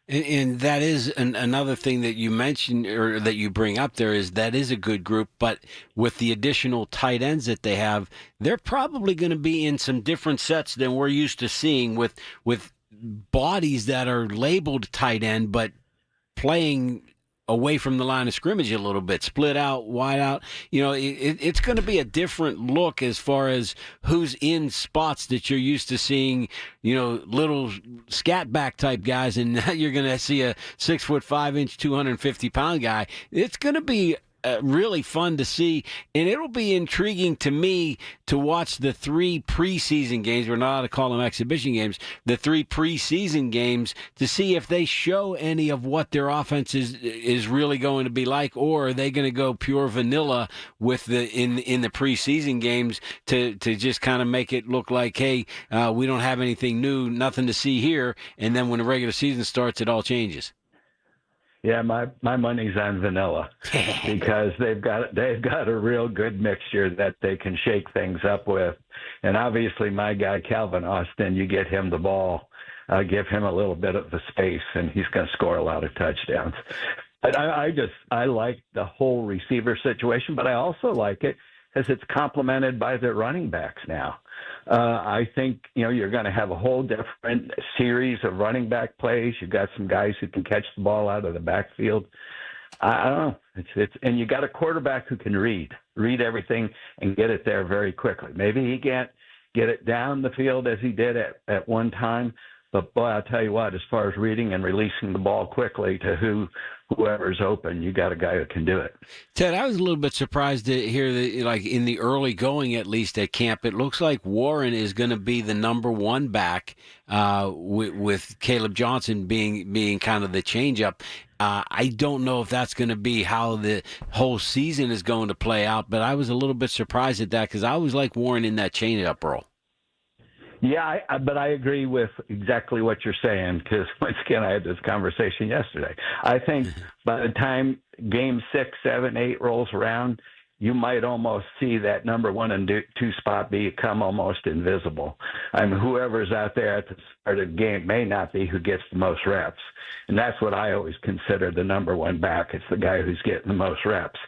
And that is another thing that you mentioned or that you bring up there is that is a good group, but with the additional tight ends that they have, they're probably going to be in some different sets than we're used to seeing with bodies that are labeled tight end, but playing away from the line of scrimmage a little bit, split out, wide out. It's going to be a different look as far as who's in spots that you're used to seeing, little scat back type guys, and now you're going to see a 6'5", 250-pound guy. It's going to be really fun to see, and it'll be intriguing to me to watch the 3 preseason games. We're not allowed to call them exhibition games. The 3 preseason games to see if they show any of what their offense is really going to be like, or are they going to go pure vanilla with in the preseason games to just kind of make it look like, hey, we don't have anything new, nothing to see here, and then when the regular season starts, it all changes. Yeah, my money's on vanilla because they've got a real good mixture that they can shake things up with. And obviously my guy, Calvin Austin, you get him the ball, give him a little bit of the space, and he's going to score a lot of touchdowns. But I like the whole receiver situation, but I also like it because it's complemented by the running backs now. I think, you're going to have a whole different series of running back plays. You've got some guys who can catch the ball out of the backfield. I don't know. And you got a quarterback who can read everything and get it there very quickly. Maybe he can't get it down the field as he did at one time, but boy, I'll tell you what, as far as reading and releasing the ball quickly to whoever's open, you got a guy who can do it. Ted, I was a little bit surprised to hear that, like in the early going, at least at camp, it looks like Warren is going to be the number 1 back with Caleb Johnson being kind of the changeup. I don't know if that's going to be how the whole season is going to play out, but I was a little bit surprised at that because I always like Warren in that changeup role. Yeah, but I agree with exactly what you're saying because, once again, I had this conversation yesterday. I think by the time game 6, 7, 8 rolls around, you might almost see that number 1 and 2 spot become almost invisible. I mean, whoever's out there at the start of the game may not be who gets the most reps. And that's what I always consider the number 1 back. It's the guy who's getting the most reps.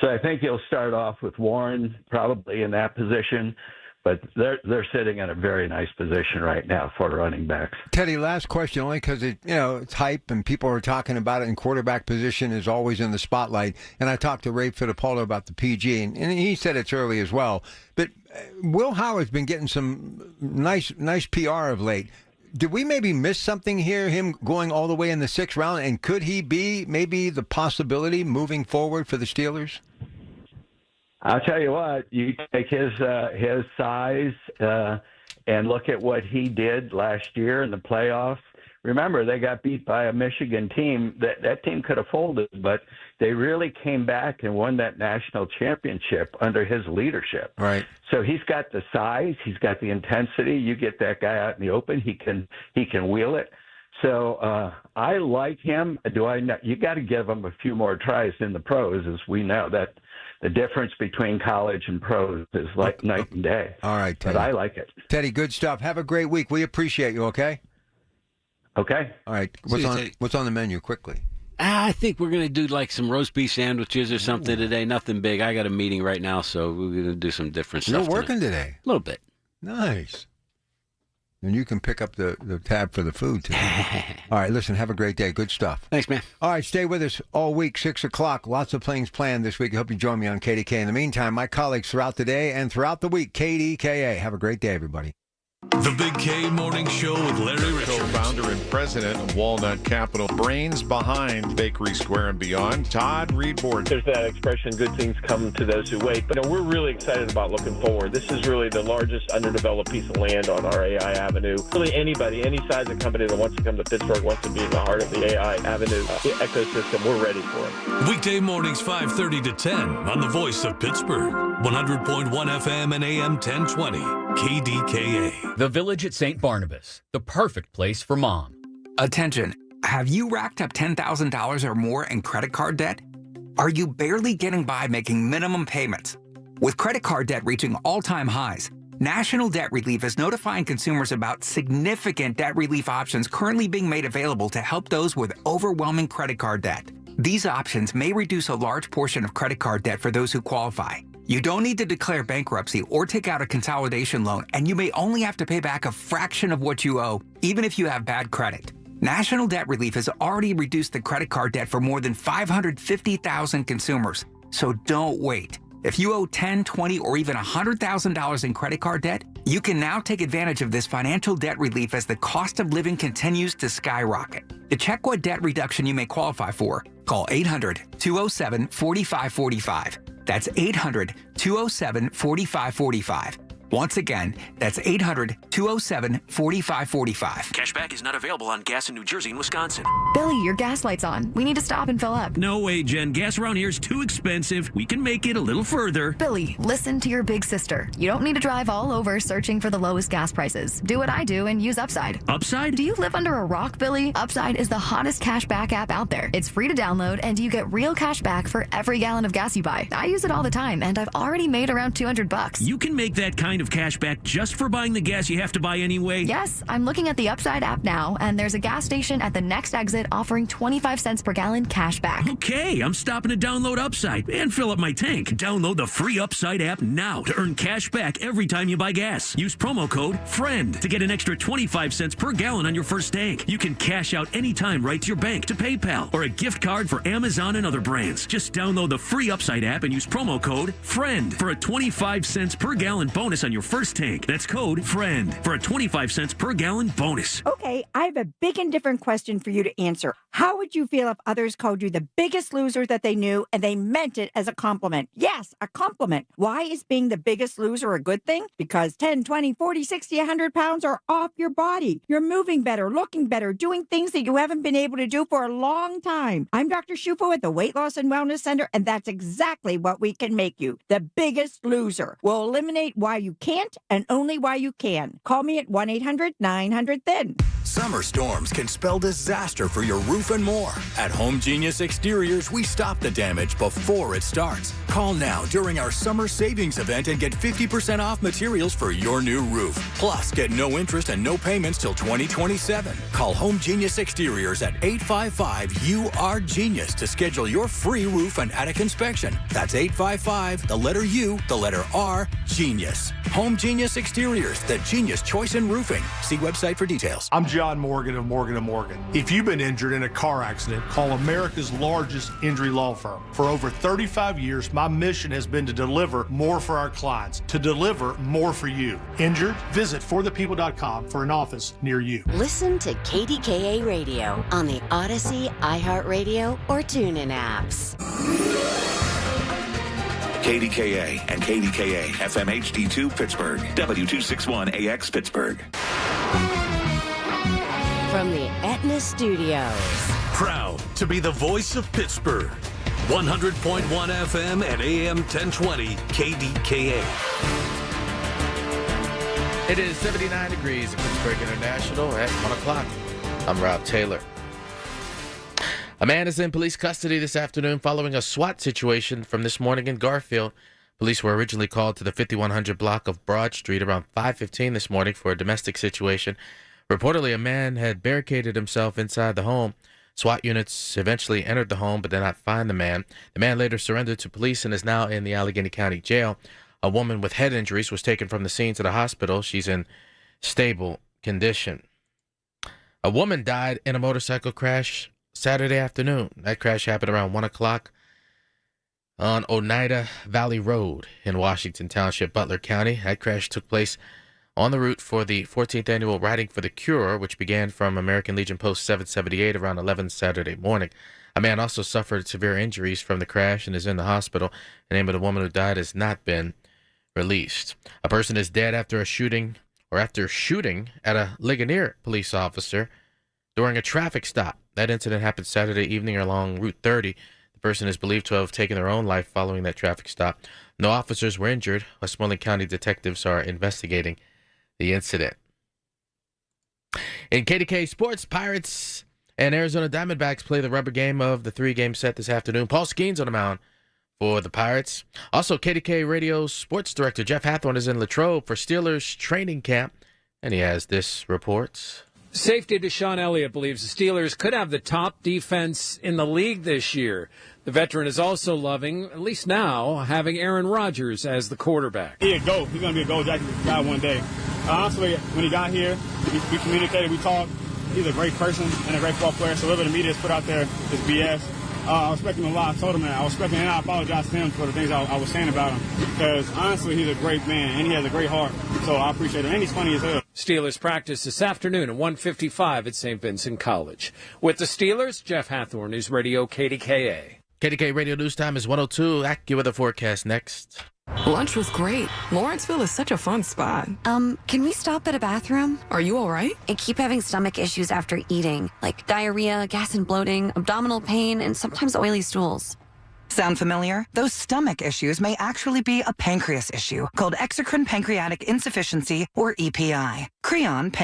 So I think you'll start off with Warren probably in that position. But they're sitting in a very nice position right now for running backs. Teddy, last question, only because it's hype and people are talking about it, and quarterback position is always in the spotlight. And I talked to Ray Fittipaldo about the PG, and he said it's early as well. But Will Howard's been getting some nice PR of late. Did we maybe miss something here, him going all the way in the 6th round? And could he be maybe the possibility moving forward for the Steelers? I'll tell you what, you take his size and look at what he did last year in the playoffs. Remember, they got beat by a Michigan team. That team could have folded, but they really came back and won that national championship under his leadership. Right. So he's got the size, he's got the intensity. You get that guy out in the open, he can wheel it. So I like him. You got to give him a few more tries in the pros, as we know that. The difference between college and pros is like night and day. All right, Teddy. But I like it. Teddy, good stuff. Have a great week. We appreciate you, okay? Okay. All right. What's on the menu quickly? I think we're going to do like some roast beef sandwiches or something today. Nothing big. I got a meeting right now, so we're going to do some different stuff. You're working today? A little bit. Nice. And you can pick up the tab for the food, too. All right, listen, have a great day. Good stuff. Thanks, man. All right, stay with us all week, 6 o'clock. Lots of things planned this week. I hope you join me on KDK. In the meantime, my colleagues throughout the day and throughout the week, KDKA. Have a great day, everybody. The Big K Morning Show with Larry Richards. Co-founder and president of Walnut Capital, brains behind Bakery Square and beyond, Todd Reedboard. There's that expression, good things come to those who wait. But we're really excited about looking forward. This is really the largest underdeveloped piece of land on our AI Avenue. Really anybody, any size of company that wants to come to Pittsburgh, wants to be in the heart of the AI Avenue ecosystem, we're ready for it. Weekday mornings 5:30 to 10 on the Voice of Pittsburgh. 100.1 FM and AM 1020. KDKA. The Village at St. Barnabas, the perfect place for mom. Attention, have you racked up $10,000 or more in credit card debt? Are you barely getting by making minimum payments? With credit card debt reaching all-time highs, National Debt Relief is notifying consumers about significant debt relief options currently being made available to help those with overwhelming credit card debt. These options may reduce a large portion of credit card debt for those who qualify. You don't need to declare bankruptcy or take out a consolidation loan, and you may only have to pay back a fraction of what you owe, even if you have bad credit. National Debt Relief has already reduced the credit card debt for more than 550,000 consumers. So don't wait. If you owe $10,000, $20,000, or even $100,000 in credit card debt, you can now take advantage of this financial debt relief as the cost of living continues to skyrocket. To check what debt reduction you may qualify for, call 800-207-4545. That's 800-207-4545. Once again, that's 800-207-4545. Cashback is not available on gas in New Jersey and Wisconsin. Billy, your gas light's on. We need to stop and fill up. No way, Jen. Gas around here is too expensive. We can make it a little further. Billy, listen to your big sister. You don't need to drive all over searching for the lowest gas prices. Do what I do and use Upside. Upside? Do you live under a rock, Billy? Upside is the hottest cashback app out there. It's free to download, and you get real cash back for every gallon of gas you buy. I use it all the time, and I've already made around $200. You can make that kind of cash back just for buying the gas you have to buy anyway? Yes, I'm looking at the Upside app now, and there's a gas station at the next exit offering 25 cents per gallon cash back. Okay, I'm stopping to download Upside and fill up my tank. Download the free Upside app now to earn cash back every time you buy gas. Use promo code FRIEND to get an extra 25 cents per gallon on your first tank. You can cash out anytime right to your bank, to PayPal, or a gift card for Amazon and other brands. Just download the free Upside app and use promo code FRIEND for a 25 cents per gallon bonus on your first tank. That's code FRIEND for a 25 cents per gallon bonus. Okay, I have a big and different question for you to answer. How would you feel if others called you the biggest loser that they knew and they meant it as a compliment? Yes, a compliment. Why is being the biggest loser a good thing? Because 10, 20, 40, 60, 100 pounds are off your body. You're moving better, looking better, doing things that you haven't been able to do for a long time. I'm Dr. Shufo at the Weight Loss and Wellness Center, and that's exactly what we can make you. The biggest loser. We'll eliminate why you can't and only why you can. Call me at 1-800-900-THIN. Summer storms can spell disaster for your roof and more. At Home Genius Exteriors, we stop the damage before it starts. Call now during our summer savings event and get 50% off materials for your new roof. Plus, get no interest and no payments till 2027. Call Home Genius Exteriors at 855-UR-GENIUS to schedule your free roof and attic inspection. That's 855, the letter U, the letter R, Genius. Home Genius Exteriors, the genius choice in roofing. See website for details. I'm John Morgan of Morgan & Morgan. If you've been injured in a car accident, call America's largest injury law firm. For over 35 years, my mission has been to deliver more for our clients, to deliver more for you. Injured? Visit forthepeople.com for an office near you. Listen to KDKA Radio on the Odyssey, iHeartRadio, or TuneIn apps. KDKA and KDKA FM HD2 Pittsburgh, W261AX Pittsburgh. From the Aetna Studios. Proud to be the voice of Pittsburgh. 100.1 FM and AM 1020 KDKA. It is 79 degrees at Pittsburgh International at 1 o'clock. I'm Rob Taylor. A man is in police custody this afternoon following a SWAT situation from this morning in Garfield. Police were originally called to the 5100 block of Broad Street around 5:15 this morning for a domestic situation. Reportedly, a man had barricaded himself inside the home. SWAT units eventually entered the home but did not find the man. The man later surrendered to police and is now in the Allegheny County Jail. A woman with head injuries was taken from the scene to the hospital. She's in stable condition. A woman died in a motorcycle crash Saturday afternoon. That crash happened around 1 o'clock on Oneida Valley Road in Washington Township, Butler County. That crash took place on the route for the 14th annual Riding for the Cure, which began from American Legion Post 778 around 11 Saturday morning. A man also suffered severe injuries from the crash and is in the hospital. The name of the woman who died has not been released. A person is dead after shooting at a Ligonier police officer during a traffic stop. That incident happened Saturday evening along Route 30. The person is believed to have taken their own life following that traffic stop. No officers were injured. Westmoreland County detectives are investigating the incident. In KDKA Sports, Pirates and Arizona Diamondbacks play the rubber game of the 3-game set this afternoon. Paul Skeens on the mound for the Pirates. Also, KDKA Radio Sports Director Jeff Hathorn is in Latrobe for Steelers training camp, and he has this report. Safety Deshaun Elliott believes the Steelers could have the top defense in the league this year. The veteran is also loving, at least now, having Aaron Rodgers as the quarterback. He's a GOAT. He's going to be a GOAT Jackson guy one day. Honestly, when he got here, we communicated, we talked. He's a great person and a great football player, so whatever the media has put out there is BS. I respect him a lot. I told him that. I respect him, and I apologize to him for the things I was saying about him. Because, honestly, he's a great man, and he has a great heart. So I appreciate him. And he's funny as hell. Steelers practice this afternoon at 1:55 at St. Vincent College. With the Steelers, Jeff Hathorn, News Radio KDKA. KDKA Radio News Time is 1:02. AccuWeather forecast next. Lunch was great. Lawrenceville is such a fun spot. Can we stop at a bathroom? Are you all right? I keep having stomach issues after eating, like diarrhea, gas and bloating, abdominal pain, and sometimes oily stools. Sound familiar? Those stomach issues may actually be a pancreas issue called exocrine pancreatic insufficiency, or EPI. Creon Pancreatic